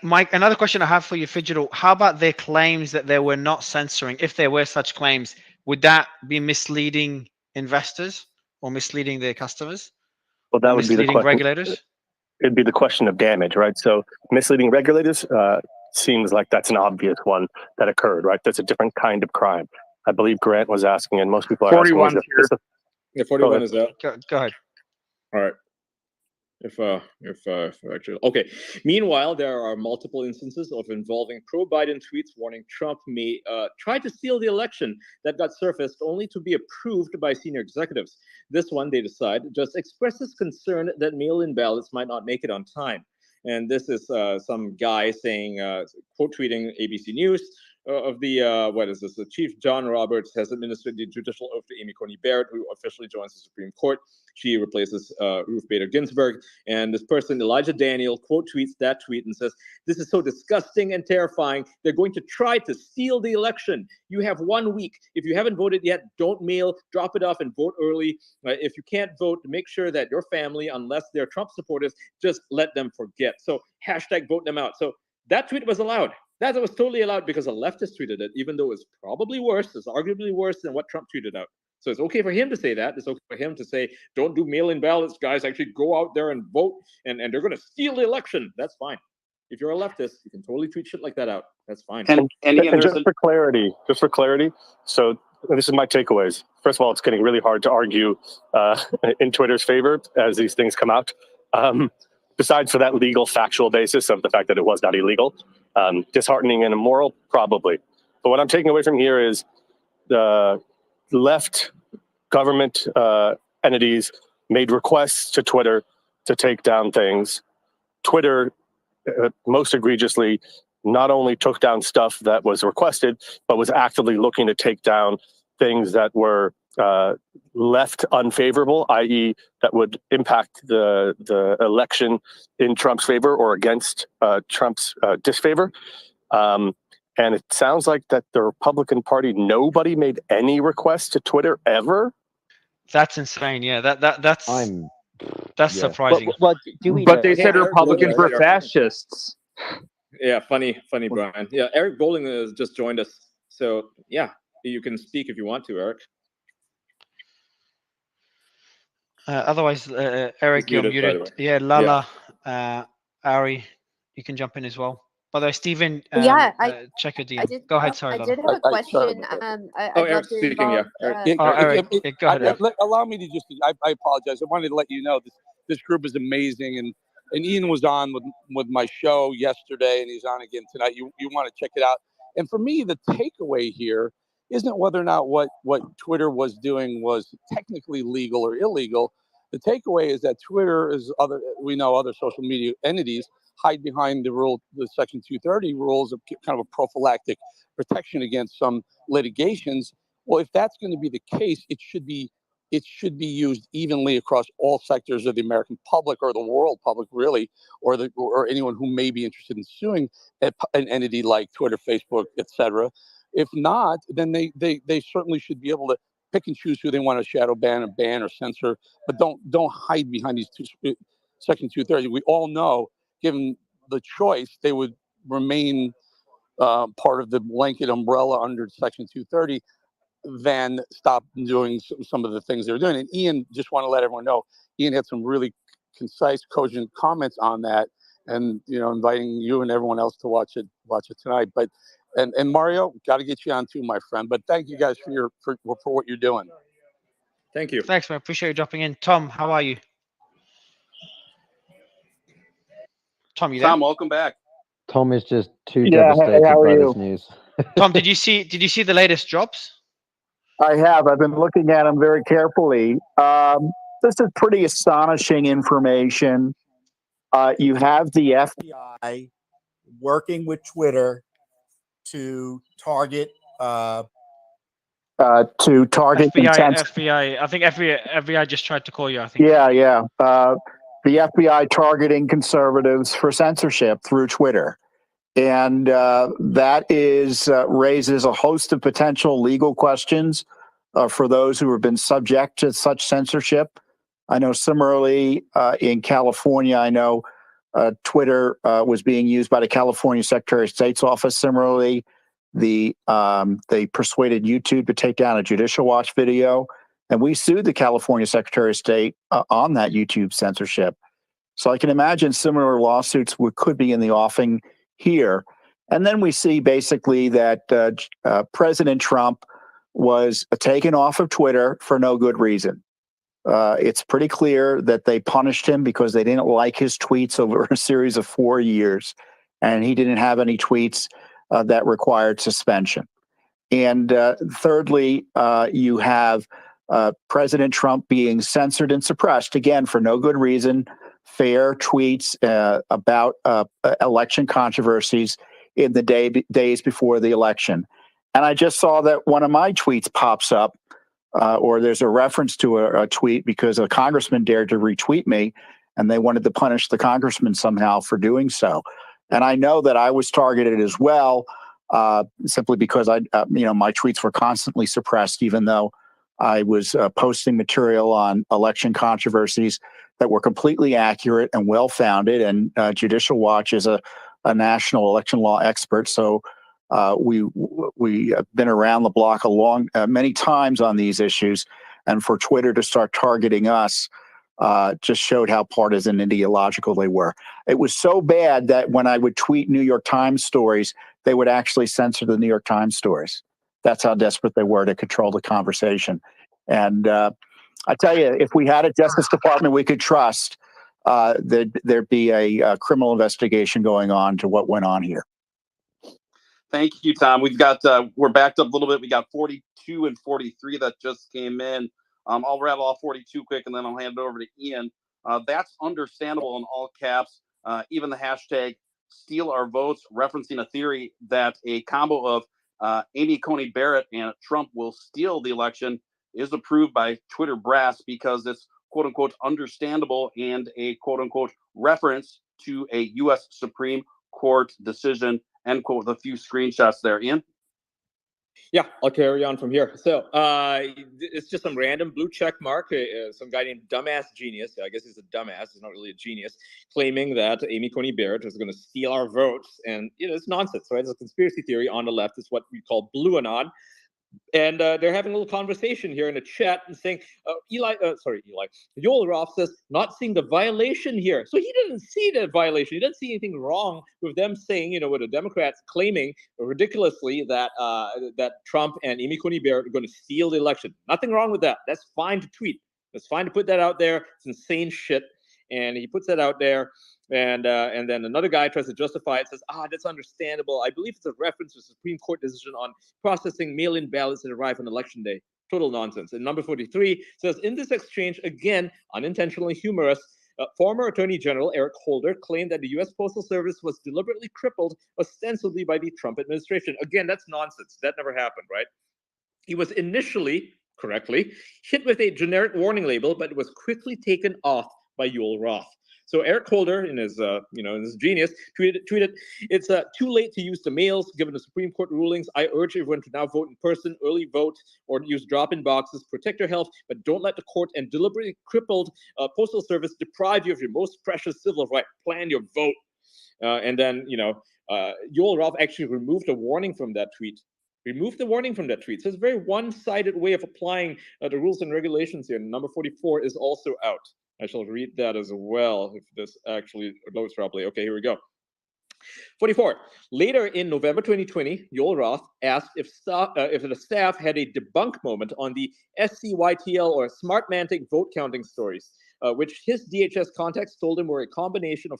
Mike, another question I have for you, Fidgetal. How about their claims that they were not censoring? If there were such claims, would that be misleading investors or misleading their customers? Well, that would be the question. Regulators? It'd be the question of damage, right? So misleading regulators seems like that's an obvious one that occurred, right? That's a different kind of crime. I believe Grant was asking, and most people are 41 asking. Yeah, 41 is out. Go ahead. All right. If actually, okay. Meanwhile, there are multiple instances of involving pro-Biden tweets warning Trump may try to steal the election that got surfaced only to be approved by senior executives. This one, they decide, just expresses concern that mail-in ballots might not make it on time. And this is some guy saying, quote tweeting ABC News of the, what is this? The Chief John Roberts has administered the judicial oath to Amy Coney Barrett, who officially joins the Supreme Court. She replaces Ruth Bader Ginsburg. And this person, Elijah Daniel, quote tweets that tweet and says, "This is so disgusting and terrifying. They're going to try to steal the election. You have 1 week. If you haven't voted yet, don't mail, drop it off and vote early. If you can't vote, make sure that your family, unless they're Trump supporters, just let them forget." So hashtag vote them out. So that tweet was allowed. That was totally allowed because a leftist tweeted it, even though it's probably worse, it's arguably worse than what Trump tweeted out. So it's okay for him to say that. It's okay for him to say, don't do mail-in ballots, guys. Actually go out there and vote, and they're going to steal the election. That's fine. If you're a leftist, you can totally tweet shit like that out. That's fine. And just for clarity, so this is my takeaways. First of all, it's getting really hard to argue in Twitter's favor as these things come out. Besides for that legal factual basis of the fact that it was not illegal, disheartening and immoral, probably. But what I'm taking away from here is the left government entities made requests to Twitter to take down things. Twitter, most egregiously, not only took down stuff that was requested, but was actively looking to take down things that were left unfavorable, i.e. that would impact the election in Trump's favor or against Trump's disfavor. And it sounds like that the Republican Party, nobody made any requests to Twitter ever. That's insane. Yeah, that's surprising. But they said Republicans were fascists. Yeah, funny, Brian. Yeah, Eric Bowling has just joined us. So yeah, you can speak if you want to, Eric. Otherwise, Eric, you're muted. Yeah, Lala, Ari, you can jump in as well. By the way, Stephen, check your DM. Go ahead, sorry. I did have a question. Eric's speaking, yeah. Eric, go ahead. Allow me to just, I apologize. I wanted to let you know this group is amazing. And Ian was on with my show yesterday, and he's on again tonight. You want to check it out. And for me, the takeaway here isn't whether or not what Twitter was doing was technically legal or illegal. The takeaway is that Twitter is other social media entities hide behind the Section 230 rules of kind of a prophylactic protection against some litigations. Well, if that's going to be the case, it should be used evenly across all sectors of the American public or the world public, really, or anyone who may be interested in suing an entity like Twitter, Facebook, etc. If not, then they certainly should be able to pick and choose who they want to shadow ban or censor, but don't hide behind these Section 230. We all know, given the choice, they would remain part of the blanket umbrella under Section 230. then stop doing some of the things they're doing. And Ian, just want to let everyone know, Ian had some really concise, cogent comments on that, and inviting you and everyone else to watch it tonight. But and Mario, got to get you on too, my friend. But thank you guys for what you're doing. Thank you. Thanks, man. Appreciate you dropping in. Tom, how are you? Tom, you there? Tom, welcome back. Tom is just too devastated by this news. Tom, did you see the latest drops? I have. I've been looking at them very carefully. This is pretty astonishing information. You have the FBI working with Twitter to target FBI. I think FBI just tried to call you. I think. Yeah. The FBI targeting conservatives for censorship through Twitter. And that raises a host of potential legal questions for those who have been subject to such censorship. I know similarly in California, I know Twitter was being used by the California Secretary of State's office. Similarly, they persuaded YouTube to take down a Judicial Watch video. And we sued the California Secretary of State on that YouTube censorship. So I can imagine similar lawsuits could be in the offing here. And then we see basically that President Trump was taken off of Twitter for no good reason. It's pretty clear that they punished him because they didn't like his tweets over a series of 4 years. And he didn't have any tweets that required suspension. And thirdly, you have President Trump being censored and suppressed, again, for no good reason, fair tweets about election controversies in the days before the election. And I just saw that one of my tweets pops up, or there's a reference to a tweet because a congressman dared to retweet me, and they wanted to punish the congressman somehow for doing so. And I know that I was targeted as well, simply because my tweets were constantly suppressed, even though I was posting material on election controversies that were completely accurate and well-founded. And Judicial Watch is a national election law expert, so we have been around the block many times on these issues. And for Twitter to start targeting us just showed how partisan and ideological they were. It was so bad that when I would tweet New York Times stories, they would actually censor the New York Times stories. That's how desperate they were to control the conversation. And I tell you, if we had a Justice Department we could trust, there'd be a criminal investigation going on to what went on here. Thank you, Tom. We're backed up a little bit. We got 42 and 43 that just came in. I'll rattle off 42 quick, and then I'll hand it over to Ian. That's understandable in all caps. Even the hashtag steal our votes, referencing a theory that a combo of Amy Coney Barrett and Trump will steal the election is approved by Twitter brass because it's quote unquote understandable and a quote unquote reference to a U.S. Supreme Court decision, end quote, with a few screenshots there. Ian? Yeah, I'll carry on from here. So it's just some random blue check mark, some guy named Dumbass Genius. I guess he's a dumbass. He's not really a genius, claiming that Amy Coney Barrett is going to steal our votes. And, it's nonsense, right? It's a conspiracy theory on the left. It's what we call blue anon. And they're having a little conversation here in the chat and saying, Yoel Roth says, not seeing the violation here. So he didn't see the violation. He didn't see anything wrong with them saying, with the Democrats claiming ridiculously that that Trump and Amy Coney Barrett are going to steal the election. Nothing wrong with that. That's fine to tweet. That's fine to put that out there. It's insane shit. And he puts that out there. And then another guy tries to justify it, says, that's understandable. I believe it's a reference to a Supreme Court decision on processing mail-in ballots that arrive on election day. Total nonsense. And number 43 says, in this exchange, again, unintentionally humorous, former Attorney General Eric Holder claimed that the U.S. Postal Service was deliberately crippled, ostensibly by the Trump administration. Again, that's nonsense. That never happened, right? He was initially, correctly, hit with a generic warning label, but it was quickly taken off by Yoel Roth. So Eric Holder, in his genius, tweeted, it's too late to use the mails given the Supreme Court rulings. I urge everyone to now vote in person, early vote, or use drop-in boxes. Protect your health, but don't let the court and deliberately crippled Postal Service deprive you of your most precious civil right. Plan your vote. And then, Yoel Roth actually removed a warning from that tweet. Remove the warning from that tweet. So it's a very one-sided way of applying the rules and regulations here. Number 44 is also out. I shall read that as well if this actually loads properly. Okay, here we go. 44. Later in November 2020, Yoel Roth asked if the staff had a debunk moment on the SCYTL or Smartmantic vote counting stories, which his DHS contacts told him were a combination of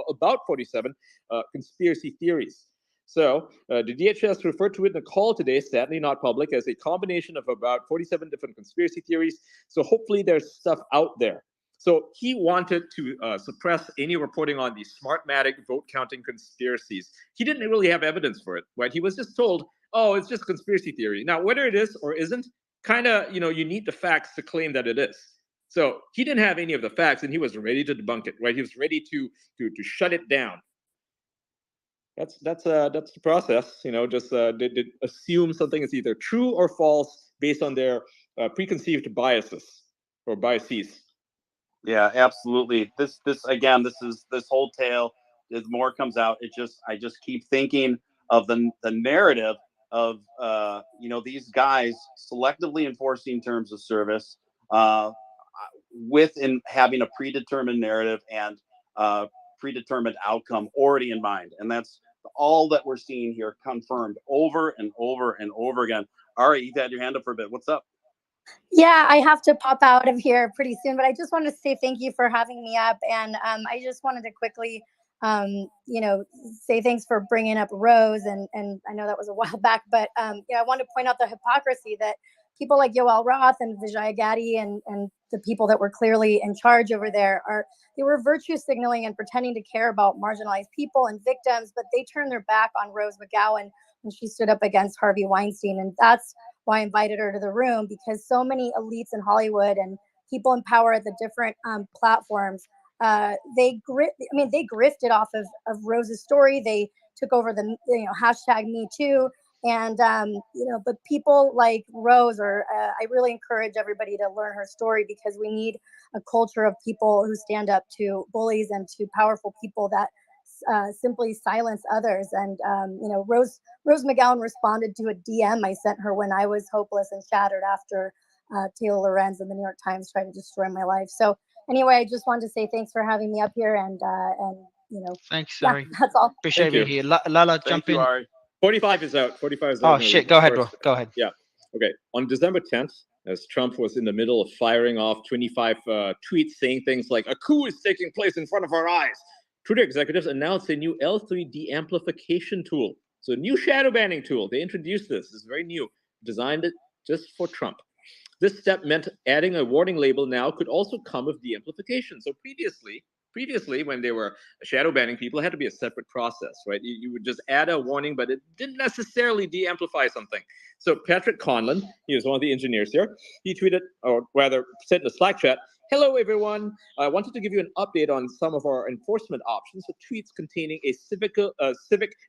about 47 conspiracy theories. So the DHS referred to it in a call today, sadly not public, as a combination of about 47 different conspiracy theories. So hopefully there's stuff out there. So he wanted to suppress any reporting on the Smartmatic vote counting conspiracies. He didn't really have evidence for it, right? He was just told, oh, it's just conspiracy theory. Now, whether it is or isn't, kind of, you need the facts to claim that it is. So he didn't have any of the facts, and he was ready to debunk it, right? He was ready to shut it down. That's the process, just they assume something is either true or false based on their preconceived biases or biases. Yeah, absolutely. This whole tale. As more comes out, I just keep thinking of the narrative of these guys selectively enforcing terms of service, having a predetermined narrative and predetermined outcome already in mind, and that's all that we're seeing here, confirmed over and over and over again. Ari, you've had your hand up for a bit. What's up? Yeah, I have to pop out of here pretty soon, but I just wanted to say thank you for having me up. And I just wanted to quickly, say thanks for bringing up Rose. And I know that was a while back, but I wanted to point out the hypocrisy that people like Yoel Roth and Vijaya Gadde and the people that were clearly in charge over there they were virtue signaling and pretending to care about marginalized people and victims, but they turned their back on Rose McGowan when she stood up against Harvey Weinstein. And that's why I invited her to the room, because so many elites in Hollywood and people in power at the different platforms, they grifted off of Rose's story. They took over the hashtag Me Too. And, but people like Rose, I really encourage everybody to learn her story, because we need a culture of people who stand up to bullies and to powerful people that simply silence others. And, Rose McGowan responded to a DM I sent her when I was hopeless and shattered after Taylor Lorenz and the New York Times tried to destroy my life. So anyway, I just wanted to say thanks for having me up here. And thanks, Ari. That's all. Appreciate being here. Lala, jump in. Ari. 45 is out. 45 is out. Oh, shit. Go ahead, bro. Go ahead. Yeah. Okay. On December 10th, as Trump was in the middle of firing off 25 tweets saying things like, a coup is taking place in front of our eyes, Twitter executives announced a new L3 de-amplification tool. So a new shadow banning tool. They introduced this. It's very new. Designed it just for Trump. This step meant adding a warning label now could also come with de-amplification. So previously, when they were shadow banning people, it had to be a separate process, right? You would just add a warning, but it didn't necessarily de-amplify something. So Patrick Conlon, he was one of the engineers here, he tweeted, or rather sent in a Slack chat, hello, everyone. I wanted to give you an update on some of our enforcement options for tweets containing a civic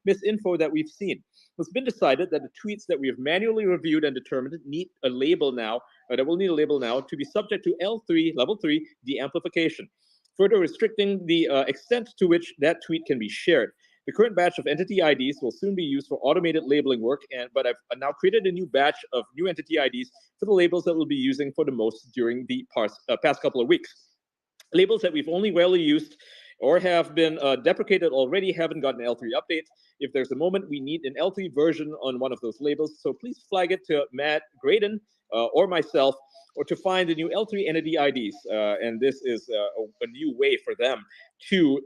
misinfo that we've seen. It's been decided that the tweets that we have manually reviewed and determined need a label now, that will need a label now to be subject to L3, level 3, de-amplification, further restricting the extent to which that tweet can be shared. The current batch of entity IDs will soon be used for automated labeling work, but I've now created a new batch of new entity IDs for the labels that we'll be using for the most during the past couple of weeks. Labels that we've only rarely used or have been deprecated already haven't gotten an L3 update. If there's a moment we need an L3 version on one of those labels, so please flag it to Matt Graydon or myself, or to find the new L3 entity IDs. And this is a new way for them to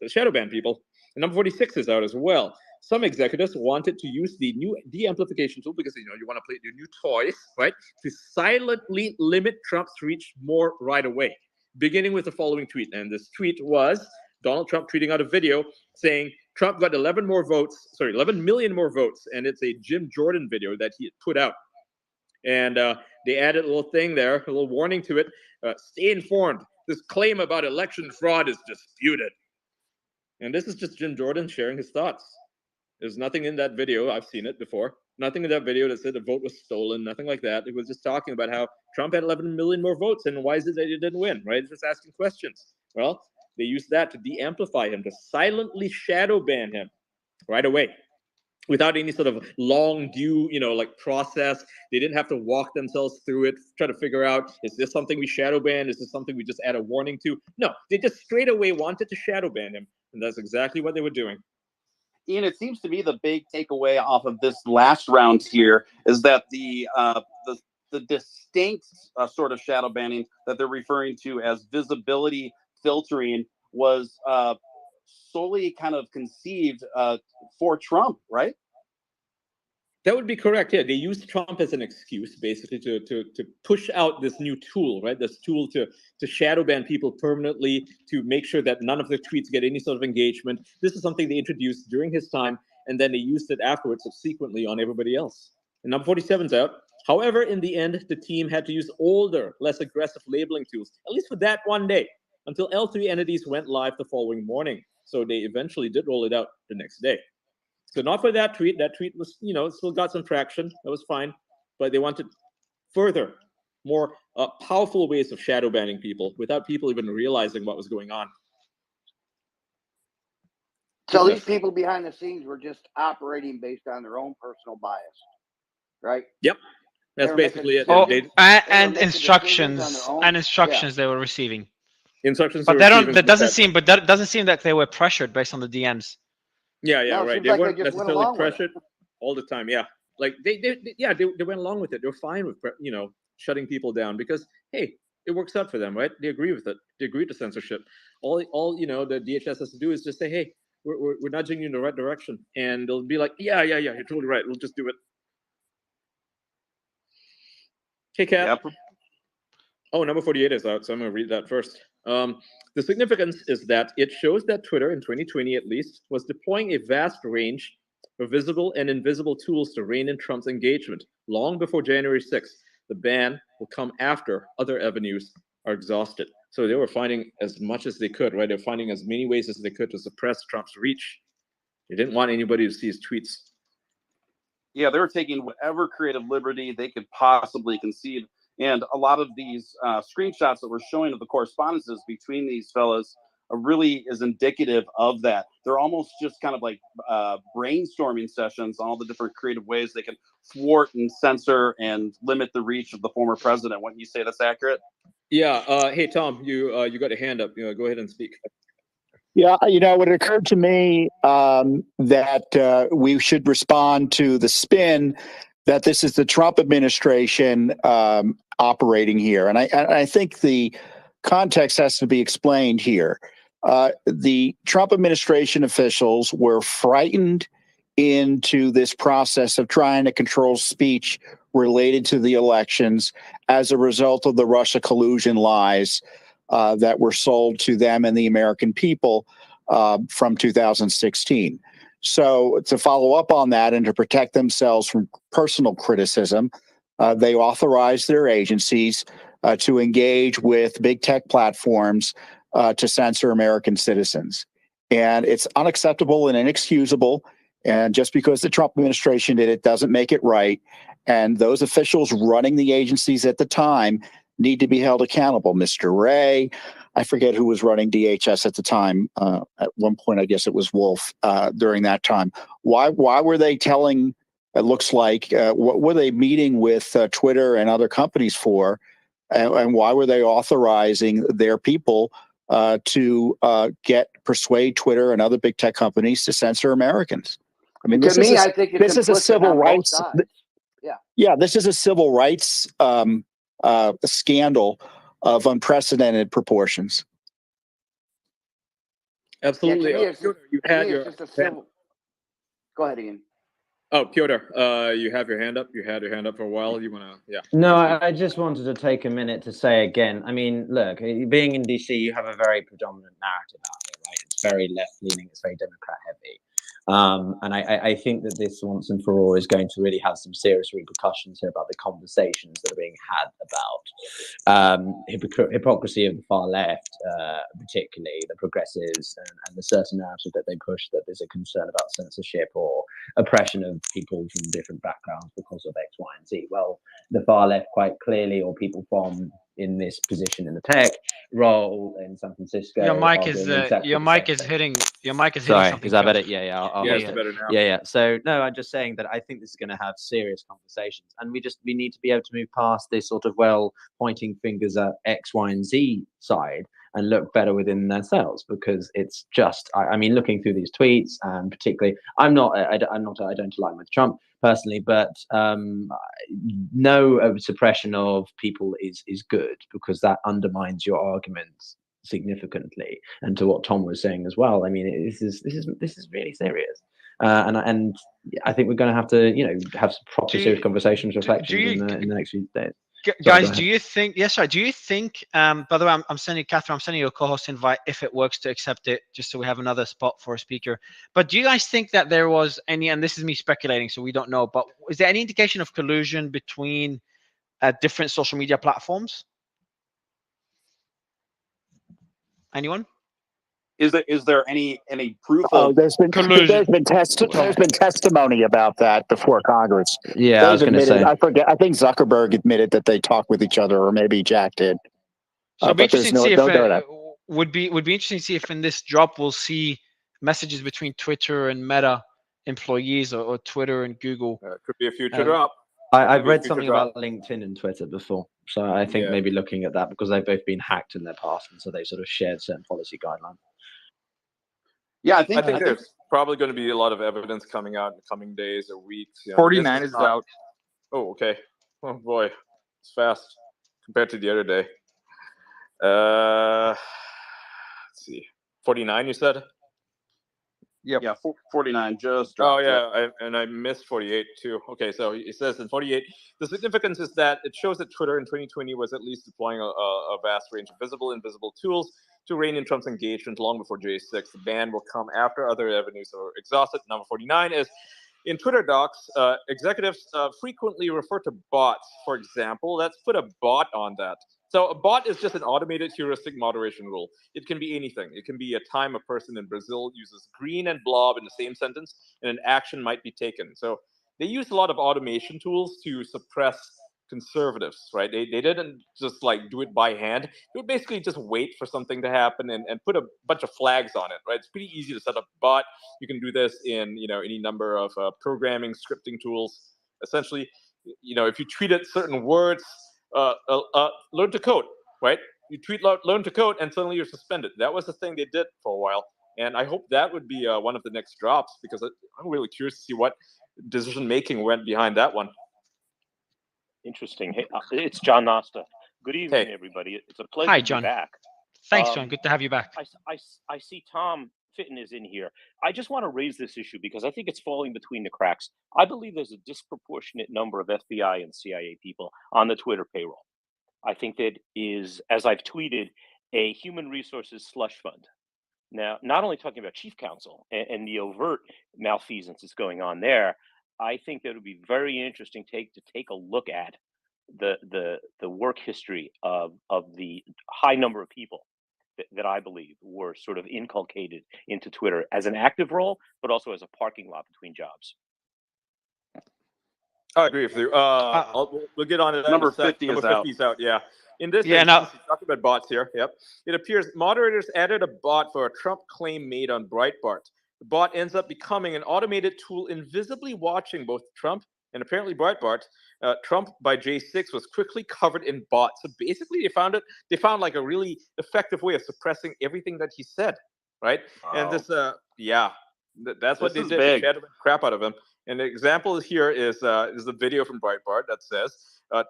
shadow ban people. And number 46 is out as well. Some executives wanted to use the new de-amplification tool because you want to play your new toys, right? To silently limit Trump's reach more right away, beginning with the following tweet. And this tweet was Donald Trump tweeting out a video saying Trump got 11 million more votes, and it's a Jim Jordan video that he had put out. And they added a little thing there, a little warning to it. Stay informed. This claim about election fraud is disputed. And this is just Jim Jordan sharing his thoughts. There's nothing in that video. I've seen it before. Nothing in that video that said the vote was stolen. Nothing like that. It was just talking about how Trump had 11 million more votes, and why is it that he didn't win, right? It's just asking questions. Well, they used that to de-amplify him, to silently shadow ban him right away. without any sort of long due, like process. They didn't have to walk themselves through it, try to figure out, is this something we shadow ban? Is this something we just add a warning to? No, they just straight away wanted to shadow ban him. And that's exactly what they were doing. Ian, it seems to me the big takeaway off of this last round here is that the distinct sort of shadow banning that they're referring to as visibility filtering was solely kind of conceived for Trump, right? That would be correct. Yeah, they used Trump as an excuse, basically, to push out this new tool, right? This tool to shadow ban people permanently, to make sure that none of their tweets get any sort of engagement. This is something they introduced during his time, and then they used it afterwards, subsequently, on everybody else. And number 47's out. However, in the end, the team had to use older, less aggressive labeling tools, at least for that one day, until L3 entities went live the following morning. So they eventually did roll it out the next day. So not for that tweet. That tweet was, still got some traction. That was fine. But they wanted further, more powerful ways of shadow banning people without people even realizing what was going on. So these people behind the scenes were just operating based on their own personal bias, right? Yep. That's basically it. Oh, and instructions they were receiving. Instructions. But that doesn't seem that they were pressured based on the DMs. Yeah, No, right. seems They like weren't they just went necessarily along with it. pressured all the time. Yeah, like they went along with it. They're fine with shutting people down because hey, it works out for them, right? They agree with it. They agree to censorship. All the DHS has to do is just say, hey, we're nudging you in the right direction, and they'll be like, yeah, you're totally right. We'll just do it. Hey, Cap. Yep. Oh, number 48 is out, so I'm going to read that first. The significance is that it shows that Twitter, in 2020 at least, was deploying a vast range of visible and invisible tools to rein in Trump's engagement long before January 6th. The ban will come after other avenues are exhausted. So they were finding as much as they could, right? They're finding as many ways as they could to suppress Trump's reach. They didn't want anybody to see his tweets. Yeah, they were taking whatever creative liberty they could possibly concede. And a lot of these screenshots that we're showing of the correspondences between these fellas really is indicative of that. They're almost just kind of like brainstorming sessions on all the different creative ways they can thwart and censor and limit the reach of the former president. Wouldn't you say that's accurate? Yeah. Hey, Tom, you got a hand up. Go ahead and speak. Yeah, it occurred to me that we should respond to the spin that this is the Trump administration operating here. And I think the context has to be explained here. The Trump administration officials were frightened into this process of trying to control speech related to the elections as a result of the Russia collusion lies that were sold to them and the American people from 2016. So to follow up on that and to protect themselves from personal criticism, they authorized their agencies to engage with big tech platforms to censor American citizens. And it's unacceptable and inexcusable. And just because the Trump administration did it doesn't make it right. And those officials running the agencies at the time need to be held accountable. Mr. Wray, I forget who was running DHS at the time. At one point, I guess it was Wolf during that time. Why were they telling, it looks like, what were they meeting with Twitter and other companies for? And why were they authorizing their people to persuade Twitter and other big tech companies to censor Americans? I mean, this is a civil rights. Yeah, this is a civil rights scandal of unprecedented proportions. Absolutely. Yeah, you had your Go ahead, Ian. Oh, Piotr, you have your hand up. You had your hand up for a while. You want to, yeah. No, I just wanted to take a minute to say again, I mean, look, being in DC, you have a very predominant narrative out here, right? It's very left-leaning. It's very Democrat-heavy. And I think that this once and for all is going to really have some serious repercussions here about the conversations that are being had about hypocrisy of the far left, particularly the progressives and the certain narrative that they push, that there's a concern about censorship or oppression of people from different backgrounds because of X, Y, and Z. Well, the far left quite clearly, or people from in this position in the tech role in San Francisco. Your mic are is doing exactly your the mic same is thing. hitting your mic is Sorry, hitting something. is that Phil. better? Yeah, I'll yeah, fix yeah. it. better now. Yeah. So no, I'm just saying that I think this is going to have serious conversations, and we need to be able to move past this sort of pointing fingers at X, Y, and Z side and look better within themselves, because it's just I mean, looking through these tweets, and particularly I don't align with Trump personally, but no suppression of people is good, because that undermines your arguments significantly. And to what Tom was saying as well, I mean, this is really serious, and I think we're going to have to have some proper serious conversations, reflections in the next few days. Guys, do you think? Yes, sorry. Do you think? By the way, I'm sending Catherine. I'm sending you a co-host invite if it works to accept it, just so we have another spot for a speaker. But do you guys think that there was any? And this is me speculating, so we don't know. But is there any indication of collusion between different social media platforms? Anyone? Is there any proof Oh, of there's been collusion? there's been testimony about that before Congress. Yeah, I was going to say. I forget. I think Zuckerberg admitted that they talked with each other, or maybe Jack did. So it'd be interesting to see if would be interesting to see if in this drop we'll see messages between Twitter and Meta employees, or Twitter and Google. Could be a future drop. I've read something about LinkedIn and Twitter before, so I think maybe looking at that, because they've both been hacked in their past, and so they sort of shared certain policy guidelines. Yeah, I think there's probably going to be a lot of evidence coming out in the coming days or weeks. 49 is out. Oh, okay. Oh boy, it's fast compared to the other day. Let's see, 49. You said? Yep. Yeah, 49 just. Oh yeah, and I missed 48 too. Okay, so it says in 48, the significance is that it shows that Twitter in 2020 was at least deploying a vast range of visible and invisible tools to rein in Trump's engagement long before J6. The ban will come after other avenues are exhausted. Number 49 is, in Twitter docs, executives frequently refer to bots. For example, let's put a bot on that. So a bot is just an automated heuristic moderation rule. It can be anything. It can be a time a person in Brazil uses green and blob in the same sentence, and an action might be taken. So they use a lot of automation tools to suppress conservatives, right? They didn't just do it by hand. They would basically just wait for something to happen and put a bunch of flags on it, right? It's pretty easy to set up a bot. You can do this in any number of programming scripting tools. Essentially, if you tweeted certain words, learn to code, right? You tweet learn to code, and suddenly you're suspended. That was the thing they did for a while, and I hope that would be one of the next drops, because I'm really curious to see what decision making went behind that one. Interesting. Hey, it's John Nosta. Good evening, everybody. It's a pleasure to be back. Thanks, John. Good to have you back. I see Tom Fitton is in here. I just want to raise this issue because I think it's falling between the cracks. I believe there's a disproportionate number of FBI and CIA people on the Twitter payroll. I think that is, as I've tweeted, a human resources slush fund. Now, not only talking about chief counsel and the overt malfeasance that's going on there, I think that it would be very interesting to take a look at the work history of the high number of people that I believe were sort of inculcated into Twitter as an active role, but also as a parking lot between jobs. I agree with you. We'll get on to that. Number 50 number is out. 50 is out. Yeah. In this, Yeah, instance, he's talking about bots here. Yep. It appears moderators added a bot for a Trump claim made on Breitbart. The bot ends up becoming an automated tool invisibly watching both Trump and apparently Breitbart. Trump by J6 was quickly covered in bots. So basically, they found like a really effective way of suppressing everything that he said, right? Wow. And this, that's what they did. Big. They shadowed the crap out of him. And the example here is the video from Breitbart that says,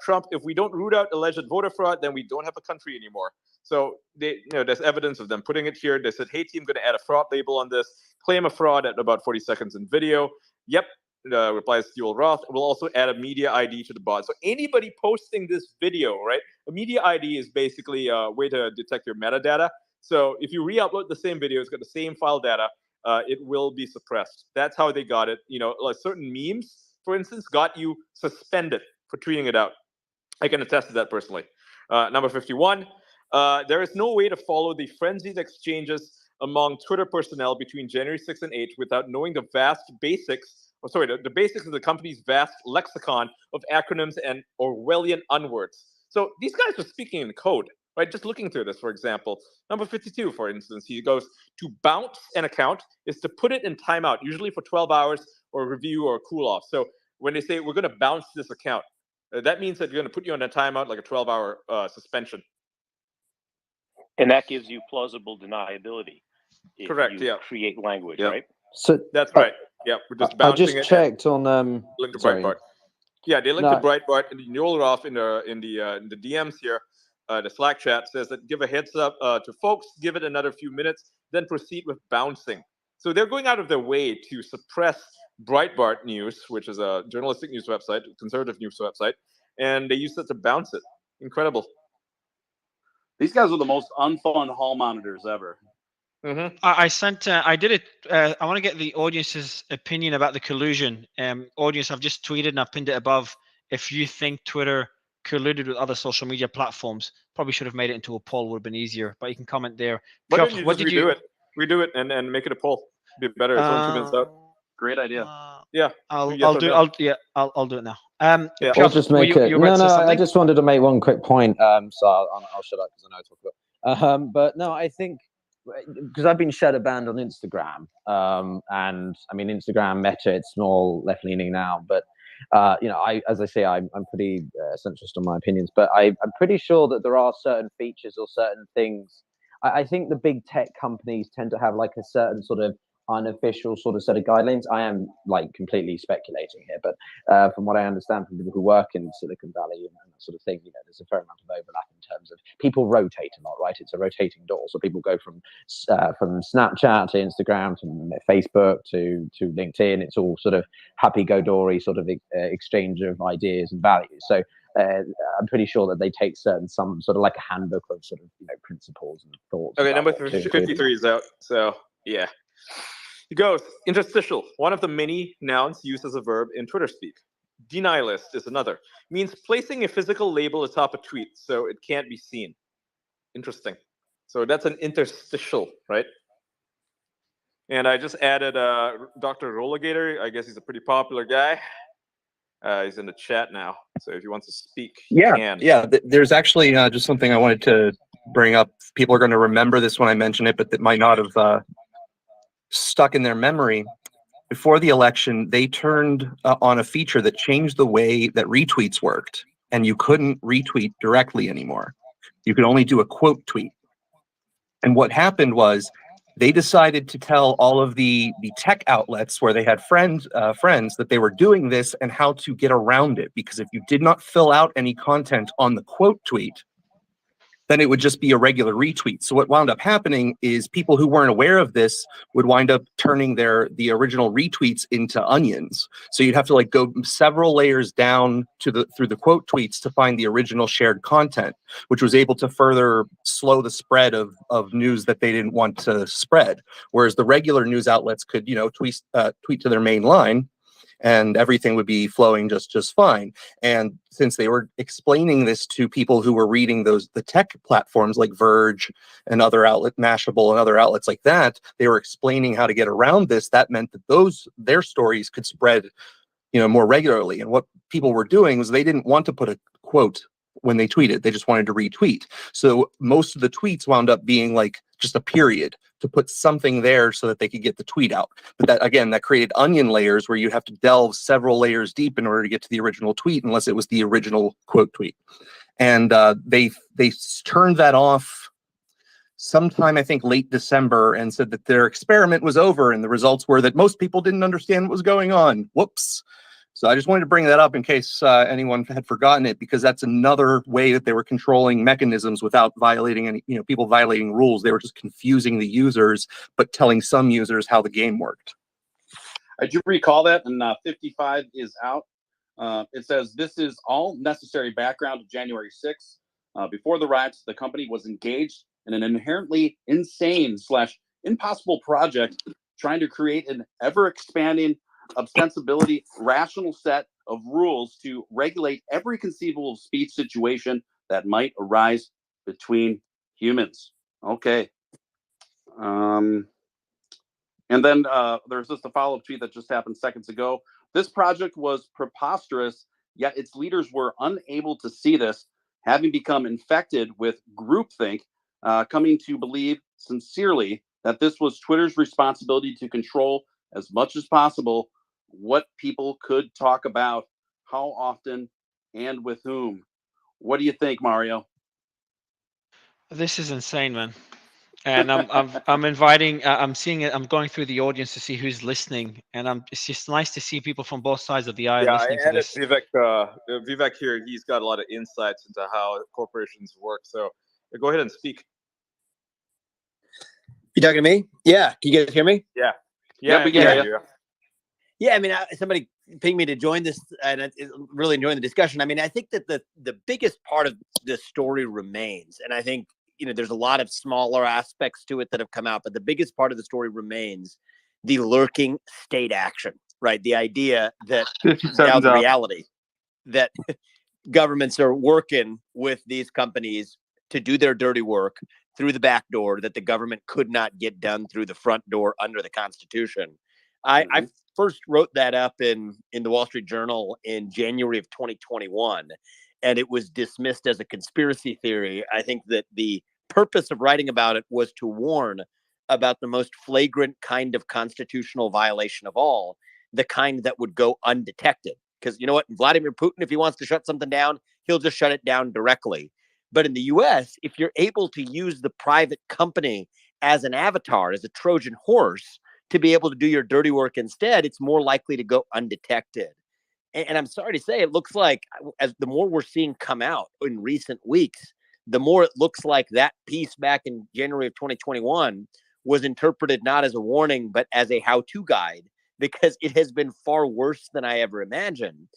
Trump, if we don't root out alleged voter fraud, then we don't have a country anymore. So there's evidence of them putting it here. They said, hey, team, going to add a fraud label on this. Claim a fraud at about 40 seconds in video. Yep. Replies Stewart Roth. We'll also add a media ID to the bot. So anybody posting this video, right? A media ID is basically a way to detect your metadata. So if you re-upload the same video, it's got the same file data. It will be suppressed. That's how they got it. Like certain memes, for instance, got you suspended for tweeting it out. I can attest to that personally. Number 51, there is no way to follow the frenzied exchanges among Twitter personnel between January 6th and 8th without knowing the basics of the company's vast lexicon of acronyms and Orwellian unwords. So these guys are speaking in code, right? Just looking through this, for example, number 52, for instance, he goes to bounce an account is to put it in timeout, usually for 12 hours or review or cool off. So when they say we're going to bounce this account, that means that you're going to put you on a timeout, like a 12-hour suspension. And that gives you plausible deniability if Correct, you yeah. create language, Yep. right? So that's right. Yeah, we're just I bouncing just it. checked on Link to sorry. Breitbart. Yeah, they link No. to Breitbart, and you roll it off in the DMs here. The Slack chat says that give a heads up to folks, give it another few minutes, then proceed with bouncing. So they're going out of their way to suppress Breitbart News, which is a journalistic news website, conservative news website, and they use that to bounce it. Incredible. These guys are the most unfun hall monitors ever. Mm-hmm. I sent. I did it. I want to get the audience's opinion about the collusion. Audience, I've just tweeted and I've pinned it above. If you think Twitter colluded with other social media platforms, probably should have made it into a poll. Would have been easier, but you can comment there. Why Piotr, don't you what just did you? redo it and make it a poll? Be better. It's only 2 minutes out. Great idea. Yeah. I'll yes do. or no. I'll do it now. Yeah. Or Piotr, just make it. you about No, to say no. I something? just wanted to make one quick point. So I'll shut up because I know I talk about. But no, I think because I've been shadow banned on Instagram, and I mean Instagram Meta, it's more left leaning now. But you know, as I say, I'm pretty centrist on my opinions. But I'm pretty sure that there are certain features or certain things. I think the big tech companies tend to have like a certain sort of unofficial sort of set of guidelines. I am like completely speculating here, but from what I understand from people who work in Silicon Valley and that sort of thing, you know, there's a fair amount of overlap in terms of people rotate a lot, right? It's a rotating door, so people go from Snapchat to Instagram to Facebook to LinkedIn. It's all sort of happy-go-dory sort of exchange of ideas and values. So I'm pretty sure that they take some sort of like a handbook of sort of, you know, principles and thoughts. Okay, number 53 is out. So yeah. It goes interstitial, one of the many nouns used as a verb in Twitter speak. Denialist is another. Means placing a physical label atop a tweet so it can't be seen. Interesting. So that's an interstitial, right? And I just added Dr. Rolligator. I guess he's a pretty popular guy. He's in the chat now. So if he wants to speak, he can. Yeah. There's actually just something I wanted to bring up. People are going to remember this when I mention it, but that might not have stuck in their memory. Before the election, they turned on a feature that changed the way that retweets worked, and you couldn't retweet directly anymore. You could only do a quote tweet. And what happened was they decided to tell all of the tech outlets where they had friends that they were doing this and how to get around it. Because if you did not fill out any content on the quote tweet, then it would just be a regular retweet. So what wound up happening is people who weren't aware of this would wind up turning the original retweets into onions. So you'd have to like go several layers down through the quote tweets to find the original shared content, which was able to further slow the spread of news that they didn't want to spread. Whereas the regular news outlets could, you know, tweet to their main line, and everything would be flowing just fine. And since they were explaining this to people who were reading the tech platforms like Verge and other Mashable and other outlets like that, they were explaining how to get around this. That meant that their stories could spread, you know, more regularly. And what people were doing was they didn't want to put a quote when they tweeted. They just wanted to retweet. So most of the tweets wound up being like just a period to put something there so that they could get the tweet out. But that created onion layers where you'd have to delve several layers deep in order to get to the original tweet, unless it was the original quote tweet. And they turned that off sometime, I think, late December, and said that their experiment was over, and the results were that most people didn't understand what was going on. Whoops. So I just wanted to bring that up in case anyone had forgotten it, because that's another way that they were controlling mechanisms without violating any, you know, people violating rules. They were just confusing the users, but telling some users how the game worked. I do recall that, and 55 is out. It says, this is all necessary background of January 6th. Before the riots, the company was engaged in an inherently insane / impossible project trying to create an ever-expanding ostensibility rational set of rules to regulate every conceivable speech situation that might arise between humans. Okay. And then there's just a follow-up tweet that just happened seconds ago. This project was preposterous, yet its leaders were unable to see this. having become infected with groupthink, coming to believe sincerely that this was Twitter's responsibility to control as much as possible what people could talk about, how often, and with whom. What do you think, Mario? This is insane, man. And I'm inviting. I'm seeing it. I'm going through the audience to see who's listening, and it's just nice to see people from both sides of the aisle Yeah, listening I to added this. Vivek here. He's got a lot of insights into how corporations work. So go ahead and speak. You talking to me? Yeah. Can you guys hear me? Yeah. Yeah, we can hear you. Yeah, I mean, somebody pinged me to join this, and I'm really enjoying the discussion. I mean, I think that the biggest part of this story remains, and I think, you know, there's a lot of smaller aspects to it that have come out, but the biggest part of the story remains the lurking state action, right? The idea that now the reality that governments are working with these companies to do their dirty work through the back door that the government could not get done through the front door under the Constitution. I first wrote that up in the Wall Street Journal in January of 2021, and it was dismissed as a conspiracy theory. I think that the purpose of writing about it was to warn about the most flagrant kind of constitutional violation of all, the kind that would go undetected. Because you know what, Vladimir Putin, if he wants to shut something down, he'll just shut it down directly. But in the US, if you're able to use the private company as an avatar, as a Trojan horse, to be able to do your dirty work instead, it's more likely to go undetected. And I'm sorry to say, it looks like as the more we're seeing come out in recent weeks, the more it looks like that piece back in January of 2021 was interpreted not as a warning, but as a how-to guide, because it has been far worse than I ever imagined.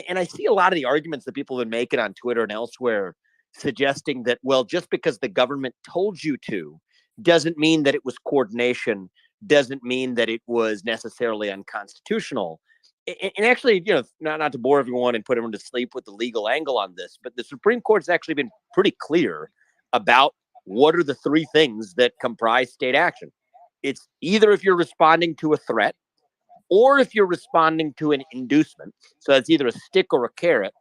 And I see a lot of the arguments that people have been making on Twitter and elsewhere suggesting that, well, just because the government told you to doesn't mean that it was coordination, doesn't mean that it was necessarily unconstitutional. And actually, you know, not to bore everyone and put everyone to sleep with the legal angle on this, but the Supreme Court's actually been pretty clear about what are the three things that comprise state action. It's either if you're responding to a threat, or if you're responding to an inducement. So that's either a stick or a carrot,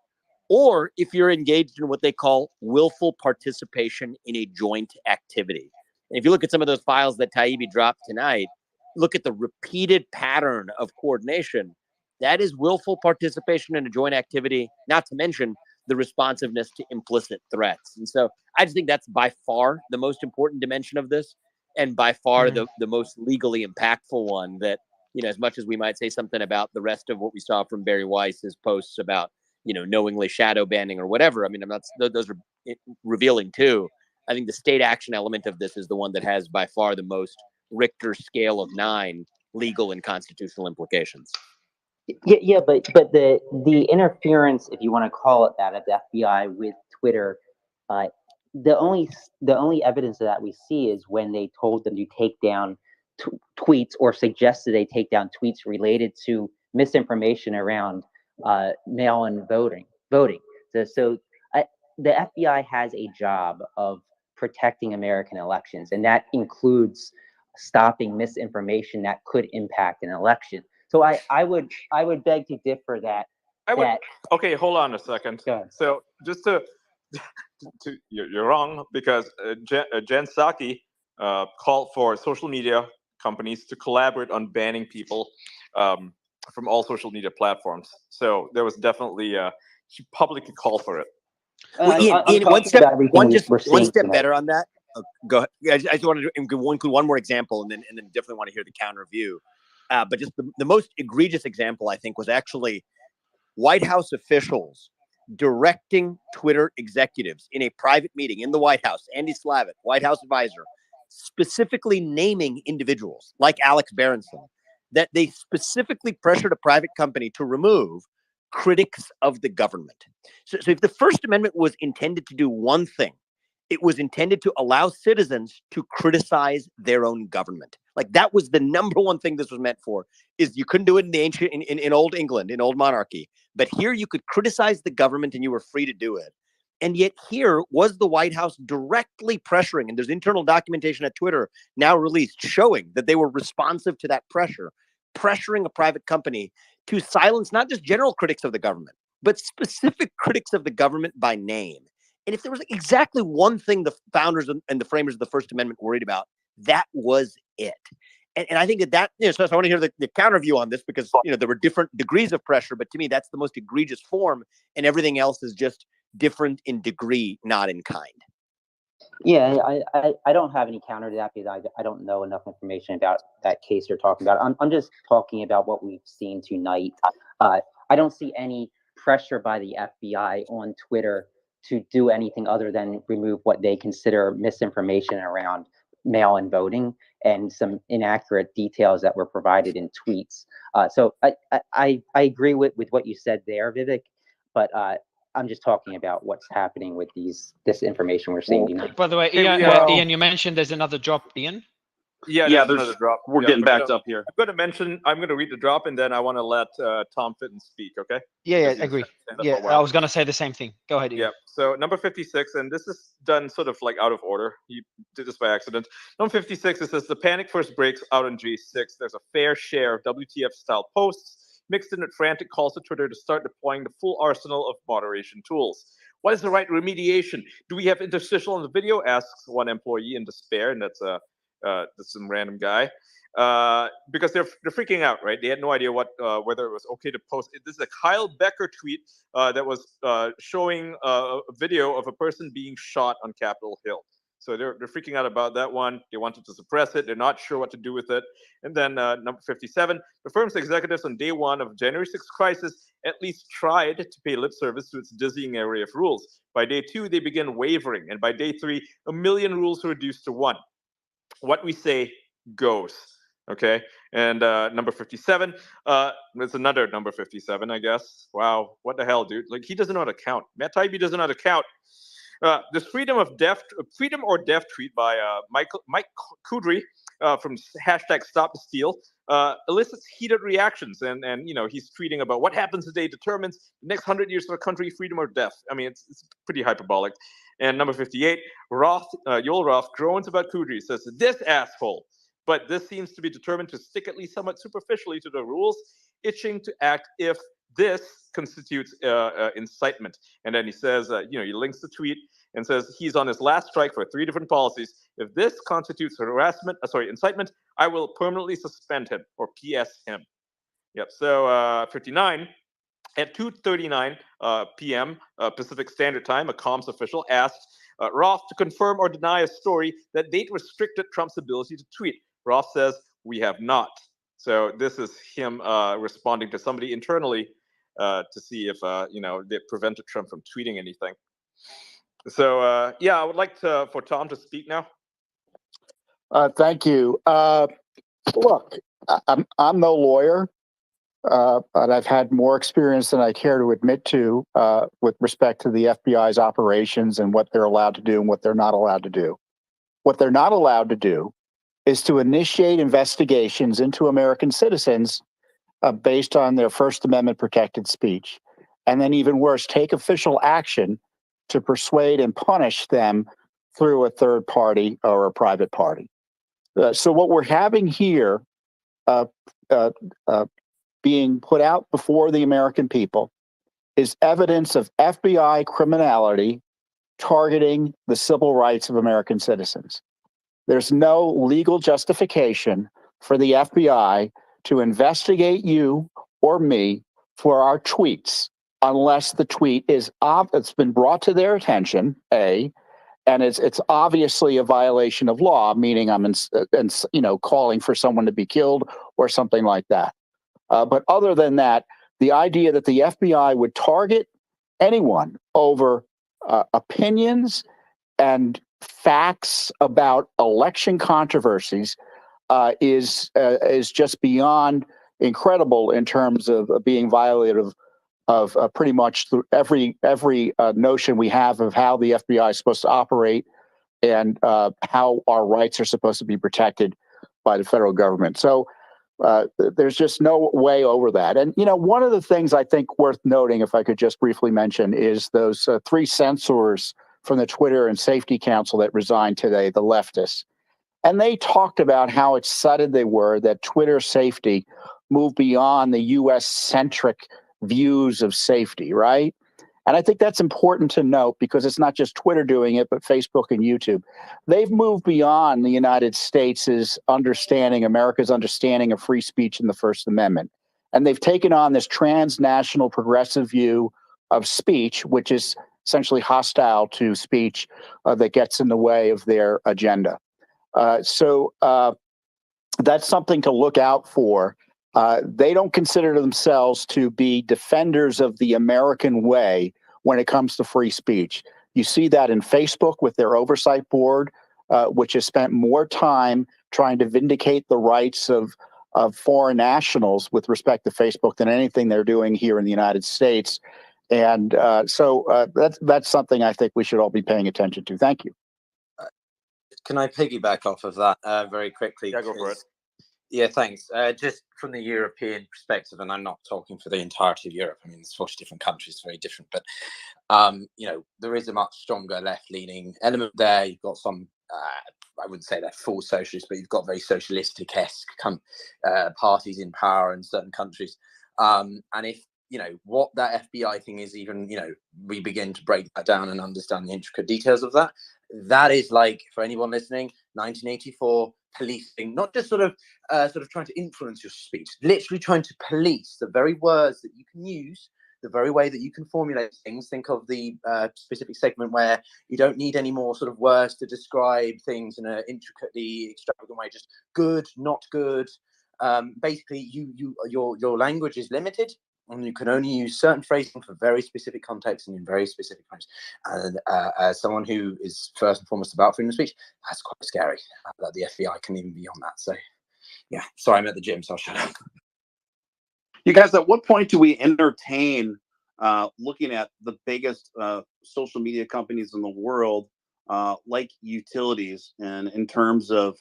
or if you're engaged in what they call willful participation in a joint activity. And if you look at some of those files that Taibbi dropped tonight, look at the repeated pattern of coordination. That is willful participation in a joint activity, not to mention the responsiveness to implicit threats. And so I just think that's by far the most important dimension of this, and by far the most legally impactful one that, you know, as much as we might say something about the rest of what we saw from Barry Weiss's posts about, you know, knowingly shadow banning or whatever. I mean, those are revealing too. I think the state action element of this is the one that has by far the most Richter scale of 9 legal and constitutional implications. Yeah, but the interference, if you want to call it that, of the FBI with Twitter, the only evidence of that we see is when they told them to take down tweets, or suggested they take down tweets related to misinformation around mail-in voting. So the FBI has a job of protecting American elections, and that includes stopping misinformation that could impact an election. So I would beg to differ that. Okay, hold on a second. So just to you're wrong, because Jen Psaki called for social media companies to collaborate on banning people from all social media platforms. So there was definitely she publicly called for it. Well, Ian, one step better on that. Go ahead. Yeah, I just wanted to include one more example, and then definitely want to hear the counter view. But just the most egregious example, I think, was actually White House officials directing Twitter executives in a private meeting in the White House, Andy Slavitt, White House advisor, specifically naming individuals like Alex Berenson, that they specifically pressured a private company to remove critics of the government. So if the First Amendment was intended to do one thing, it was intended to allow citizens to criticize their own government. Like, that was the number one thing this was meant for. Is you couldn't do it in the ancient, in old England, in old monarchy, but here you could criticize the government and you were free to do it. And yet here was the White House directly pressuring, and there's internal documentation at Twitter now released showing that they were responsive to that pressure, pressuring a private company to silence not just general critics of the government, but specific critics of the government by name. And if there was exactly one thing the founders and the framers of the First Amendment worried about, that was it. And I think that, so I want to hear the counter view on this, because, there were different degrees of pressure, but to me, that's the most egregious form, and everything else is just different in degree, not in kind. Yeah, I don't have any counter to that because I don't know enough information about that case you're talking about. I'm just talking about what we've seen tonight. I don't see any pressure by the FBI on Twitter to do anything other than remove what they consider misinformation around mail-in voting and some inaccurate details that were provided in tweets. So I agree with what you said there, Vivek, but I'm just talking about what's happening with this information we're seeing tonight. By the way, Ian, you mentioned there's another drop, Ian. Yeah, Yeah, there's another drop. We're getting backed up here. I'm going to read the drop, and then I want to let Tom Fitton speak, okay? Yeah, agree. Yeah, I was going to say the same thing. Go ahead, Ian. Yeah, so number 56, and this is done sort of like out of order. He did this by accident. Number 56, it says, the panic first breaks out on G6. There's a fair share of WTF-style posts mixed in with frantic calls to Twitter to start deploying the full arsenal of moderation tools. What is the right remediation? Do we have interstitial in the video? Asks one employee in despair, and that's some random guy. Because they're freaking out, right? They had no idea whether it was okay to post. This is a Kyle Becker tweet that was showing a video of a person being shot on Capitol Hill. So they're freaking out about that one. They wanted to suppress it. They're not sure what to do with it. And then number 57, the firm's executives on day one of January 6th crisis at least tried to pay lip service to its dizzying array of rules. By day 2, they begin wavering. And by day 3, 1 million rules were reduced to 1. What we say goes. Okay. And number 57, there's another number 57, I guess. Wow. What the hell, dude? Like, he doesn't know how to count. Matt Taibbi doesn't know how to count. This freedom or deaf tweet by Mike Kudry from hashtag Stop the Steal elicits heated reactions, and he's tweeting about what happens today determines the next 100 years for a country, freedom or death. I mean, it's pretty hyperbolic. And number 58, Yoel Roth groans about Kudry, says, this asshole. But this seems to be determined to stick at least somewhat superficially to the rules, itching to act if this constitutes incitement. And then he says, he links the tweet and says he's on his last strike for 3 different policies. If this constitutes incitement, I will permanently suspend him, or PS him. Yep. So 59. At 2:39 p.m. Pacific Standard Time, a comms official asked Roth to confirm or deny a story that date restricted Trump's ability to tweet. Roth says, we have not. So this is him responding to somebody internally to see if they prevented Trump from tweeting anything. So I would like for Tom to speak now. Thank you. Look, I'm no lawyer. But I've had more experience than I care to admit to with respect to the FBI's operations and what they're allowed to do and what they're not allowed to do. What they're not allowed to do is to initiate investigations into American citizens based on their First Amendment protected speech. And then even worse, take official action to persuade and punish them through a third party or a private party. So what we're having here being put out before the American people is evidence of FBI criminality targeting the civil rights of American citizens. There's no legal justification for the FBI to investigate you or me for our tweets unless the tweet is it's been brought to their attention, A, and it's obviously a violation of law, meaning I'm calling for someone to be killed or something like that. But other than that, the idea that the FBI would target anyone over opinions and facts about election controversies is just beyond incredible in terms of being violative of pretty much every notion we have of how the FBI is supposed to operate and how our rights are supposed to be protected by the federal government. So there's just no way over that. And, one of the things I think worth noting, if I could just briefly mention, is those 3 censors from the Twitter and Safety Council that resigned today, the leftists. And they talked about how excited they were that Twitter safety moved beyond the U.S.-centric views of safety, right? And I think that's important to note because it's not just Twitter doing it, but Facebook and YouTube. They've moved beyond the United States' understanding, America's understanding of free speech in the First Amendment. And they've taken on this transnational progressive view of speech, which is essentially hostile to speech that gets in the way of their agenda. So that's something to look out for. They don't consider themselves to be defenders of the American way when it comes to free speech. You see that in Facebook with their oversight board, which has spent more time trying to vindicate the rights of foreign nationals with respect to Facebook than anything they're doing here in the United States. And so that's something I think we should all be paying attention to. Thank you. Can I piggyback off of that very quickly? Yeah, go for it. Yeah, thanks. Just from the European perspective, and I'm not talking for the entirety of Europe. I mean, it's 40 different countries, very different. But, you know, there is a much stronger left-leaning element there. You've got some, I wouldn't say they're full socialists, but you've got very socialistic-esque parties in power in certain countries. And if, you know, what that FBI thing is, even, you know, we begin to break that down and understand the intricate details of that, that is like, for anyone listening, 1984 policing, not just sort of trying to influence your speech, literally trying to police the very words that you can use, the very way that you can formulate things. Think of the specific segment where you don't need any more sort of words to describe things in an intricately extravagant way, just good, not good. Basically, your language is limited, and you can only use certain phrasing for very specific contexts and in very specific times. And as someone who is first and foremost about freedom of speech, that's quite scary that the FBI can even be on that. So, yeah, sorry, I'm at the gym, so I'll shut up. You guys, at what point do we entertain looking at the biggest social media companies in the world, like utilities, and in terms of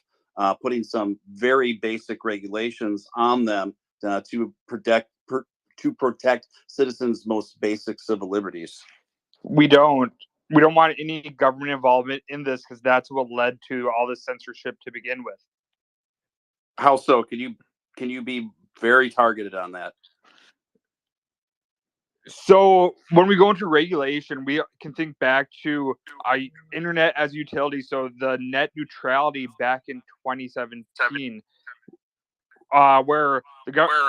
putting some very basic regulations on them to protect citizens' most basic civil liberties? We don't want any government involvement in this because that's what led to all this censorship to begin with. How so? Can you be very targeted on that? So when we go into regulation, we can think back to internet as utility. So the net neutrality back in 2017, where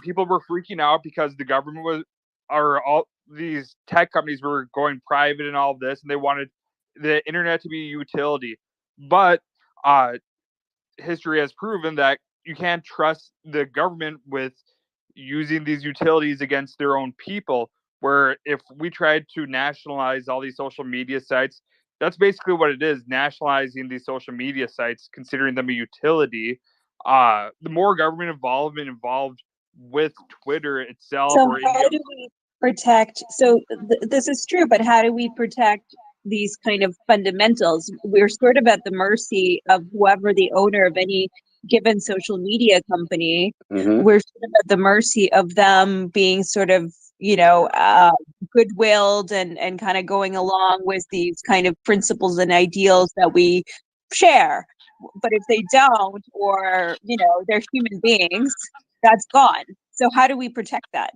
people were freaking out because the government all these tech companies were going private and all of this, and they wanted the internet to be a utility. But history has proven that you can't trust the government with using these utilities against their own people. Where if we tried to nationalize all these social media sites, that's basically what it is, nationalizing these social media sites, considering them a utility. The more government involved with Twitter itself. So how do we protect? So this is true, but how do we protect these kind of fundamentals? We're sort of at the mercy of whoever the owner of any given social media company. Mm-hmm. We're sort of at the mercy of them being sort of, you know, good-willed and kind of going along with these kind of principles and ideals that we share. But if they don't, or, you know, they're human beings, that's gone. So how do we protect that?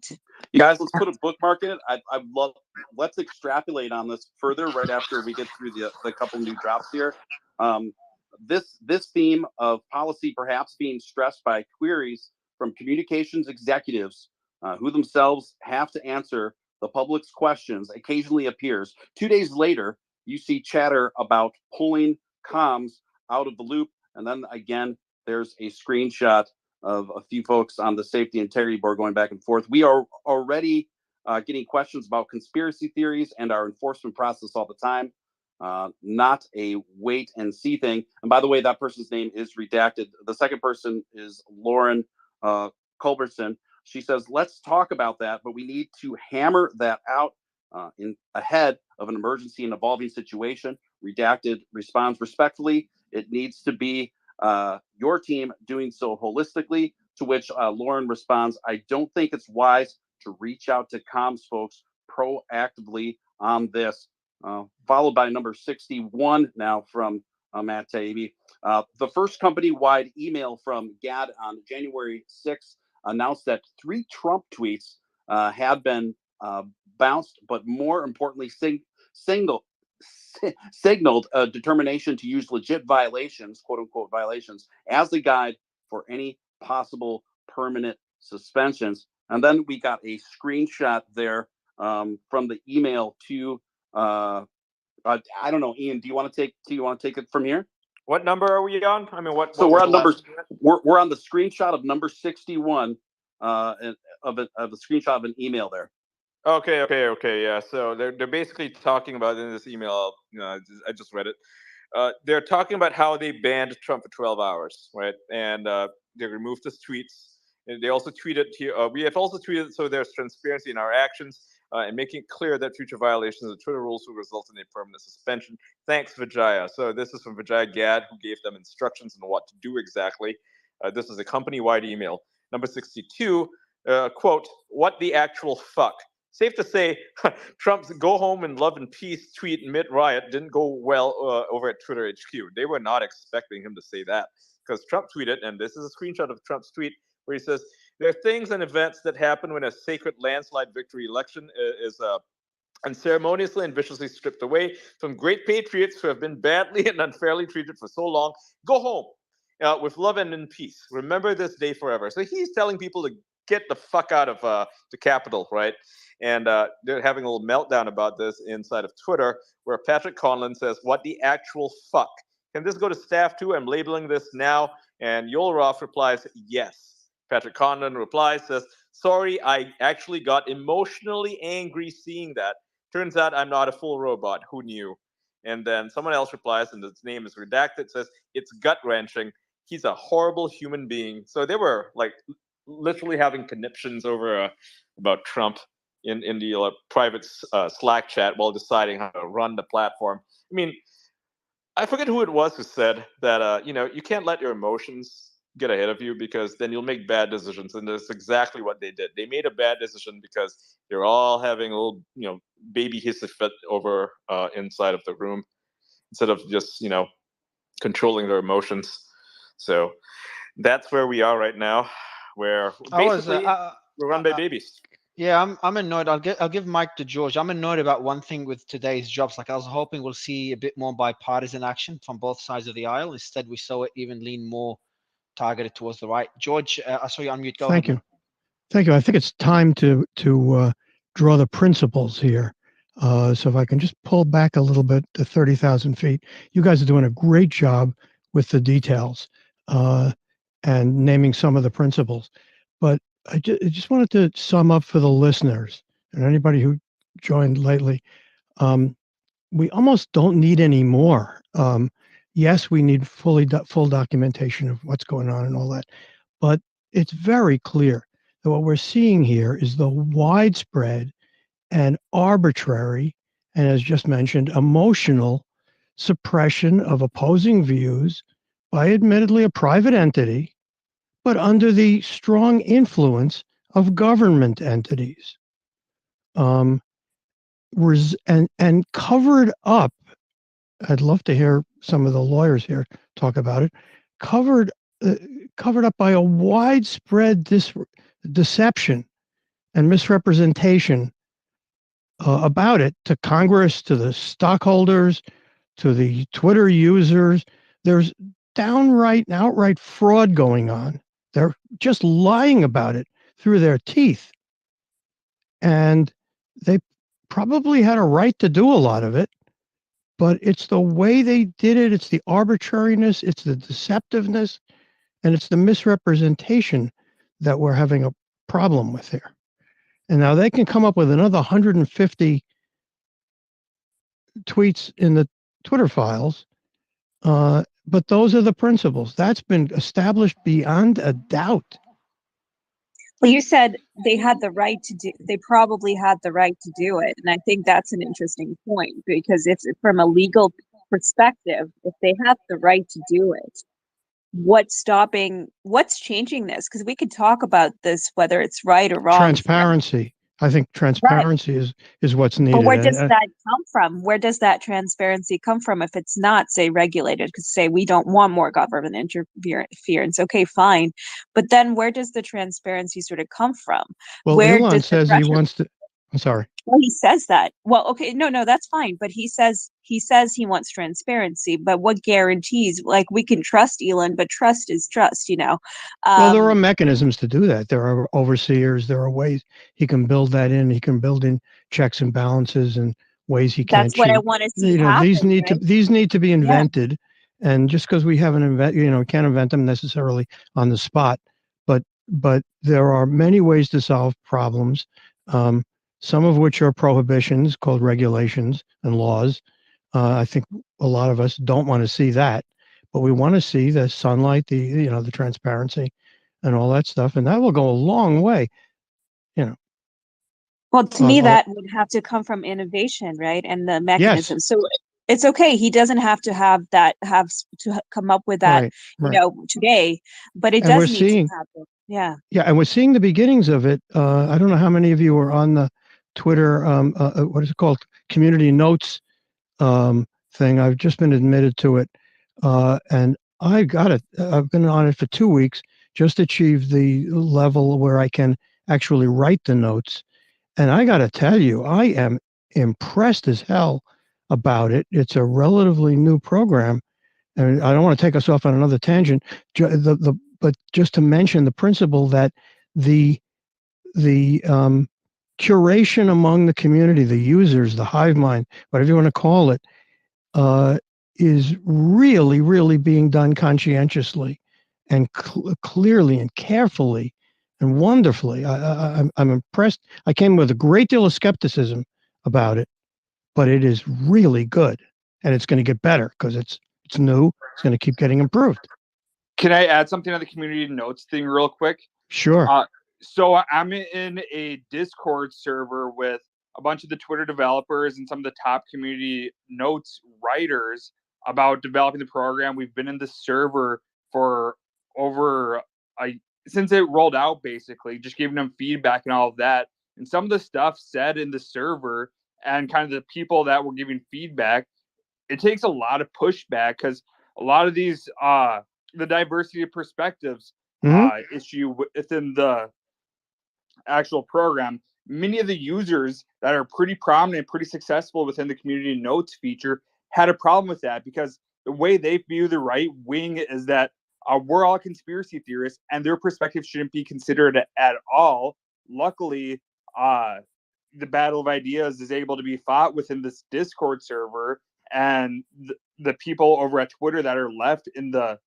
You guys, let's put a bookmark in it. I love. Let's extrapolate on this further right after we get through the couple new drops here. This theme of policy perhaps being stressed by queries from communications executives who themselves have to answer the public's questions occasionally appears. 2 days later, you see chatter about pulling comms out of the loop, and then again, there's a screenshot of a few folks on the safety integrity board going back and forth. We are already getting questions about conspiracy theories and our enforcement process all the time. Not a wait and see thing. And by the way, that person's name is redacted. The second person is Lauren Culbertson. She says, let's talk about that, but we need to hammer that out in ahead of an emergency and evolving situation. Redacted responds respectfully. It needs to be your team doing so holistically, to which Lauren responds, I don't think it's wise to reach out to comms folks proactively on this. Followed by number 61 now from Matt Taibbi. The first company-wide email from GAD on January 6th announced that 3 Trump tweets had been bounced, but more importantly, signaled a determination to use legit violations, quote unquote violations, as the guide for any possible permanent suspensions. And then we got a screenshot there from the email to I don't know, Ian. Do you want to take it from here? What number are we on? I mean, what? So what we're on number. last... We're on the screenshot of number 61 of a screenshot of an email there. Okay, yeah. So they're basically talking about in this email. I just read it. They're talking about how they banned Trump for 12 hours, right? And they removed his tweets. And they also tweeted here. We have also tweeted so there's transparency in our actions and making it clear that future violations of Twitter rules will result in a permanent suspension. Thanks, Vijaya. So this is from Vijaya Gad, who gave them instructions on what to do exactly. This is a company-wide email. Number 62, quote, what the actual fuck? Safe to say, Trump's go home and love and peace tweet mid-riot didn't go well over at Twitter HQ. They were not expecting him to say that because Trump tweeted, and this is a screenshot of Trump's tweet where he says, there are things and events that happen when a sacred landslide victory election is unceremoniously and viciously stripped away from great patriots who have been badly and unfairly treated for so long. Go home with love and in peace. Remember this day forever. So he's telling people to get the fuck out of the Capitol, right? And they're having a little meltdown about this inside of Twitter, where Patrick Conlon says, what the actual fuck? Can this go to staff too? I'm labeling this now. And Yolroff replies, yes. Patrick Conlon replies, says, sorry, I actually got emotionally angry seeing that. Turns out I'm not a full robot. Who knew? And then someone else replies, and his name is redacted, says, it's gut-wrenching. He's a horrible human being. So they were like literally having conniptions over about Trump in the private Slack chat while deciding how to run the platform. I mean, I forget who it was who said that, you can't let your emotions get ahead of you because then you'll make bad decisions. And that's exactly what they did. They made a bad decision because they're all having a little, baby hissy fit over inside of the room instead of just, controlling their emotions. So that's where we are right now, where basically we're run by babies. Yeah, I'm annoyed. I'll give Mike to George. I'm annoyed about one thing with today's jobs. Like I was hoping we'll see a bit more bipartisan action from both sides of the aisle. Instead, we saw it even lean more targeted towards the right. George, I saw you unmute. Go ahead. Thank you. I think it's time to draw the principles here. So if I can just pull back a little bit to 30,000 feet, you guys are doing a great job with the details and naming some of the principles. But I just wanted to sum up for the listeners and anybody who joined lately. We almost don't need any more. Yes, we need full documentation of what's going on and all that. But it's very clear that what we're seeing here is the widespread and arbitrary, and as just mentioned, emotional suppression of opposing views by admittedly a private entity, but under the strong influence of government entities. And covered up, I'd love to hear some of the lawyers here talk about it, covered up by a widespread deception and misrepresentation about it to Congress, to the stockholders, to the Twitter users. There's downright and outright fraud going on. They're just lying about it through their teeth. And they probably had a right to do a lot of it, but it's the way they did it. It's the arbitrariness, it's the deceptiveness, and it's the misrepresentation that we're having a problem with here. And now they can come up with another 150 tweets in the Twitter files, but those are the principles. That's been established beyond a doubt. Well, you said they had the right to do, they probably had the right to do it. And I think that's an interesting point, because if from a legal perspective, if they have the right to do it, what's changing this? Because we could talk about this, whether it's right or wrong. Transparency. I think transparency is what's needed. But where does that come from? Where does that transparency come from if it's not, say, regulated? Because say we don't want more government interference. Okay, fine. But then where does the transparency sort of come from? Well, where Elon says he wants to. I'm sorry. Well, he says that. Well, okay, no, that's fine. But he says he wants transparency. But what guarantees? Like, we can trust Elon, but trust is trust, you know. Well, there are mechanisms to do that. There are overseers. There are ways he can build that in. He can build in checks and balances and ways he can't That's what I cheat. want to see You know, happen, these need to be Yeah. invented. And just because we haven't can't invent them necessarily on the spot, but there are many ways to solve problems. Some of which are prohibitions called regulations and laws. I think a lot of us don't want to see that, but we want to see the sunlight, the transparency, and all that stuff, and that will go a long way. Well, to me, that would have to come from innovation, right? And the Yes. mechanism. So it's okay. He doesn't have to come up with that, Right. Today, but it And does we're need seeing, to happen. Yeah. yeah, and we're seeing the beginnings of it. I don't know how many of you are on the Twitter, what is it called? Community Notes thing. I've just been admitted to it. And I got it. I've been on it for 2 weeks, just achieved the level where I can actually write the notes. And I got to tell you, I am impressed as hell about it. It's a relatively new program. And I don't want to take us off on another tangent, but just to mention the principle that the curation among the community, the users, the hive mind, whatever you want to call it, is really, really being done conscientiously and clearly and carefully and wonderfully. I'm impressed. I came with a great deal of skepticism about it, but it is really good, and it's going to get better because it's new. It's going to keep getting improved. Can I add something to the community notes thing real quick? Sure. So I'm in a Discord server with a bunch of the Twitter developers and some of the top community notes writers about developing the program. We've been in the server for over since it rolled out, basically, just giving them feedback and all of that. And some of the stuff said in the server and kind of the people that were giving feedback, it takes a lot of pushback because a lot of these the diversity of perspectives issue within the actual program, many of the users that are pretty prominent, pretty successful within the community notes feature had a problem with that because the way they view the right wing is that we're all conspiracy theorists and their perspective shouldn't be considered at all. Luckily, the battle of ideas is able to be fought within this Discord server, and the people over at Twitter that are left in the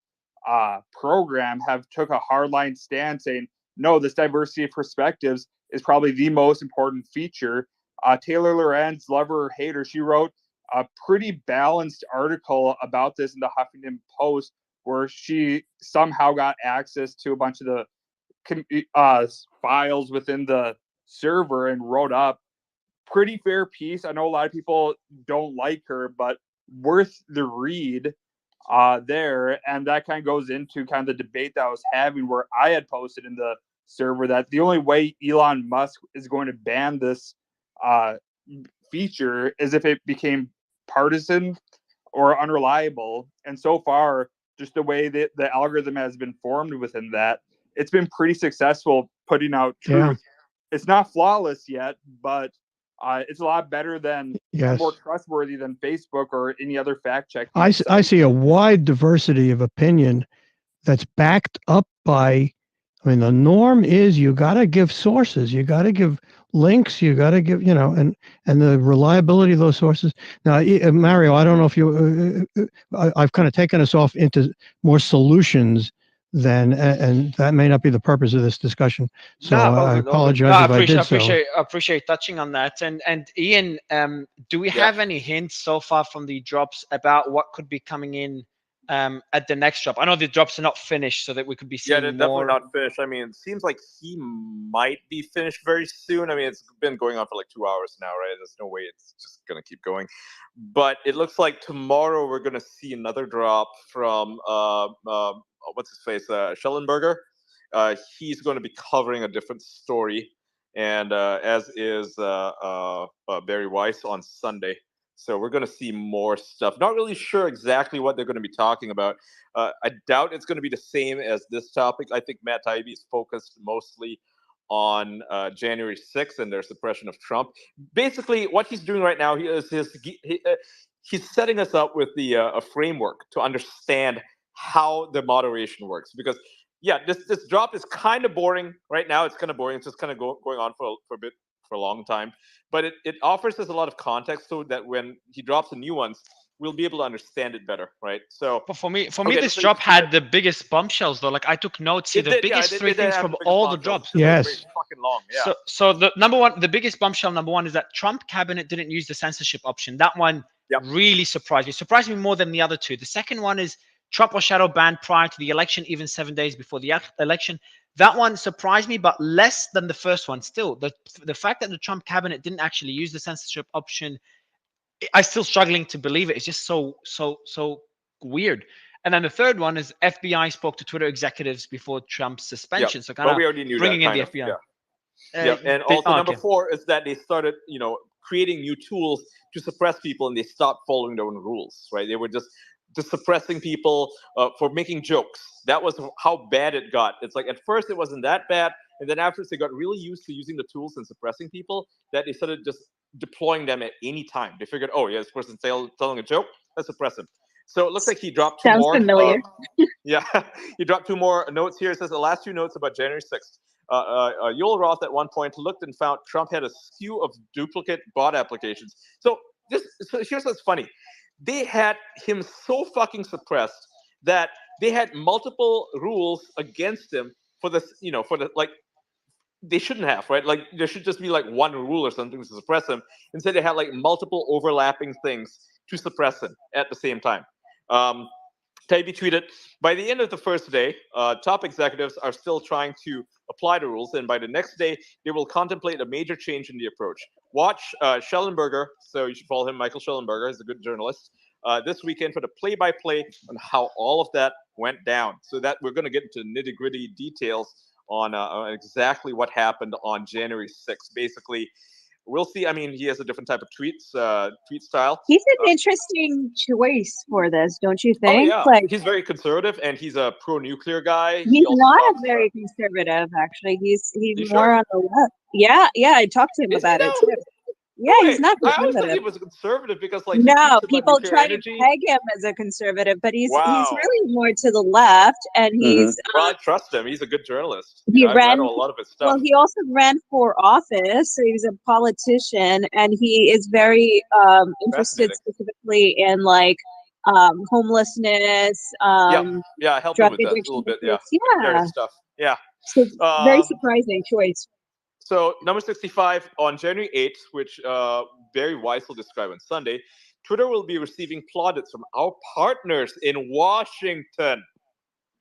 program have took a hardline stand saying, no, this diversity of perspectives is probably the most important feature. Taylor Lorenz, lover or hater, she wrote a pretty balanced article about this in the Huffington Post, where she somehow got access to a bunch of the files within the server and wrote up pretty fair piece. I know a lot of people don't like her, but worth the read there. And that kind of goes into kind of the debate that I was having, where I had posted in the server that the only way Elon Musk is going to ban this feature is if it became partisan or unreliable. And so far, just the way that the algorithm has been formed within that, it's been pretty successful putting out truth. Yeah. It's not flawless yet, but it's a lot better than more trustworthy than Facebook or any other fact check. I see a wide diversity of opinion that's backed up by, I mean, the norm is you got to give sources, you got to give links, you got to give, and the reliability of those sources. Now, Mario, I don't know if you, I've kind of taken us off into more solutions than, and that may not be the purpose of this discussion. So I apologize if I did so. I appreciate touching on that. And Ian, do we have any hints so far from the drops about what could be coming in at the next drop? I know the drops are not finished, so that we could be seeing they're more. definitely not finished. I mean, it seems like he might be finished very soon. I mean, it's been going on for like 2 hours now, right? There's no way it's just gonna keep going. But it looks like tomorrow we're gonna see another drop from what's his face, Schellenberger. He's going to be covering a different story, and as is Barry Weiss on Sunday. So we're going to see more stuff. Not really sure exactly what they're going to be talking about. I doubt it's going to be the same as this topic. I think Matt Taibbi is focused mostly on January 6th and their suppression of Trump. Basically, what he's doing right now, he's setting us up with a framework to understand how the moderation works. Because yeah, this drop is kind of boring right now. It's kind of boring. It's just kind of going on for a long time. But it offers us a lot of context so that when he drops the new ones, we'll be able to understand it better, right? So, but for me, this drop had the biggest bombshells, though. Like I took notes here, the biggest three things from all the drops. Yes. Fucking long. Yeah. So the number one, the biggest bombshell number one is that Trump cabinet didn't use the censorship option. That one really surprised me. Surprised me more than the other two. The second one is Trump was shadow banned prior to the election, even 7 days before the election. That one surprised me, but less than the first one. Still, the fact that the Trump cabinet didn't actually use the censorship option, I'm still struggling to believe it. It's just so weird. And then the third one is FBI spoke to Twitter executives before Trump's suspension. So kind of we already knew bringing that, in the FBI. And also number 4 is that they started, creating new tools to suppress people, and they stopped following their own rules, right? They were just suppressing people for making jokes. That was how bad it got. It's like at first it wasn't that bad, and then after they got really used to using the tools and suppressing people, that they started just deploying them at any time. They figured, oh yeah, this person's telling a joke, let's suppress him. So it looks like he dropped two more. Familiar. Yeah, he dropped 2 more notes here. It says the last 2 notes about January 6th. Yoel Roth at one point looked and found Trump had a slew of duplicate bot applications. So here's what's funny. They had him so fucking suppressed that they had multiple rules against him for this, they shouldn't have, right? Like there should just be like one rule or something to suppress him. Instead, they had like multiple overlapping things to suppress him at the same time. Taibbi tweeted, by the end of the first day, top executives are still trying to apply the rules, and by the next day, they will contemplate a major change in the approach. Watch Schellenberger, so you should follow him, Michael Schellenberger, he's a good journalist, this weekend for the play-by-play on how all of that went down. So that we're going to get into nitty-gritty details on exactly what happened on January 6th. Basically, we'll see. I mean, he has a different type of tweet style. He's an interesting choice for this, don't you think? Oh yeah, like he's very conservative, and he's a pro-nuclear guy. He's not a very conservative, actually. He's more on the left. Yeah, I talked to him about it too. Yeah, he's not I always thought conservative. he was conservative because, like, No, people try to peg him as a conservative, but he's really more to the left, and he's. Well, I trust him. He's a good journalist. He I've read ran a lot of his stuff. Well, he also ran for office, so he was a politician, and he is very interested specifically in like homelessness. I helped him with that a little bit. Yeah, various stuff. Yeah, so very surprising choice. So number 65 on January 8th, which Barry Weiss will describe on Sunday, Twitter will be receiving plaudits from our partners in Washington,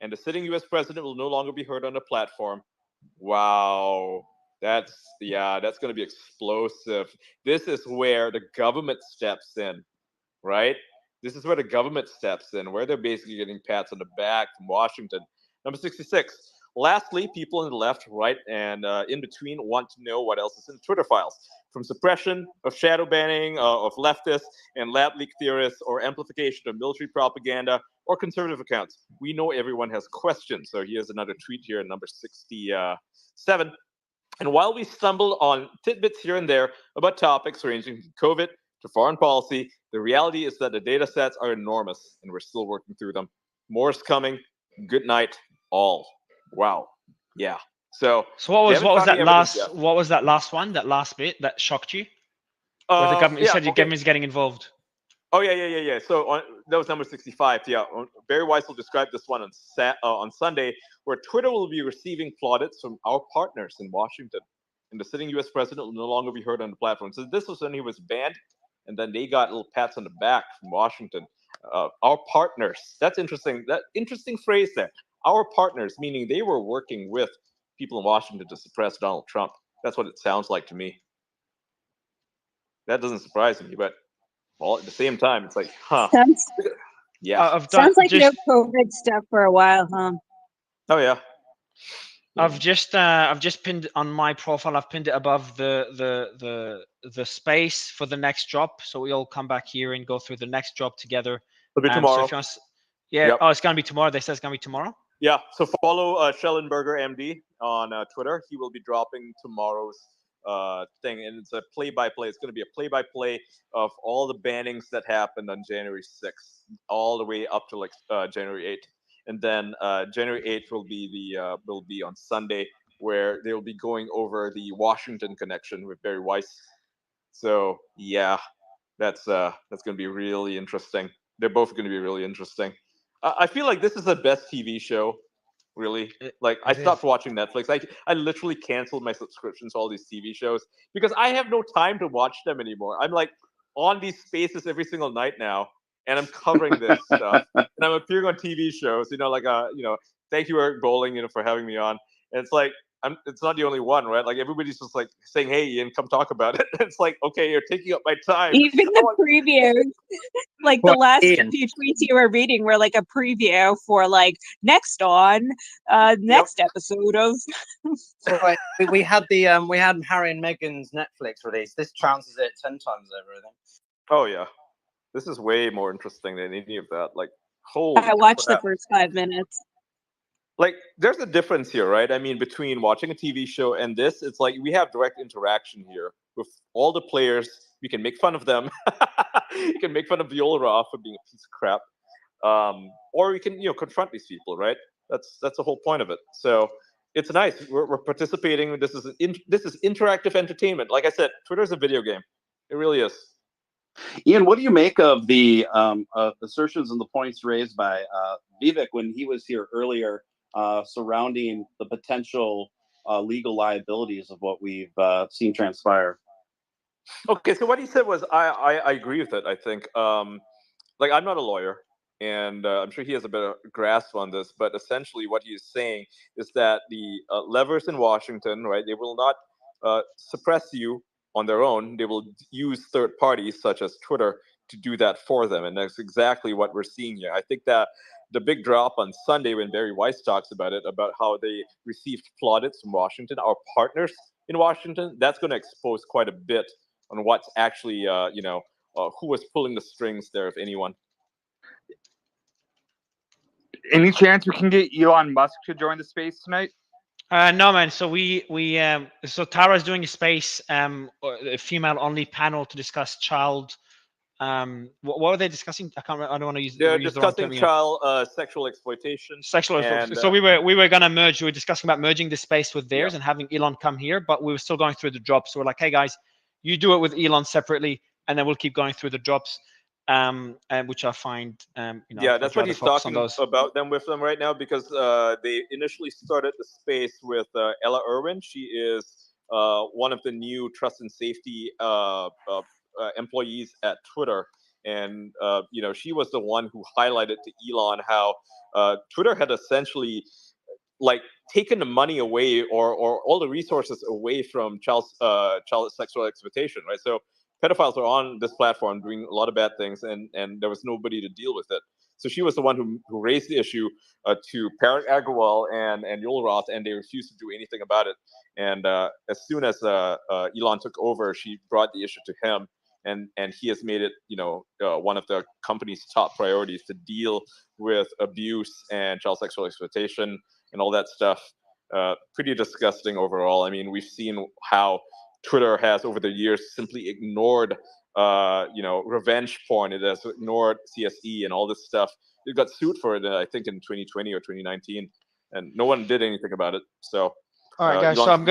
and the sitting U.S. president will no longer be heard on the platform. Wow, that's going to be explosive. This is where the government steps in, right? This is where the government steps in, where they're basically getting pats on the back from Washington. Number 66. Lastly, people on the left, right, and in between want to know what else is in the Twitter files. From suppression of shadow banning of leftists and lab leak theorists, or amplification of military propaganda, or conservative accounts. We know everyone has questions. So here's another tweet here, number 67. And while we stumble on tidbits here and there about topics ranging from COVID to foreign policy, the reality is that the data sets are enormous, and we're still working through them. More is coming. Good night, all. Wow. Yeah. So what was that last? What was that last one? That last bit that shocked you? Where the government? You said your government's getting involved. Oh yeah. So that was number 65. Yeah. Barry Weiss will describe this one on Sunday, where Twitter will be receiving plaudits from our partners in Washington, and the sitting U.S. president will no longer be heard on the platform. So this was when he was banned, and then they got little pats on the back from Washington. Our partners. That's interesting. That interesting phrase there. Our partners, meaning they were working with people in Washington to suppress Donald Trump. That's what it sounds like to me. That doesn't surprise me, but all at the same time, it's like, huh? Sounds like no COVID stuff for a while, huh? Oh yeah. I've just pinned on my profile. I've pinned it above the space for the next drop, so we all come back here and go through the next drop together. It'll be tomorrow. So if you want, oh, it's gonna be tomorrow. They said it's gonna be tomorrow. Yeah, so follow Schellenberger MD on Twitter. He will be dropping tomorrow's thing, and it's a play-by-play. It's going to be a play-by-play of all the bannings that happened on January 6th, all the way up to like January 8th, and then January 8th will be on Sunday, where they will be going over the Washington connection with Barry Weiss. So yeah, that's going to be really interesting. They're both going to be really interesting. I feel like this is the best TV show, really. Like, I stopped watching Netflix. I literally canceled my subscriptions to all these TV shows because I have no time to watch them anymore. I'm like on these spaces every single night now, and I'm covering this stuff, and I'm appearing on TV shows. Thank you, Eric Bowling, for having me on. And it's like, it's not the only one, right? Like, everybody's just like saying, "Hey, Ian, come talk about it." It's like, okay, you're taking up my time. Even the previews, like the last few tweets you were reading were like a preview for like next on next episode of. Right, we had Harry and Meghan's Netflix release. This trounces it 10 times over, I think. Oh yeah, this is way more interesting than any of that. Like, holy I watched crap. the first 5 minutes. Like, there's a difference here, right? I mean, between watching a TV show and this, it's like we have direct interaction here with all the players. We can make fun of them. You can make fun of Viola Roth for being a piece of crap, or we can, confront these people, right? That's the whole point of it. So it's nice. We're participating. This is interactive entertainment. Like I said, Twitter is a video game. It really is. Ian, what do you make of the assertions and the points raised by Vivek when he was here earlier surrounding the potential legal liabilities of what we've seen transpire? Okay, so what he said was, I agree with it. I think, like, I'm not a lawyer, and I'm sure he has a better grasp on this. But essentially, what he is saying is that the levers in Washington, right, they will not suppress you on their own. They will use third parties such as Twitter to do that for them, and that's exactly what we're seeing here. I think that the big drop on Sunday when Barry Weiss talks about it, about how they received plaudits from Washington, our partners in Washington, that's going to expose quite a bit on what's actually, who was pulling the strings there, if anyone. Any chance we can get Elon Musk to join the space tonight? No, man. So so Tara's doing a space, a female-only panel to discuss child. What were they discussing? I can't. I don't want to use. They're use the wrong term, discussing child sexual exploitation. Sexual exploitation. So we were gonna merge. We were discussing about merging the space with theirs and having Elon come here, but we were still going through the drops. So we're like, hey guys, you do it with Elon separately, and then we'll keep going through the drops. And which I find, yeah, that's what he's talking about them with them right now, because they initially started the space with Ella Irwin. She is one of the new trust and safety employees at Twitter, and she was the one who highlighted to Elon how Twitter had essentially like taken the money away or all the resources away from child sexual exploitation, right? So pedophiles are on this platform doing a lot of bad things, and there was nobody to deal with it. So she was the one who raised the issue to Parag Agrawal and Yoel Roth, and they refused to do anything about it. And as soon as Elon took over, she brought the issue to him, and he has made it, one of the company's top priorities to deal with abuse and child sexual exploitation and all that stuff. Pretty disgusting overall. I mean, we've seen how Twitter has over the years simply ignored, revenge porn. It has ignored CSE and all this stuff. It got sued for it, I think, in 2020 or 2019, and no one did anything about it. So, all right, guys. So I'm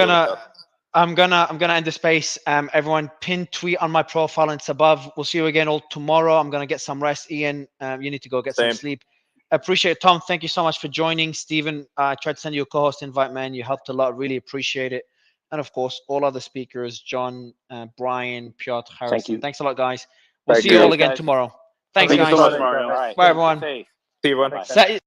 gonna end the space. Everyone, pin tweet on my profile and it's above. We'll see you again all tomorrow. I'm gonna get some rest. Ian, you need to go get some sleep. Appreciate it. Tom, thank you so much for joining. Stephen, I tried to send you a co-host invite, man. You helped a lot. Really appreciate it. And of course, all other speakers, John, Brian, Piotr, Harrison. Thanks a lot, guys. We'll see you all again tomorrow. Thanks, guys. Thank you so much, Mario. Bye, everyone. See you, everyone. Bye.